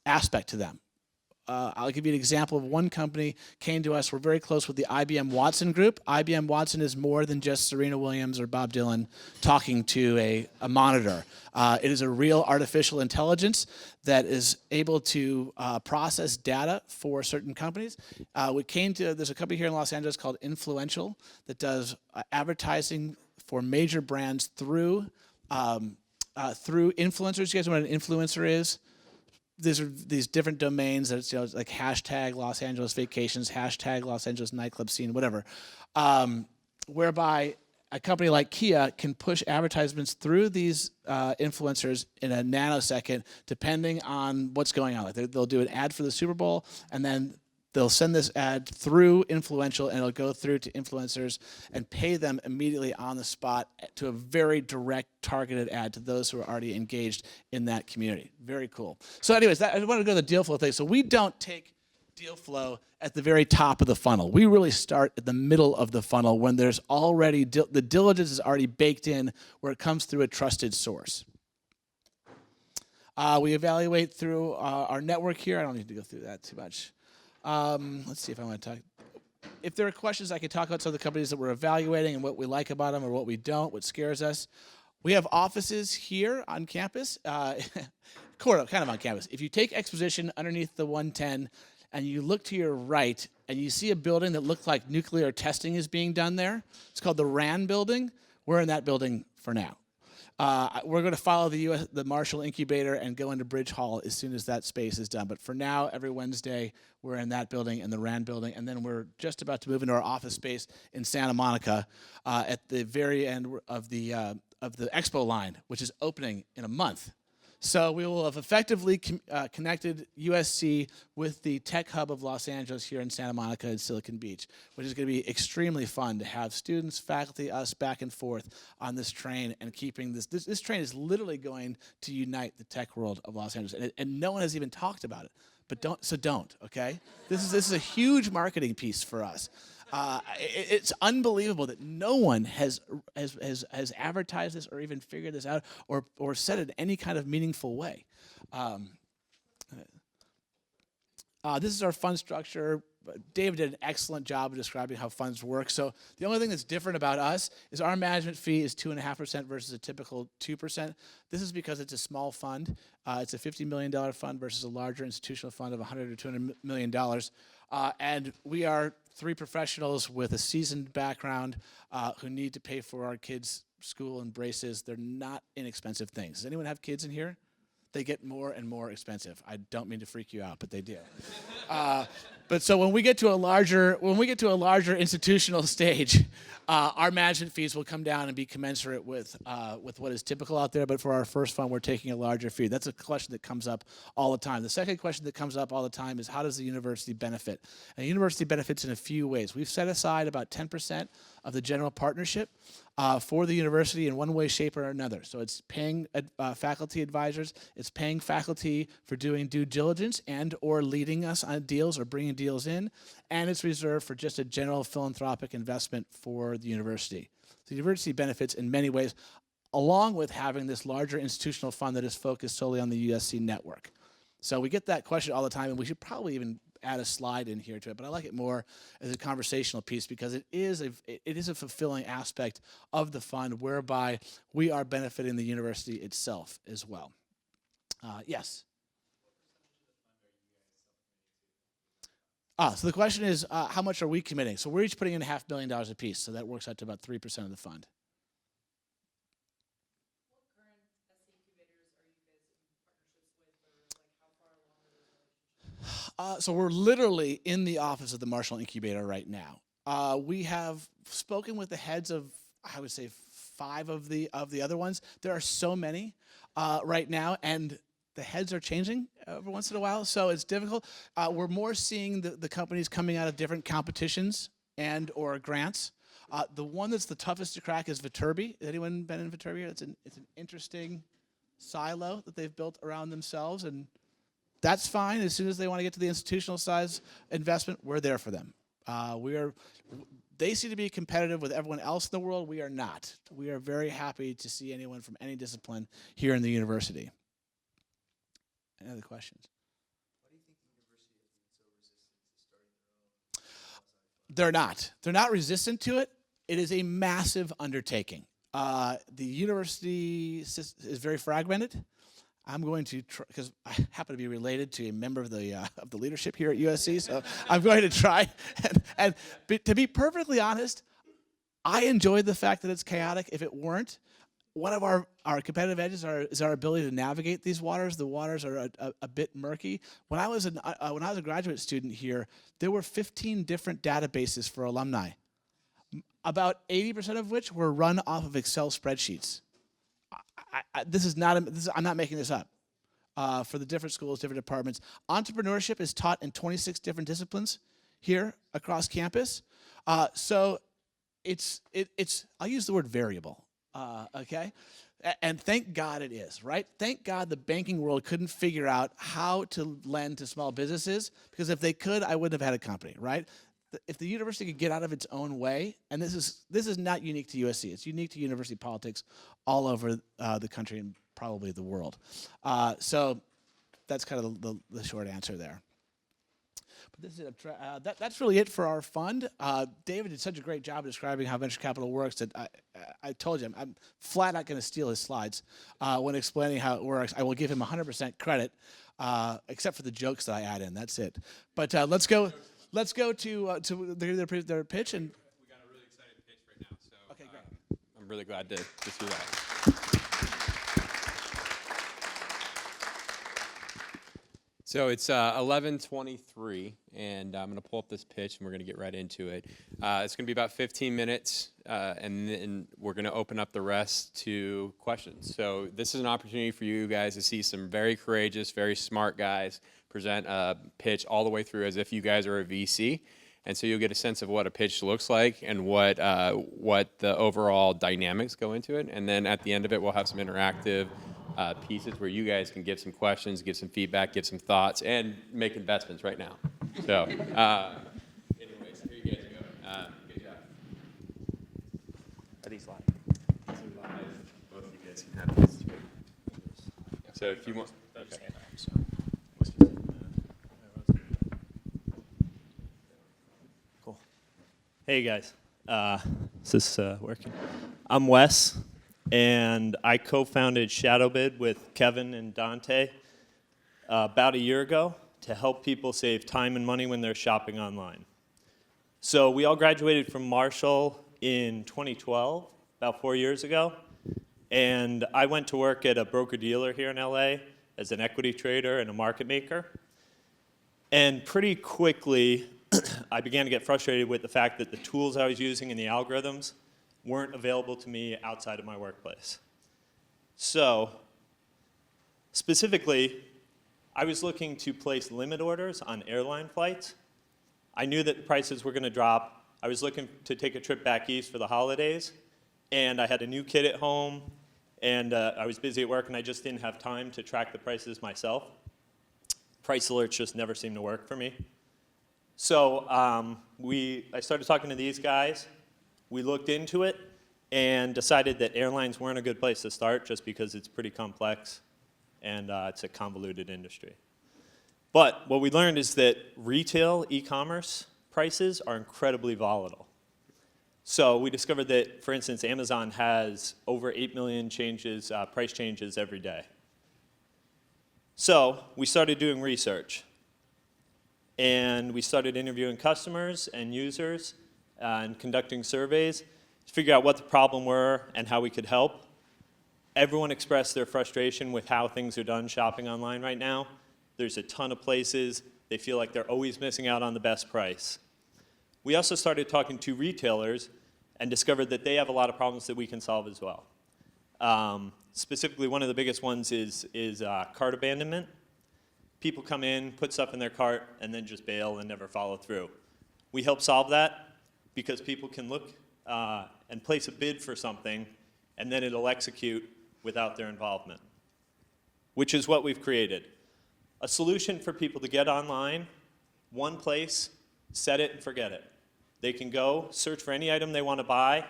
aspect to them. I'll give you an example of one company came to us. We're very close with the IBM Watson group. IBM Watson is more than just Serena Williams or Bob Dylan talking to a monitor. It is a real artificial intelligence that is able to process data for certain companies. There's a company here in Los Angeles called Influential that does advertising for major brands through influencers. You guys know what an influencer is? These different domains that it's, like hashtag Los Angeles vacations, hashtag Los Angeles nightclub scene, whatever, whereby a company like Kia can push advertisements through these influencers in a nanosecond, depending on what's going on. Like they'll do an ad for the Super Bowl, and then they'll send this ad through Influential, and it'll go through to influencers and pay them immediately on the spot to a very direct, targeted ad to those who are already engaged in that community. Very cool. So anyways, I want to go to the deal flow thing. So we don't take deal flow at the very top of the funnel. We really start at the middle of the funnel when there's already, the diligence is already baked in where it comes through a trusted source. We evaluate through our network here. I don't need to go through that too much. Let's see if I want to talk. If there are questions, I can talk about some of the companies that we're evaluating and what we like about them or what we don't, what scares us. We have offices here on campus, kind of on campus. If you take Exposition underneath the 110 and you look to your right and you see a building that looks like nuclear testing is being done there, it's called the RAND building. We're in that building for now. We're going to follow the Marshall Incubator and go into Bridge Hall as soon as that space is done. But for now, every Wednesday, we're in that building, in the RAND building, and then we're just about to move into our office space in Santa Monica at the very end of the Expo line, which is opening in a month. So we will have effectively connected USC with the tech hub of Los Angeles here in Santa Monica and Silicon Beach, which is going to be extremely fun to have students, faculty, us back and forth on this train and keeping this train is literally going to unite the tech world of Los Angeles. And no one has even talked about it, but don't, okay? This is a huge marketing piece for us. It's unbelievable that no one has advertised this or even figured this out or said it in any kind of meaningful way. This is our fund structure. David did an excellent job of describing how funds work. So the only thing that's different about us is our management fee is 2.5% versus a typical 2%. This is because it's a small fund. It's a $50 million fund versus a larger institutional fund of $100 or $200 million. And we are 3 professionals with a seasoned background who need to pay for our kids' school and braces. They're not inexpensive things. Does anyone have kids in here? They get more and more expensive. I don't mean to freak you out, but they do. But so when we get to a larger institutional stage, our management fees will come down and be commensurate with what is typical out there. But for our first fund, we're taking a larger fee. That's a question that comes up all the time. The second question that comes up all the time is, how does the university benefit? And the university benefits in a few ways. We've set aside about 10% of the general partnership for the university in one way, shape, or another. So it's paying faculty advisors, it's paying faculty for doing due diligence and or leading us on deals or bringing deals in, and it's reserved for just a general philanthropic investment for the university. The university benefits in many ways, along with having this larger institutional fund that is focused solely on the USC network. So we get that question all the time, and we should probably even add a slide in here to it, but I like it more as a conversational piece because it is a fulfilling aspect of the fund whereby we are benefiting the university itself as well. Yes. So the question is, how much are we committing? So we're each putting in $500 million apiece, so that works out to about 3% of the fund. So we're literally in the office of the Marshall Incubator right now. We have spoken with the heads of, I would say, 5 of the other ones. There are so many right now, and the heads are changing every once in a while, so it's difficult. We're more seeing the companies coming out of different competitions and or grants. The one that's the toughest to crack is Viterbi. Has anyone been in Viterbi? It's an interesting silo that they've built around themselves, and that's fine. As soon as they want to get to the institutional size investment, we're there for them. They seem to be competitive with everyone else in the world. We are not. We are very happy to see anyone from any discipline here in the university. Any other questions? Why do you think the university has been so resistant to starting their own? They're not. They're not resistant to it. It is a massive undertaking. The university is very fragmented. I'm going to try, because I happen to be related to a member of the leadership here at USC, so I'm going to try. And to be perfectly honest, I enjoyed the fact that it's chaotic. If it weren't, one of our competitive edges is our ability to navigate these waters. The waters are a bit murky. When I was a graduate student here, there were 15 different databases for alumni, about 80% of which were run off of Excel spreadsheets. I'm not making this up. For the different schools, different departments. Entrepreneurship is taught in 26 different disciplines here across campus. So I'll use the word variable, okay? And thank God it is, right? Thank God the banking world couldn't figure out how to lend to small businesses, because if they could, I wouldn't have had a company, right? If the university could get out of its own way, and this is not unique to USC, it's unique to university politics all over the country and probably the world. So that's kind of the short answer there. But this is that's really it for our fund. David did such a great job describing how venture capital works that I told you I'm flat not going to steal his slides when explaining how it works. I will give him 100% credit, except for the jokes that I add in. That's it. But let's go to their pitch. And We got a really exciting pitch right now, so okay, great. I'm really glad to see that. So it's 11:23, and I'm going to pull up this pitch, and we're going to get right into it. It's going to be about 15 minutes, and then we're going to open up the rest to questions. So this is an opportunity for you guys to see some very courageous, very smart guys present a pitch all the way through as if you guys are a VC. And so you'll get a sense of what a pitch looks like and what the overall dynamics go into it. And then at the end of it, we'll have some interactive pieces where you guys can give some questions, give some feedback, give some thoughts, and make investments right now. So anyways, here you guys go. Good job. Are these live? Both of you guys can have this. So if you want. Okay. Cool. Hey guys, is this working? I'm Wes, and I co-founded ShadowBid with Kevin and Dante about a year ago to help people save time and money when they're shopping online. So we all graduated from Marshall in 2012, about 4 years ago, and I went to work at a broker-dealer here in LA as an equity trader and a market maker. And pretty quickly, I began to get frustrated with the fact that the tools I was using and the algorithms weren't available to me outside of my workplace. So, specifically, I was looking to place limit orders on airline flights. I knew that the prices were going to drop. I was looking to take a trip back east for the holidays, and I had a new kid at home, and I was busy at work, and I just didn't have time to track the prices myself. Price alerts just never seemed to work for me. So I started talking to these guys. We looked into it and decided that airlines weren't a good place to start just because it's pretty complex and it's a convoluted industry. But what we learned is that retail e-commerce prices are incredibly volatile. So we discovered that, for instance, Amazon has over 8 million price changes every day. So we started doing research. And we started interviewing customers and users and conducting surveys to figure out what the problem were and how we could help. Everyone expressed their frustration with how things are done shopping online right now. There's a ton of places. They feel like they're always missing out on the best price. We also started talking to retailers and discovered that they have a lot of problems that we can solve as well. Specifically, one of the biggest ones is cart abandonment. People come in, put stuff in their cart, and then just bail and never follow through. We help solve that because people can look and place a bid for something, and then it'll execute without their involvement, which is what we've created. A solution for people to get online, one place, set it and forget it. They can go, search for any item they want to buy,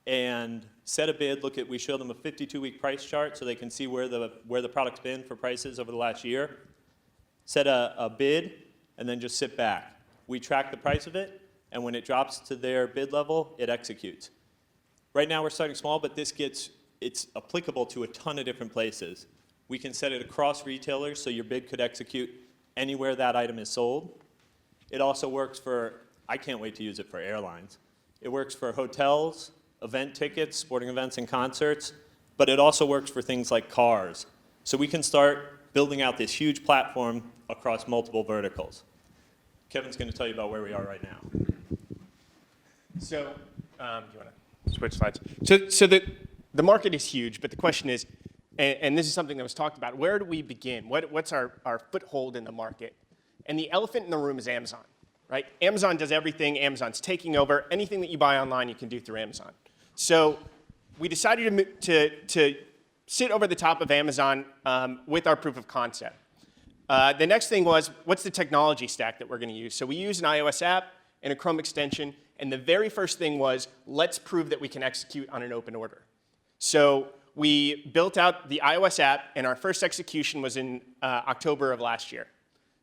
and set a bid. We show them a 52-week price chart so they can see where the product's been for prices over the last year. Set a bid, and then just sit back. We track the price of it, and when it drops to their bid level, it executes. Right now we're starting small, but it's applicable to a ton of different places. We can set it across retailers so your bid could execute anywhere that item is sold. It also works I can't wait to use it for airlines. It works for hotels, event tickets, sporting events and concerts, but it also works for things like cars. So we can start building out this huge platform across multiple verticals. Kevin's going to tell you about where we are right now. So, do you want to switch slides? So the market is huge, but the question is, and this is something that was talked about, where do we begin? What's our foothold in the market? And the elephant in the room is Amazon, right? Amazon does everything. Amazon's taking over. Anything that you buy online, you can do through Amazon. So we decided to sit over the top of Amazon with our proof of concept. The next thing was, what's the technology stack that we're going to use? So we use an iOS app and a Chrome extension, and the very first thing was, let's prove that we can execute on an open order. So we built out the iOS app, and our first execution was in October of last year.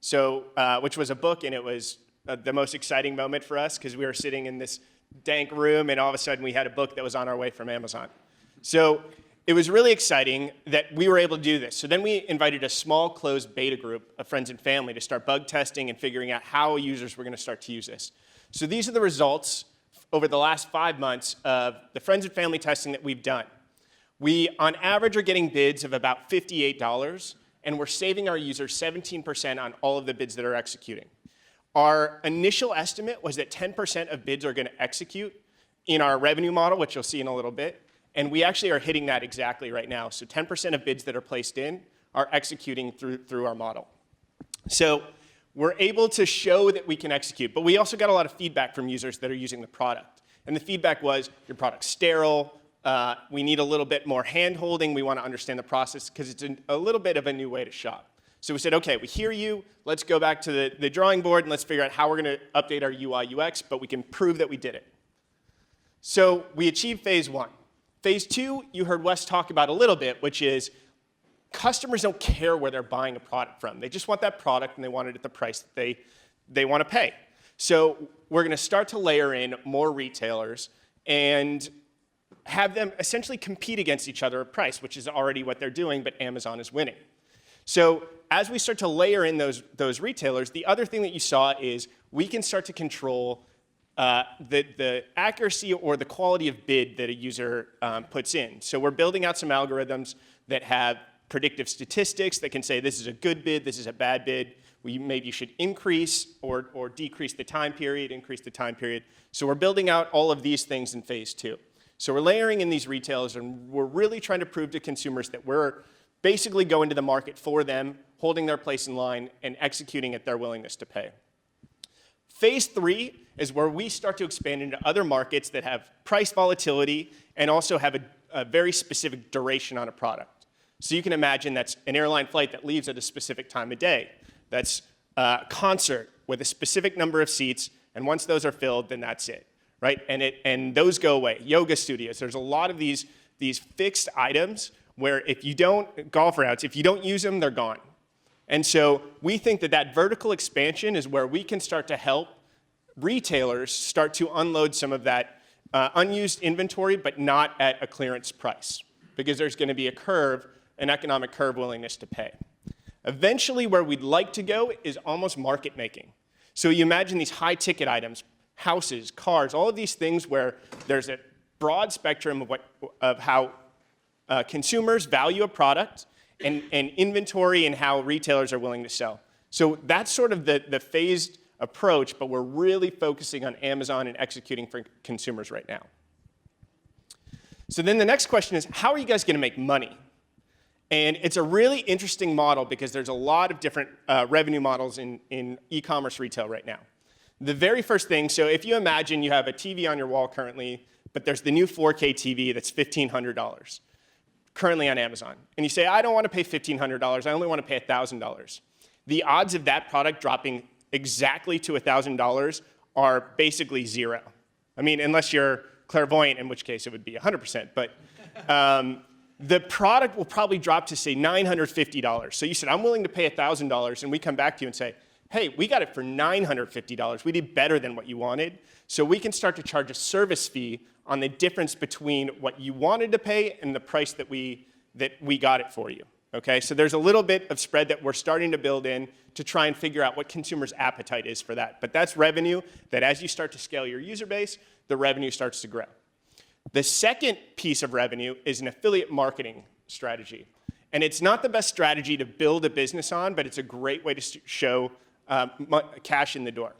So, which was a book, and it was the most exciting moment for us because we were sitting in this dank room, and all of a sudden we had a book that was on our way from Amazon. So it was really exciting that we were able to do this. So then we invited a small closed beta group of friends and family to start bug testing and figuring out how users were going to start to use this. So these are the results over the last 5 months of the friends and family testing that we've done. We, on average, are getting bids of about $58, and we're saving our users 17% on all of the bids that are executing. Our initial estimate was that 10% of bids are going to execute in our revenue model, which you'll see in a little bit, and we actually are hitting that exactly right now. So 10% of bids that are placed in are executing through our model. So we're able to show that we can execute, but we also got a lot of feedback from users that are using the product. And the feedback was, your product's sterile, we need a little bit more hand-holding, we want to understand the process because it's a little bit of a new way to shop. So we said, okay, we hear you, let's go back to the drawing board and let's figure out how we're going to update our UI UX, but we can prove that we did it. So we achieved phase 1. Phase 2, you heard Wes talk about a little bit, which is customers don't care where they're buying a product from. They just want that product and they want it at the price that they want to pay. So we're going to start to layer in more retailers and have them essentially compete against each other at price, which is already what they're doing, but Amazon is winning. So as we start to layer in those retailers, the other thing that you saw is we can start to control the accuracy or the quality of bid that a user puts in. So we're building out some algorithms that have predictive statistics that can say this is a good bid, this is a bad bid. maybe you should increase or decrease the time period, increase the time period. So we're building out all of these things in phase 2. So we're layering in these retailers, and we're really trying to prove to consumers that we're basically going to the market for them, holding their place in line, and executing at their willingness to pay. Phase 3 is where we start to expand into other markets that have price volatility and also have a very specific duration on a product. So you can imagine that's an airline flight that leaves at a specific time of day. That's a concert with a specific number of seats, and once those are filled, then that's it, right? And those go away. Yoga studios, there's a lot of these fixed items where if you don't, golf routes, if you don't use them, they're gone. And so we think that vertical expansion is where we can start to help retailers start to unload some of that unused inventory, but not at a clearance price, because there's going to be a curve, an economic curve willingness to pay. Eventually, where we'd like to go is almost market making. So you imagine these high ticket items, houses, cars, all of these things where there's a broad spectrum of how consumers value a product, and inventory and how retailers are willing to sell. So that's sort of the phased approach, but we're really focusing on Amazon and executing for consumers right now. So then the next question is, how are you guys going to make money? And it's a really interesting model because there's a lot of different revenue models in e-commerce retail right now. The very first thing, so if you imagine you have a TV on your wall currently, but there's the new 4K TV that's $1,500. Currently on Amazon. And you say, I don't want to pay $1,500, I only want to pay $1,000. The odds of that product dropping exactly to $1,000 are basically zero. I mean, unless you're clairvoyant, in which case it would be 100%. But the product will probably drop to, say, $950. So you said, I'm willing to pay $1,000, and we come back to you and say, hey, we got it for $950. We did better than what you wanted. So we can start to charge a service fee on the difference between what you wanted to pay and the price that we got it for you. Okay, so there's a little bit of spread that we're starting to build in to try and figure out what consumers' appetite is for that. But that's revenue that as you start to scale your user base, the revenue starts to grow. The second piece of revenue is an affiliate marketing strategy. And it's not the best strategy to build a business on, but it's a great way to show cash in the door.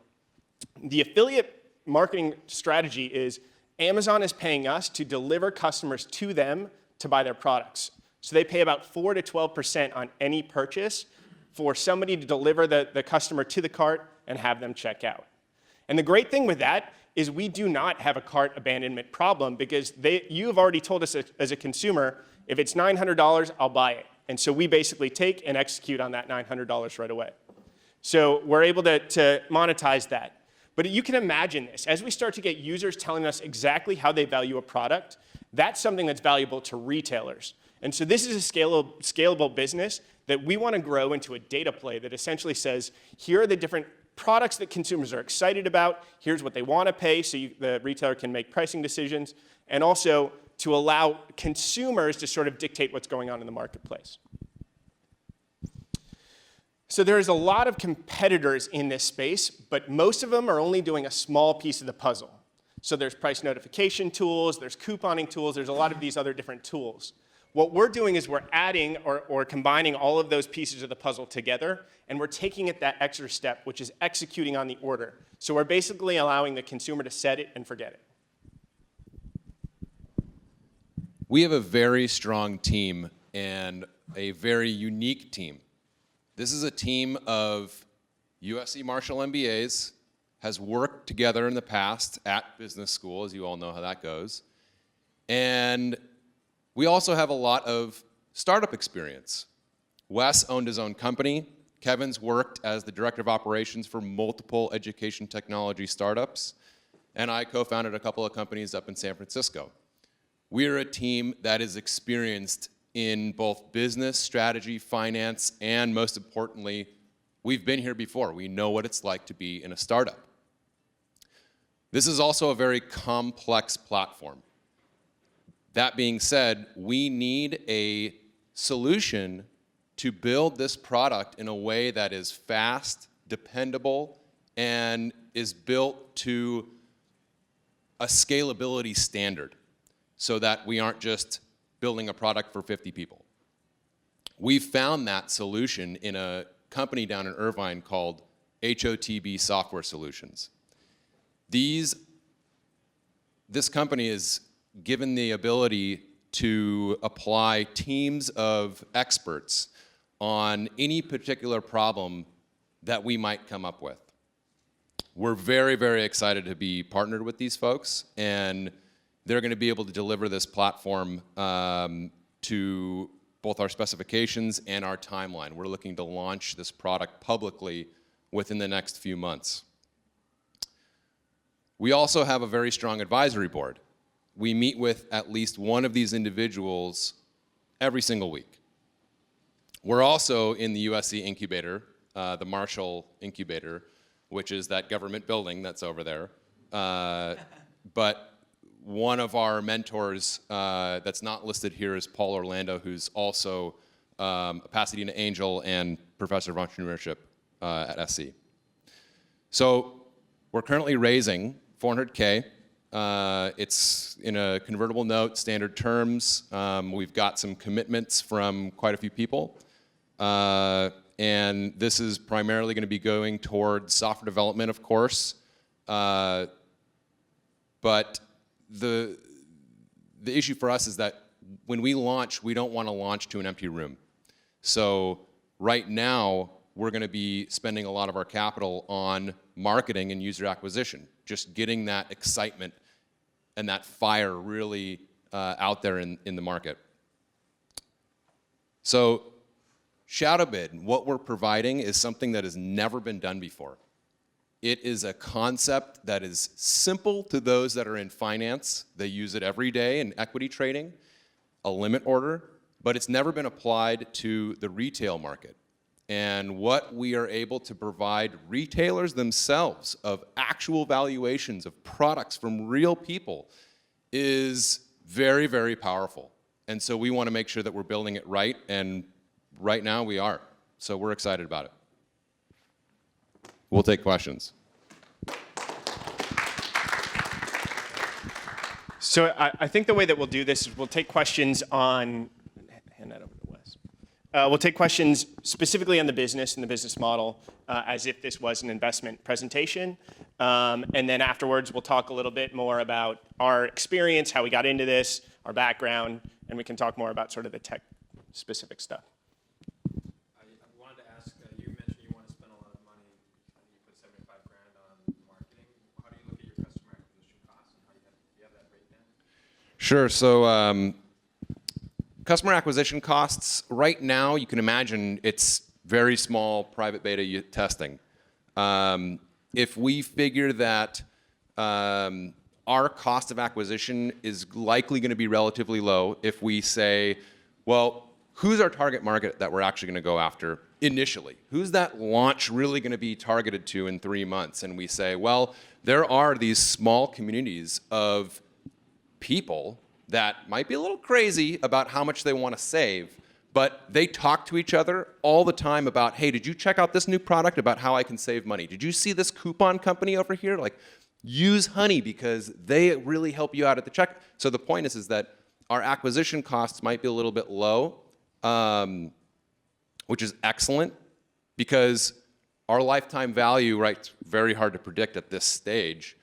The affiliate marketing strategy is Amazon is paying us to deliver customers to them to buy their products. So they pay about 4 to 12% on any purchase for somebody to deliver the customer to the cart and have them check out. And the great thing with that is we do not have a cart abandonment problem because you have already told us as a consumer, if it's $900, I'll buy it. And so we basically take and execute on that $900 right away. So we're able to monetize that. But you can imagine this. As we start to get users telling us exactly how they value a product, that's something that's valuable to retailers. And so this is a scalable business that we want to grow into a data play that essentially says, here are the different products that consumers are excited about, here's what they want to pay so the retailer can make pricing decisions, and also to allow consumers to sort of dictate what's going on in the marketplace. So there's a lot of competitors in this space, but most of them are only doing a small piece of the puzzle. So there's price notification tools, there's couponing tools, there's a lot of these other different tools. What we're doing is we're adding or combining all of those pieces of the puzzle together, and we're taking it that extra step, which is executing on the order. So we're basically allowing the consumer to set it and forget it. We have a very strong team and a very unique team. This is a team of USC Marshall MBAs, has worked together in the past at business school, as you all know how that goes. And we also have a lot of startup experience. Wes owned his own company. Kevin's worked as the director of operations for multiple education technology startups. And I co-founded a couple of companies up in San Francisco. We're a team that is experienced in both business, strategy, finance, and most importantly, we've been here before. We know what it's like to be in a startup. This is also a very complex platform. That being said, we need a solution to build this product in a way that is fast, dependable, and is built to a scalability standard so that we aren't just building a product for 50 people. We found that solution in a company down in Irvine called HOTB Software Solutions. This company is given the ability to apply teams of experts on any particular problem that we might come up with. We're very, very excited to be partnered with these folks, and they're going to be able to deliver this platform to both our specifications and our timeline. We're looking to launch this product publicly within the next few months. We also have a very strong advisory board. We meet with at least one of these individuals every single week. We're also in the USC incubator, the Marshall incubator, which is that government building that's over there. But one of our mentors that's not listed here is Paul Orlando, who's also a Pasadena Angel and professor of entrepreneurship at SC. So we're currently raising $400K. It's in a convertible note, standard terms. We've got some commitments from quite a few people. And this is primarily going to be going towards software development, of course. But the issue for us is that when we launch, we don't want to launch to an empty room. So right now, we're going to be spending a lot of our capital on marketing and user acquisition, just getting that excitement and that fire really out there in the market. So ShadowBid, what we're providing is something that has never been done before. It is a concept that is simple to those that are in finance. They use it every day in equity trading, a limit order, but it's never been applied to the retail market. And what we are able to provide retailers themselves of actual valuations of products from real people is very, very powerful. And so we want to make sure that we're building it right, and right now we are. So we're excited about it. We'll take questions. So I think the way that we'll do this is we'll take questions on, hand that over to Wes. We'll take questions specifically on the business and the business model as if this was an investment presentation. And then afterwards, we'll talk a little bit more about our experience, how we got into this, our background, and we can talk more about sort of the tech specific stuff. I wanted to ask, you mentioned you want to spend a lot of money. I think you put $75,000 on marketing. How do you look at your customer acquisition costs, and how do you have that breakdown? Sure. So customer acquisition costs, right now, you can imagine it's very small private beta testing. If we figure that our cost of acquisition is likely going to be relatively low, if we say, well, who's our target market that we're actually going to go after initially? Who's that launch really going to be targeted to in 3 months? And we say, well, there are these small communities of people that might be a little crazy about how much they want to save, but they talk to each other all the time about, hey, did you check out this new product about how I can save money? Did you see this coupon company over here? Like, use Honey because they really help you out at the check. So the point is that our acquisition costs might be a little bit low, which is excellent because our lifetime value, right, it's very hard to predict at this stage.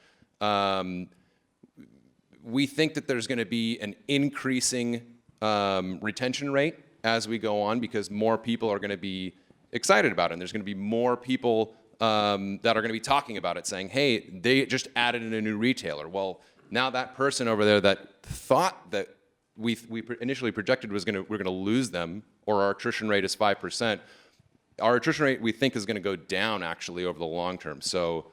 We think that there's going to be an increasing retention rate as we go on because more people are going to be excited about it. And there's going to be more people that are going to be talking about it, saying, hey, they just added in a new retailer. Well, now that person over there that thought that we initially projected we're going to lose them, or our attrition rate is 5%, our attrition rate we think is going to go down actually over the long term. So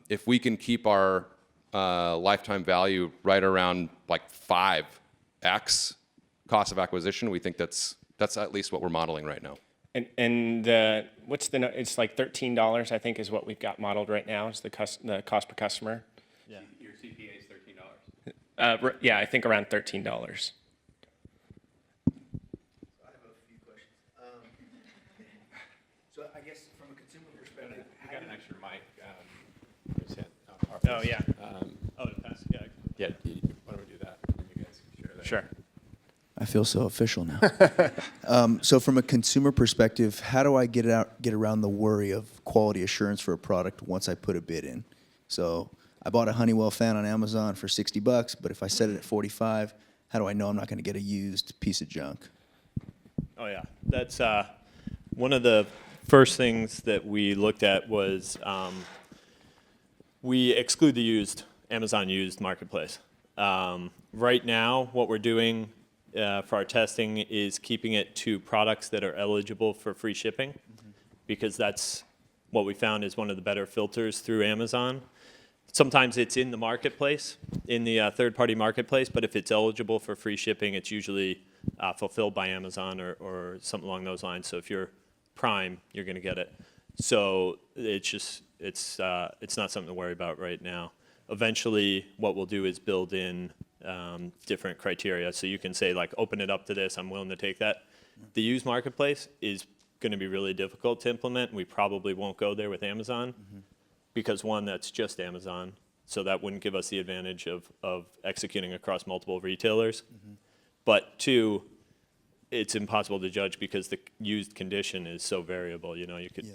if we can keep our lifetime value right around like 5x cost of acquisition, we think that's at least what we're modeling right now. And it's like $13, I think, is what we've got modeled right now, is the cost per customer. Yeah. Your CPA is $13. Yeah, I think around $13. I have a few questions. So I guess from a consumer perspective, You got an extra mic. Oh, yeah. Oh, to pass, yeah. Yeah, why don't we do that? You guys can share that. Sure. I feel so official now. So from a consumer perspective, how do I get around the worry of quality assurance for a product once I put a bid in? So I bought a Honeywell fan on Amazon for $60, but if I set it at 45, how do I know I'm not going to get a used piece of junk? Oh yeah, that's one of the first things that we looked at was we exclude the used Amazon used marketplace. Right now, what we're doing for our testing is keeping it to products that are eligible for free shipping, because that's what we found is one of the better filters through Amazon. Sometimes it's in the marketplace, in the third-party marketplace, but if it's eligible for free shipping, it's usually fulfilled by Amazon or something along those lines. So if you're Prime, you're going to get it. So it's not something to worry about right now. Eventually, what we'll do is build in different criteria. So you can say, like, open it up to this, I'm willing to take that. The used marketplace is going to be really difficult to implement. We probably won't go there with Amazon because, one, that's just Amazon. So that wouldn't give us the advantage of executing across multiple retailers. But two, it's impossible to judge because the used condition is so variable. You know, you could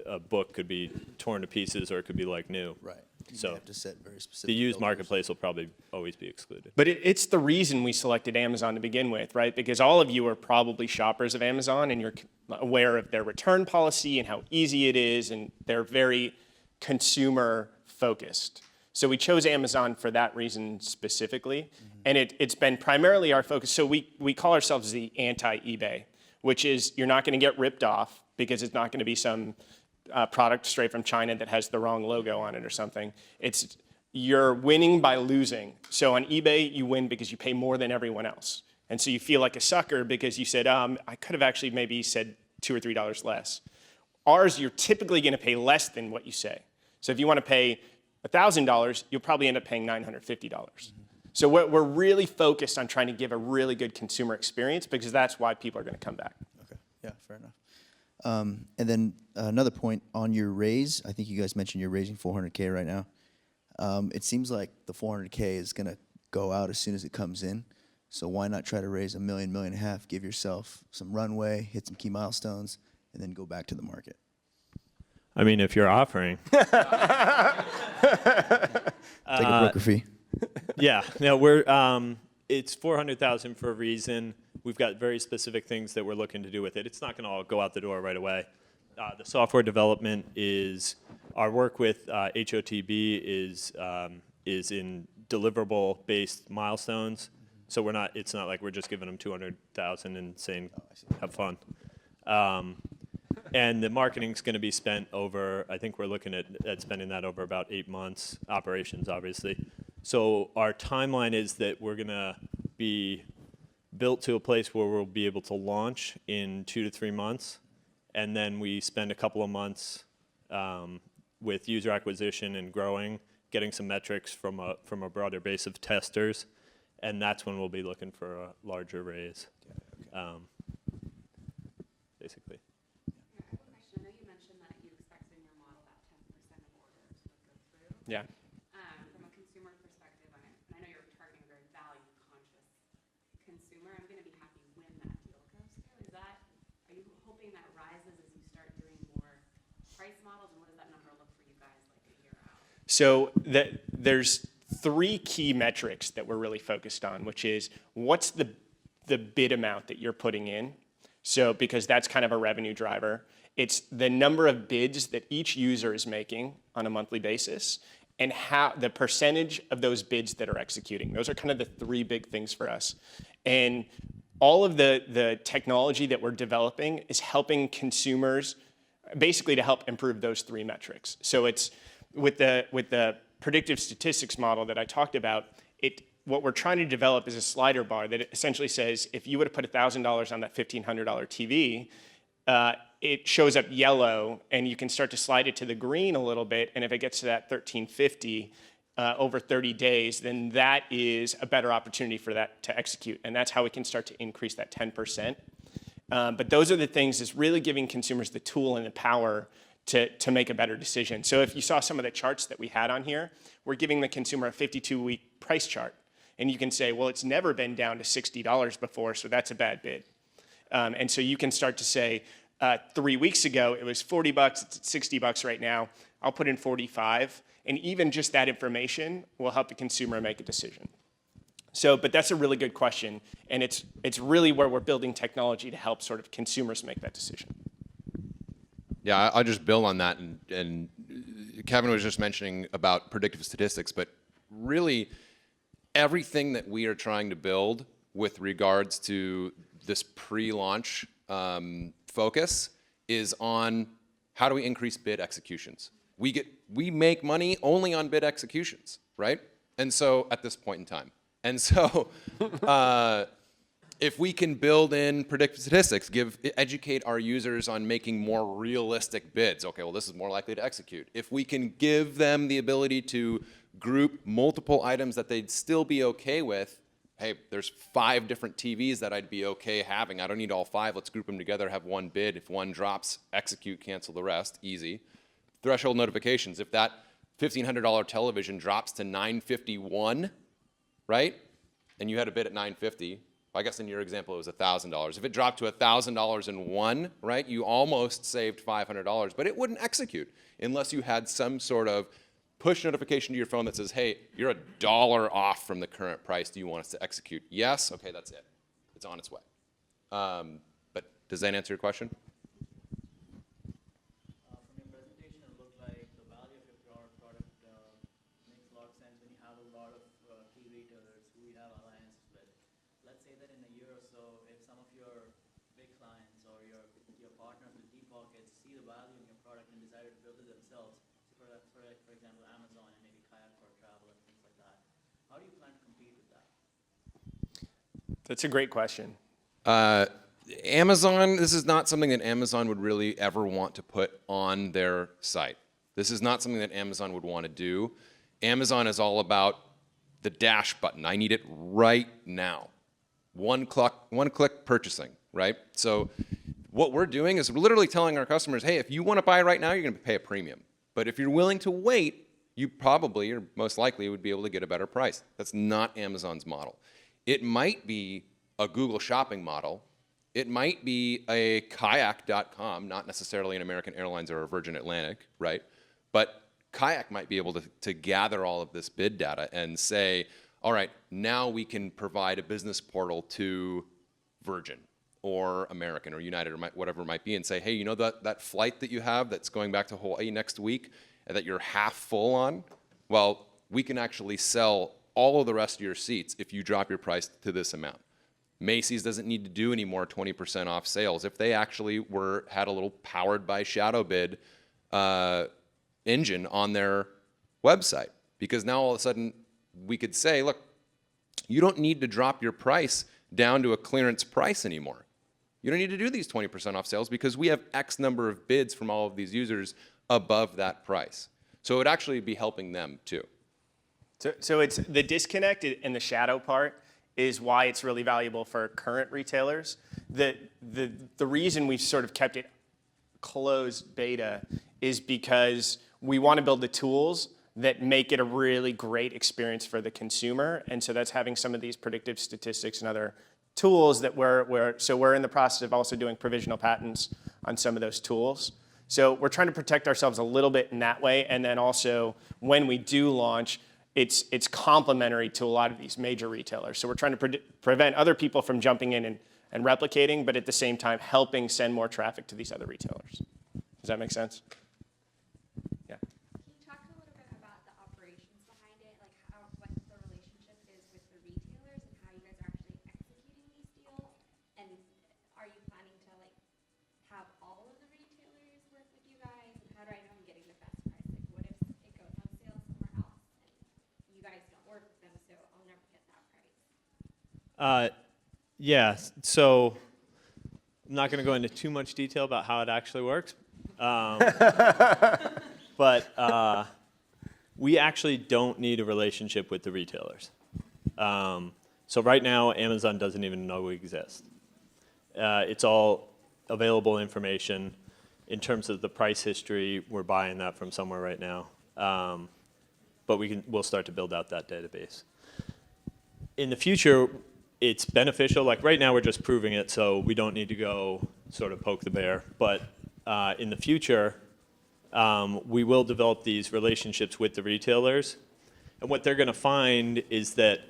a book could be torn to pieces or it could be like new. Right. You So have to set very specific the used filters. marketplace will probably always be excluded. But it's the reason we selected Amazon to begin with, right? Because all of you are probably shoppers of Amazon and you're aware of their return policy and how easy it is, and they're very consumer focused. So we chose Amazon for that reason specifically. And it's been primarily our focus. So we call ourselves the anti-eBay, which is you're not going to get ripped off because it's not going to be some product straight from China that has the wrong logo on it or something. It's you're winning by losing. So on eBay, you win because you pay more than everyone else. And so you feel like a sucker because you said, I could have actually maybe said $2 or $3 less. Ours, you're typically going to pay less than what you say. So if you want to pay $1,000, you'll probably end up paying $950. So we're really focused on trying to give a really good consumer experience because that's why people are going to come back. Okay. Yeah, fair enough. And then another point on your raise, I think you guys mentioned you're raising $400K right now. It seems like the $400K is going to go out as soon as it comes in. So why not try to raise $1 million, $1.5 million, give yourself some runway, hit some key milestones, and then go back to the market? I mean, if you're offering. Take a broker fee. Yeah, no, we're it's $400,000 for a reason. We've got very specific things that we're looking to do with it. It's not going to all go out the door right away. The software development is our work with HOTB is in deliverable-based milestones. So it's not like we're just giving them $200,000 and saying, have fun. And the marketing's going to be spent over, I think we're looking at spending that over about 8 months, operations, obviously. So our timeline is that we're going to be built to a place where we'll be able to launch in 2 to 3 months. And then we spend a couple of months with user acquisition and growing, getting some metrics from a broader base of testers. And that's when we'll be looking for a larger raise, basically. Yeah. From a consumer perspective, and I know you're targeting a very value-conscious consumer, I'm going to be happy when that deal goes through. Are you hoping that rises as you start doing more price models, and what does that number look for you guys like a year out? So there's 3 key metrics that we're really focused on, which is what's the bid amount that you're putting in? So because that's kind of a revenue driver. It's the number of bids that each user is making on a monthly basis and how the percentage of those bids that are executing. Those are kind of the 3 big things for us. And all of the technology that we're developing is helping consumers basically to help improve those 3 metrics. So it's with the predictive statistics model that I talked about, what we're trying to develop is a slider bar that essentially says if you would have put $1,000 on that $1,500 TV, it shows up yellow, and you can start to slide it to the green a little bit, and if it gets to that $1,350 over 30 days, then that is a better opportunity for that to execute, and that's how we can start to increase that 10%. But those are the things that's really giving consumers the tool and the power to make a better decision. So if you saw some of the charts that we had on here, we're giving the consumer a 52-week price chart. And you can say, well, it's never been down to $60 before, so that's a bad bid. And so you can start to say, 3 weeks ago, it was $40, it's at $60 right now. I'll put in 45. And even just that information will help the consumer make a decision. So, but that's a really good question. And it's really where we're building technology to help sort of consumers make that decision. Yeah, I'll just build on that. And Kevin was just mentioning about predictive statistics, but really everything that we are trying to build with regards to this pre-launch focus is on how do we increase bid executions. We make money only on bid executions, right? And so at this point in time. And so if we can build in predictive statistics, educate our users on making more realistic bids, okay, well, this is more likely to execute. If we can give them the ability to group multiple items that they'd still be okay with, hey, there's 5 different TVs that I'd be okay having. I don't need all 5. Let's group them together, have one bid. If one drops, execute, cancel the rest, easy. Threshold notifications. If that $1,500 television drops to $951, right? And you had a bid at $950. I guess in your example it was $1,000. If it dropped to $1,001, right? You almost saved $500, but it wouldn't execute unless you had some sort of push notification to your phone that says, hey, you're $1 off from the current price. Do you want us to execute? Yes. Okay, that's it. It's on its way. But does that answer your question? From your presentation, it looked like the value of your product makes a lot of sense when you have a lot of key retailers who you have alliances with. Let's say that in a year or so, if some of your big clients or your partners with deep pockets see the value in your product and decided to build it themselves, for example, Amazon and maybe Kayak for travel and things like that, how do you plan to compete with that? That's a great question. Amazon, this is not something that Amazon would really ever want to put on their site. This is not something that Amazon would want to do. Amazon is all about the dash button. I need it right now. One click purchasing, right? So what we're doing is we're literally telling our customers, hey, if you want to buy right now, you're going to pay a premium. But if you're willing to wait, you probably, or most likely, would be able to get a better price. That's not Amazon's model. It might be a Google shopping model. It might be a kayak.com, not necessarily an American Airlines or a Virgin Atlantic, right? But Kayak might be able to gather all of this bid data and say, all right, now we can provide a business portal to Virgin or American or United or whatever it might be and say, hey, you know that flight that you have that's going back to Hawaii next week and that you're half full on? Well, we can actually sell all of the rest of your seats if you drop your price to this amount. Macy's doesn't need to do any more 20% off sales. If they actually had a little powered by shadow bid engine on their website, because now all of a sudden we could say, look, you don't need to drop your price down to a clearance price anymore. You don't need to do these 20% off sales because we have X number of bids from all of these users above that price. So it would actually be helping them too. So it's the disconnect and the shadow part is why it's really valuable for current retailers. The reason we've sort of kept it closed beta is because we want to build the tools that make it a really great experience for the consumer. And so that's having some of these predictive statistics and other tools that we're in the process of also doing provisional patents on some of those tools. So we're trying to protect ourselves a little bit in that way. And then also when we do launch, it's complementary to a lot of these major retailers. So we're trying to prevent other people from jumping in and replicating, but at the same time helping send more traffic to these other retailers. Does that make sense? Yeah. Can you talk a little bit about the operations behind it, like what the relationship is with the retailers and how you guys are actually executing these deals? And are you planning to have all of the retailers work with you guys? And how do I know I'm getting the best price? Like what if it goes on sale somewhere else and you guys don't work with them, so I'll never get that price? Yeah, so I'm not going to go into too much detail about how it actually works. But we actually don't need a relationship with the retailers. So right now, Amazon doesn't even know we exist. It's all available information. In terms of the price history, we're buying that from somewhere right now. But we'll start to build out that database. In the future, it's beneficial. Like right now, we're just proving it, so we don't need to go sort of poke the bear. But in the future, we will develop these relationships with the retailers. And what they're going to find is that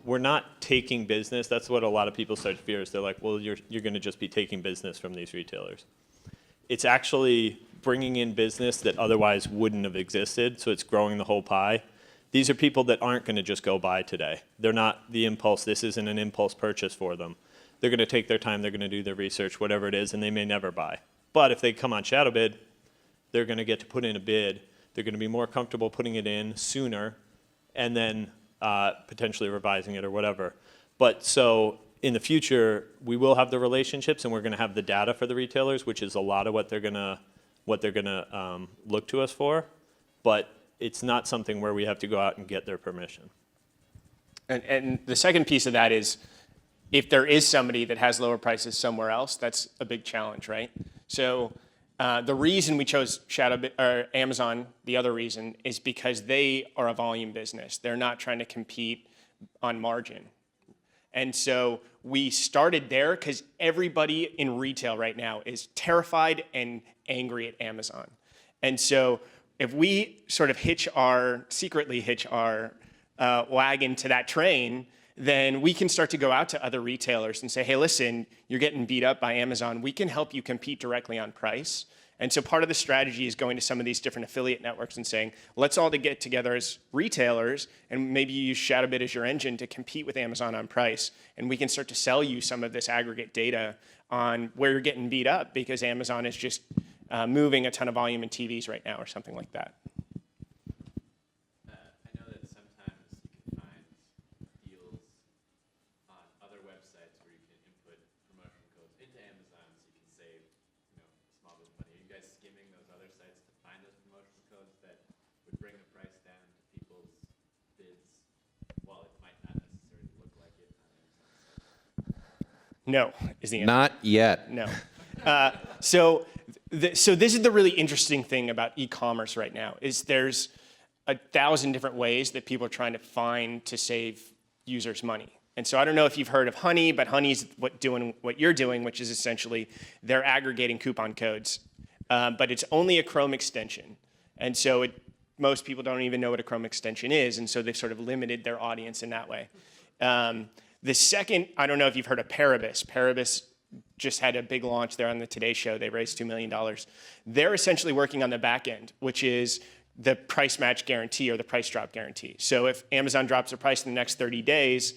we're not taking business. That's what a lot of people start to fear is they're like, well, you're going to just be taking business from these retailers. It's actually bringing in business that otherwise wouldn't have existed, so it's growing the whole pie. These are people that aren't going to just go buy today. They're not the impulse. This isn't an impulse purchase for them. They're going to take their time. They're going to do their research, whatever it is, and they may never buy. But if they come on ShadowBid, they're going to get to put in a bid. They're going to be more comfortable putting it in sooner and then potentially revising it or whatever. But so in the future, we will have the relationships and we're going to have the data for the retailers, which is a lot of what they're going to look to us for. But it's not something where we have to go out and get their permission. And the second piece of that is if there is somebody that has lower prices somewhere else, that's a big challenge, right? So the reason we chose or Amazon, the other reason, is because they are a volume business. They're not trying to compete on margin. And so we started there because everybody in retail right now is terrified and angry at Amazon. And so if we sort of secretly hitch our wagon to that train, then we can start to go out to other retailers and say, hey, listen, you're getting beat up by Amazon. We can help you compete directly on price. And so part of the strategy is going to some of these different affiliate networks and saying, let's all get together as retailers, and maybe you use ShadowBid as your engine to compete with Amazon on price. And we can start to sell you some of this aggregate data on where you're getting beat up because Amazon is just moving a ton of volume in TVs right now or something like that. I know that sometimes you can find deals on other websites where you can input promotional codes into Amazon so you can save, small business money. Are you guys skimming those other sites to find those promotional codes that would bring the price down to people's bids while it might not necessarily look like it on Amazon? No, is the answer. Not yet. No. So this is the really interesting thing about e-commerce right now is there's 1,000 different ways that people are trying to find to save users money. And so I don't know if you've heard of Honey, but Honey's doing what you're doing, which is essentially they're aggregating coupon codes, but it's only a Chrome extension. And so most people don't even know what a Chrome extension is, and so they've sort of limited their audience in that way. The second, I don't know if you've heard of Paribus. Paribus just had a big launch there on the Today Show. They raised $2 million. They're essentially working on the back end, which is the price match guarantee or the price drop guarantee. So if Amazon drops their price in the next 30 days,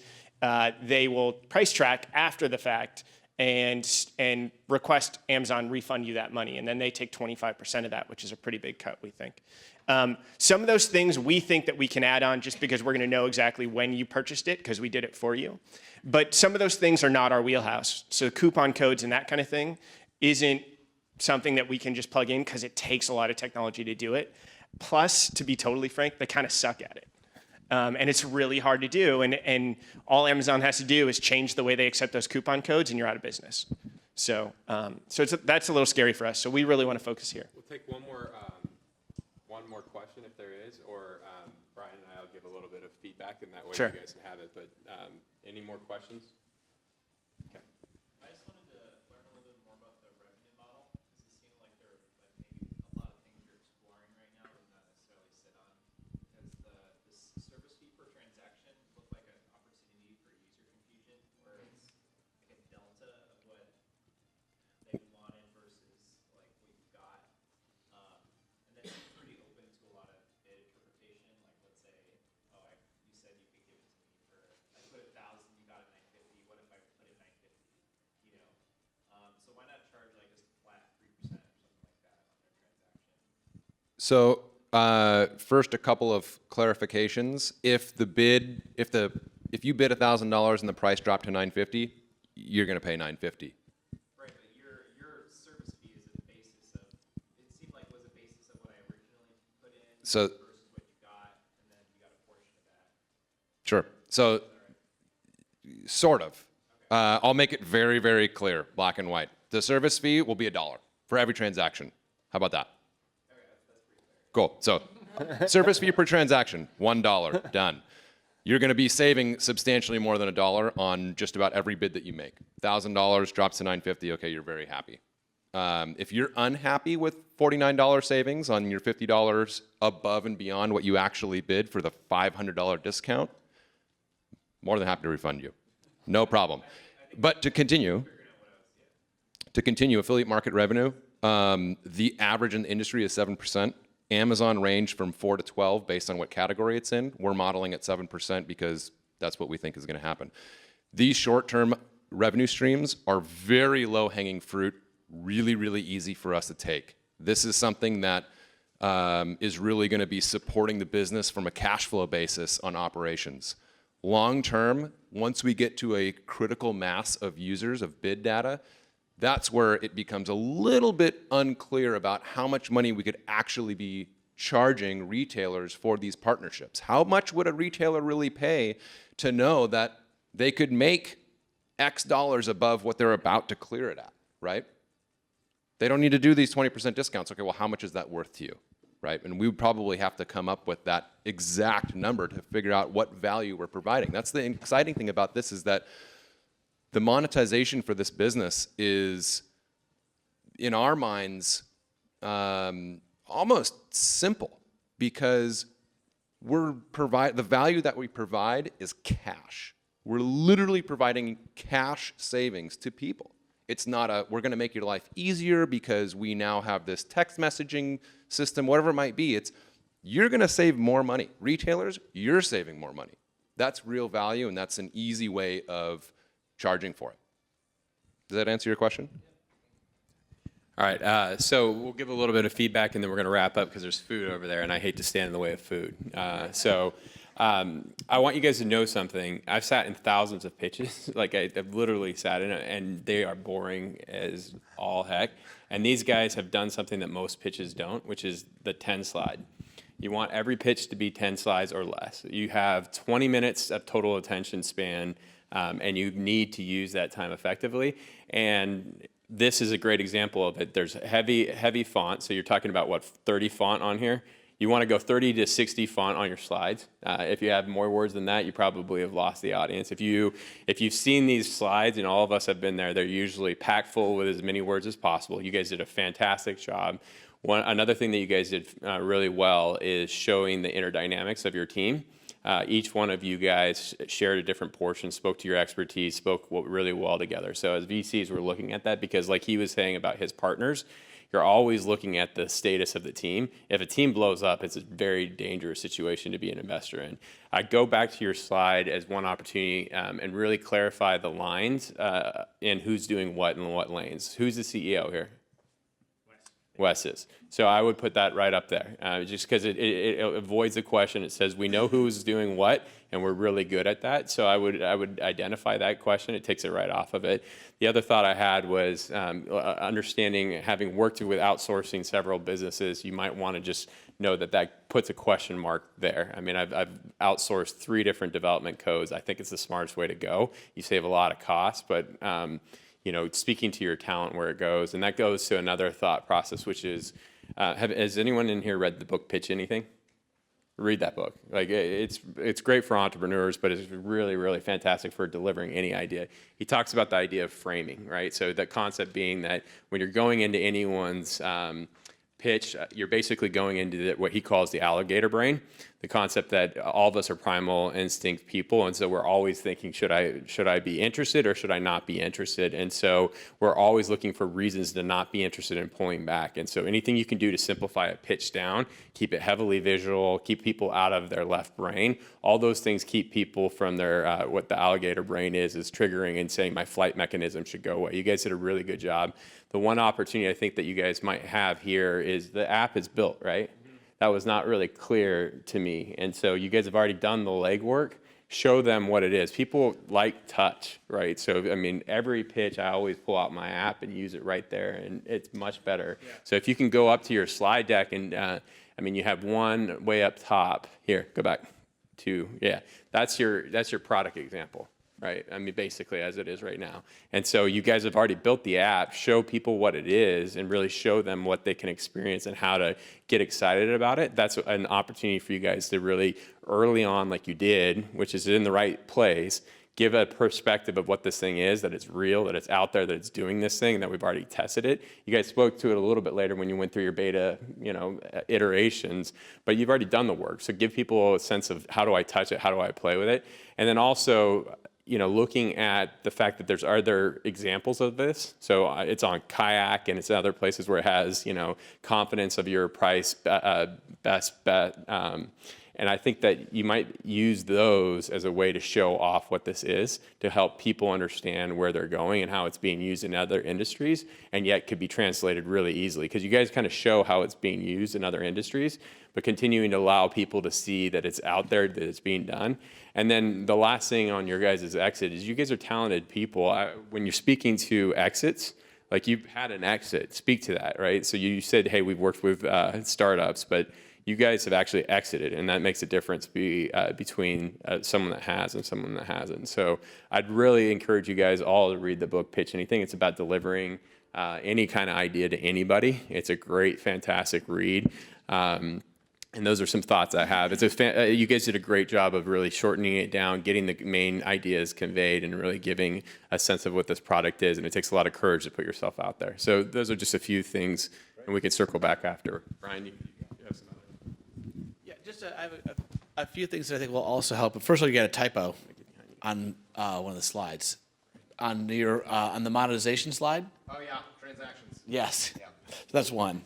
they will price track after the fact and request Amazon refund you that money. And then they take 25% of that, which is a pretty big cut, we think. Some of those things we think that we can add on just because we're going to know exactly when you purchased it because we did it for you. But some of those things are not our wheelhouse. So coupon codes and that kind of thing isn't something that we can just plug in because it takes a lot of technology to do it. Plus, to be totally frank, they kind of suck at it. And it's really hard to do. And all Amazon has to do is change the way they accept those coupon codes and you're out of business. So that's a little scary for us. So we really want to focus here. We'll take one more question if there is, or Brian and I will give a little bit of feedback, and that way Sure. you guys can have it. But any more questions? Okay. I just wanted to learn a little bit more about the revenue model, because it seemed like there are maybe a lot of things you're exploring right now and not necessarily sit on. Because this service fee per transaction looked like an opportunity for user confusion, where it's like a delta of what they wanted versus like what you got. And then it's pretty open to a lot of bid interpretation. Like let's say, oh, you said you could give it to me for, I put 1,000, you got it 950. What if I put it 950? So why not charge like just flat 3% or something like that on their transaction? So first, a couple of clarifications. If you bid $1,000 and the price dropped to $950, you're going to pay $950. Right, but your service fee is a basis of, it seemed like it was a basis of what I originally put in So versus what you got, and then you got a portion of that. sure. So sort of. I'll make it very, very clear, black and white. The service fee will be $1 for every transaction. How about that? Cool. So service fee per transaction, $1, done. you're going to be saving substantially more than $1 on just about every bid that you make. $1,000 drops to $950. Okay, you're very happy. If you're unhappy with $49 savings on your $50 above and beyond what you actually bid for the $500 discount, more than happy to refund you. No problem. But to continue, affiliate market revenue, the average in the industry is 7%. Amazon ranged from 4 to 12 based on what category it's in. We're modeling at 7% because that's what we think is going to happen. These short-term revenue streams are very low-hanging fruit, really, really easy for us to take. This is something that is really going to be supporting the business from a cash flow basis on operations. Long term, once we get to a critical mass of users of bid data, that's where it becomes a little bit unclear about how much money we could actually be charging retailers for these partnerships. How much would a retailer really pay to know that they could make X dollars above what they're about to clear it at, right? They don't need to do these 20% discounts. Okay, well, how much is that worth to you, right? And we would probably have to come up with that exact number to figure out what value we're providing. That's the exciting thing about this, is that the monetization for this business is, in our minds, almost simple, because the value that we provide is cash. We're literally providing cash savings to people. It's not we're going to make your life easier because we now have this text messaging system, whatever it might be. It's, you're going to save more money. Retailers, you're saving more money. That's real value, and that's an easy way of charging for it. Does that answer your question? All right, so we'll give a little bit of feedback, and then we're going to wrap up because there's food over there, and I hate to stand in the way of food. I want you guys to know something. I've sat in thousands of pitches. Like, I've literally sat in it, and they are boring as all heck. And these guys have done something that most pitches don't, which is the 10 slide. You want every pitch to be 10 slides or less. You have 20 minutes of total attention span, and you need to use that time effectively. And this is a great example of it. There's heavy font, so you're talking about, what, 30 font on here? You want to go 30 to 60 font on your slides. If you have more words than that, you probably have lost the audience. If you've seen these slides, and all of us have been there, they're usually packed full with as many words as possible. You guys did a fantastic job. Another thing that you guys did really well is showing the inner dynamics of your team. Each one of you guys shared a different portion, spoke to your expertise, spoke really well together. So as VCs, we're looking at that because, like he was saying about his partners, you're always looking at the status of the team. If a team blows up, it's a very dangerous situation to be an investor in. I go back to your slide as one opportunity and really clarify the lines and who's doing what in what lanes. Who's the CEO here? Wes is. So I would put that right up there, just because it avoids the question. It says we know who's doing what, and we're really good at that. So I would identify that question. It takes it right off of it. The other thought I had was understanding, having worked with outsourcing several businesses, you might want to just know that puts a question mark there. I mean, I've outsourced 3 different development codes. I think it's the smartest way to go. You save a lot of costs, but speaking to your talent where it goes. And that goes to another thought process, which is, has anyone in here read the book Pitch Anything? Read that book. Like, it's great for entrepreneurs, but it's really, really fantastic for delivering any idea. He talks about the idea of framing, right? So the concept being that when you're going into anyone's pitch, you're basically going into what he calls the alligator brain, the concept that all of us are primal instinct people, and so we're always thinking, should I be interested or should I not be interested? And so we're always looking for reasons to not be interested in pulling back. And so anything you can do to simplify a pitch down, keep it heavily visual, keep people out of their left brain, all those things keep people from their what the alligator brain is triggering and saying my flight mechanism should go away. You guys did a really good job. The one opportunity I think that you guys might have here is the app is built, right? That was not really clear to me. And so you guys have already done the legwork. Show them what it is. People like touch, right? So, I mean, every pitch, I always pull out my app and use it right there, and it's much better. Yeah. So if you can go up to your slide deck and, you have one way up top. Here, go back. 2, yeah. That's your product example. right? I mean, basically as it is right now. And so you guys have already built the app, show people what it is and really show them what they can experience and how to get excited about it. That's an opportunity for you guys to really early on, like you did, which is in the right place, give a perspective of what this thing is, that it's real, that it's out there, that it's doing this thing, and that we've already tested it. You guys spoke to it a little bit later when you went through your beta, iterations, but you've already done the work. So give people a sense of how do I touch it, how do I play with it, and then also, looking at the fact that there's other examples of this. So it's on Kayak and it's other places where it has, confidence of your price, best bet. And I think that you might use those as a way to show off what this is, to help people understand where they're going and how it's being used in other industries, and yet could be translated really easily. Because you guys kind of show how it's being used in other industries, but continuing to allow people to see that it's out there, that it's being done. And then the last thing on your guys' exit is you guys are talented people. When you're speaking to exits, like you've had an exit, speak to that, right? So you said, hey, we've worked with startups, but you guys have actually exited, and that makes a difference between someone that has and someone that hasn't. So I'd really encourage you guys all to read the book, Pitch Anything. It's about delivering any kind of idea to anybody. It's a great, fantastic read. And those are some thoughts I have. You guys did a great job of really shortening it down, getting the main ideas conveyed, and really giving a sense of what this product is. And it takes a lot of courage to put yourself out there. So those are just a few things, and we can circle back after. Brian, you have some other. I have a few things that I think will also help. But first of all, you got a typo on one of the slides. On the monetization slide? Oh, yeah, transactions. Yes. Yeah. So that's one.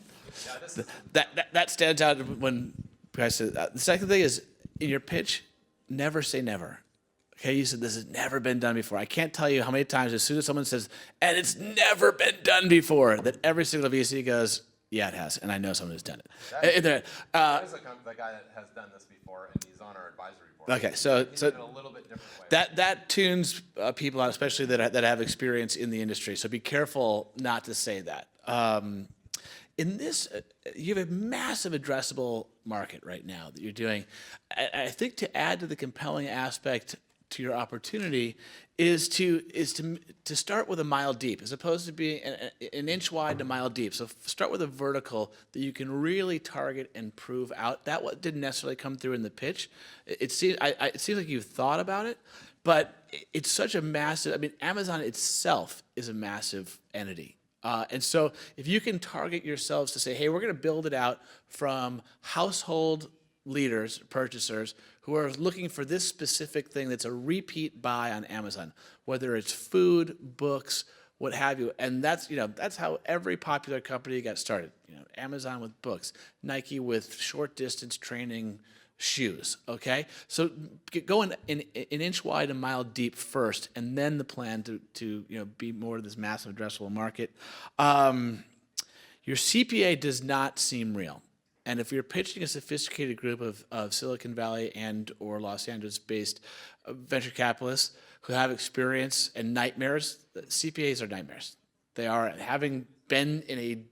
Yeah, this is, That stands out when guys said. The second thing is, in your pitch, never say never. Okay, you said this has never been done before. I can't tell you how many times as soon as someone says, and it's never been done before, that every single VC goes, yeah, it has, and I know someone who's done it. that is the guy that has done this before, and he's on our advisory board. Okay, so He did it a little bit different way. that tunes people out, especially that have experience in the industry. So be careful not to say that. In this, you have a massive addressable market right now that you're doing. I think to add to the compelling aspect to your opportunity is to start with a mile deep, as opposed to being an inch wide to mile deep. So start with a vertical that you can really target and prove out. That didn't necessarily come through in the pitch. It seems like you've thought about it, but it's such a massive. I mean, Amazon itself is a massive entity. And so if you can target yourselves to say, hey, we're going to build it out from household leaders, purchasers, who are looking for this specific thing that's a repeat buy on Amazon, whether it's food, books, what have you. And that's how every popular company got started. Amazon with books, Nike with short distance training shoes. Okay, so go an inch wide, a mile deep first, and then the plan to be more of this massive addressable market. Your CPA does not seem real. And if you're pitching a sophisticated group of Silicon Valley and or Los Angeles-based venture capitalists who have experience and nightmares, CPAs are nightmares. They are, having been in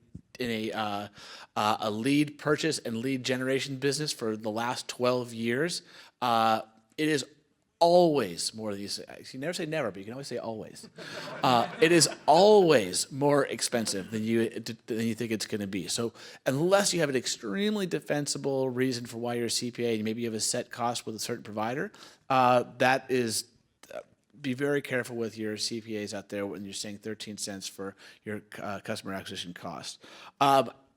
a lead purchase and lead generation business for the last 12 years. It is always more than you say. You never say never, but you can always say always. It is always more expensive than you think it's going to be. So unless you have an extremely defensible reason for why you're a CPA, and maybe you have a set cost with a certain provider, that is. Be very careful with your CPAs out there when you're saying 13 cents for your customer acquisition cost.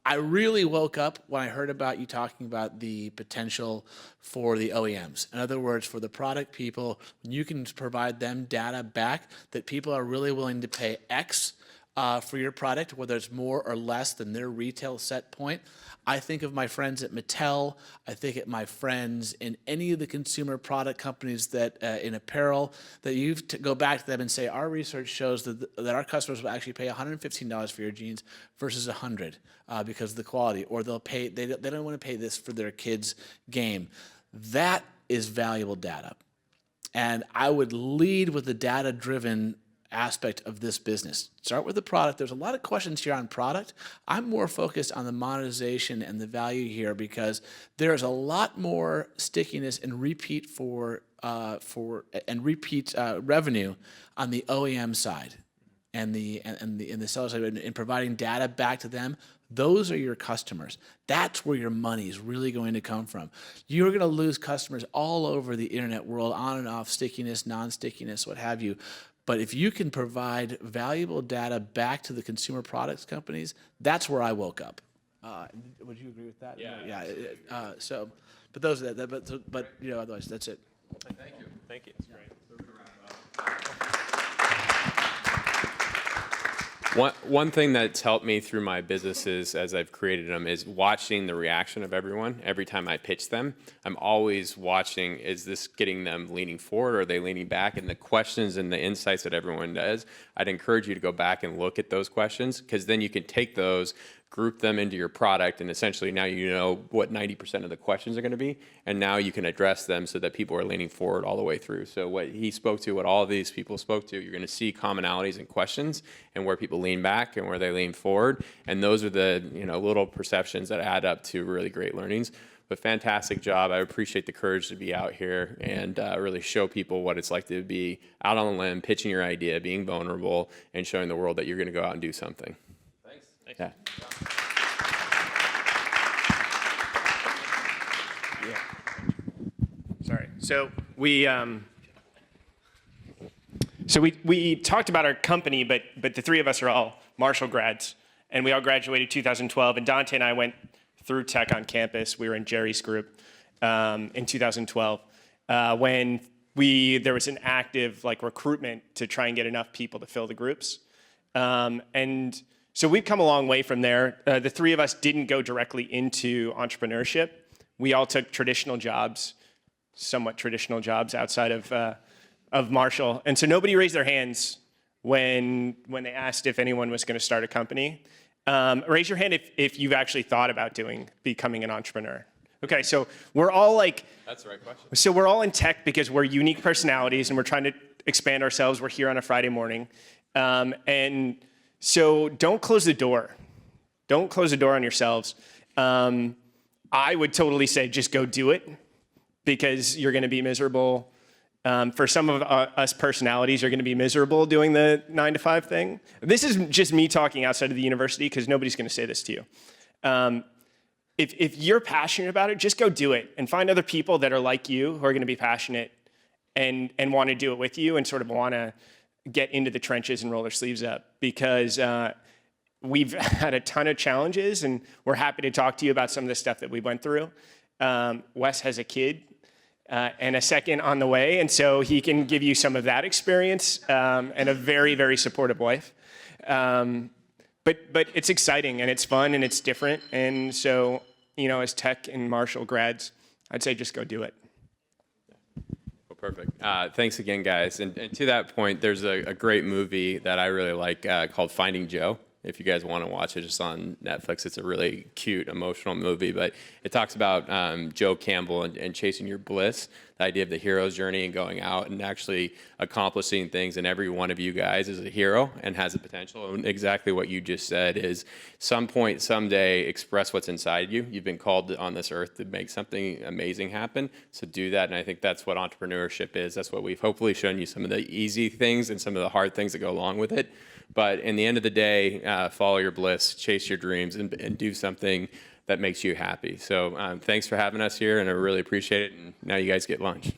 I really woke up when I heard about you talking about the potential for the OEMs. In other words, for the product people, you can provide them data back that people are really willing to pay X for your product, whether it's more or less than their retail set point. I think of my friends at Mattel. I think of my friends in any of the consumer product companies that in apparel, that you go back to them and say, our research shows that our customers will actually pay $115 for your jeans versus $100 because of the quality, or they'll pay. They don't want to pay this for their kids' game. That is valuable data, and I would lead with the data-driven aspect of this business. Start with the product. There's a lot of questions here on product. I'm more focused on the monetization and the value here because there's a lot more stickiness and repeat revenue on the OEM side and the seller side and providing data back to them. Those are your customers. That's where your money is really going to come from. You're going to lose customers all over the internet world, on and off, stickiness, non-stickiness, what have you. But if you can provide valuable data back to the consumer products companies, that's where I woke up. Would you agree with that? Yeah. Yeah. But those are that. But otherwise, that's it. Thank you. Thank you. One thing that's helped me through my businesses as I've created them is watching the reaction of everyone. Every time I pitch them, I'm always watching, is this getting them leaning forward or are they leaning back? And the questions and the insights that everyone does, I'd encourage you to go back and look at those questions because then you can take those, group them into your product, and essentially now you know what 90% of the questions are going to be, and now you can address them so that people are leaning forward all the way through. So what he spoke to, what all of these people spoke to, you're going to see commonalities in questions and where people lean back and where they lean forward, and those are the little perceptions that add up to really great learnings. But fantastic job. I appreciate the courage to be out here and really show people what it's like to be out on a limb, pitching your idea, being vulnerable, and showing the world that you're going to go out and do something. Thanks. Yeah. Sorry. So we talked about our company, but the three of us are all Marshall grads, and we all graduated 2012. And Dante and I went through tech on campus. We were in Jerry's group in 2012 when there was an active recruitment to try and get enough people to fill the groups. And so we've come a long way from there. The three of us didn't go directly into entrepreneurship. We all took traditional jobs, somewhat traditional jobs outside of Marshall. And so nobody raised their hands when they asked if anyone was going to start a company. Raise your hand if you've actually thought about becoming an entrepreneur. Okay, so we're all That's the right question. So we're all in tech because we're unique personalities and we're trying to expand ourselves. We're here on a Friday morning. And so don't close the door. Don't close the door on yourselves. I would totally say just go do it because you're going to be miserable. For some of us personalities, you're going to be miserable doing the 9-to-5 thing. This is just me talking outside of the university because nobody's going to say this to you. If you're passionate about it, just go do it and find other people that are like you who are going to be passionate and want to do it with you and sort of want to get into the trenches and roll their sleeves up because we've had a ton of challenges and we're happy to talk to you about some of the stuff that we went through. Wes has a kid and a second on the way, and so he can give you some of that experience and a very, very supportive wife. But it's exciting and it's fun and it's different. And so, as tech and Marshall grads, I'd say just go do it. Well, perfect. Thanks again, guys. And to that point, there's a great movie that I really like called Finding Joe. If you guys want to watch it, just on Netflix. It's a really cute, emotional movie, but it talks about Joe Campbell and chasing your bliss, the idea of the hero's journey and going out and actually accomplishing things. And every one of you guys is a hero and has the potential. And exactly what you just said is some point, someday, express what's inside you. You've been called on this earth to make something amazing happen. So do that. And I think that's what entrepreneurship is. That's what we've hopefully shown you, some of the easy things and some of the hard things that go along with it. But in the end of the day, follow your bliss, chase your dreams, and do something that makes you happy. So thanks for having us here, and I really appreciate it. And now you guys get lunch.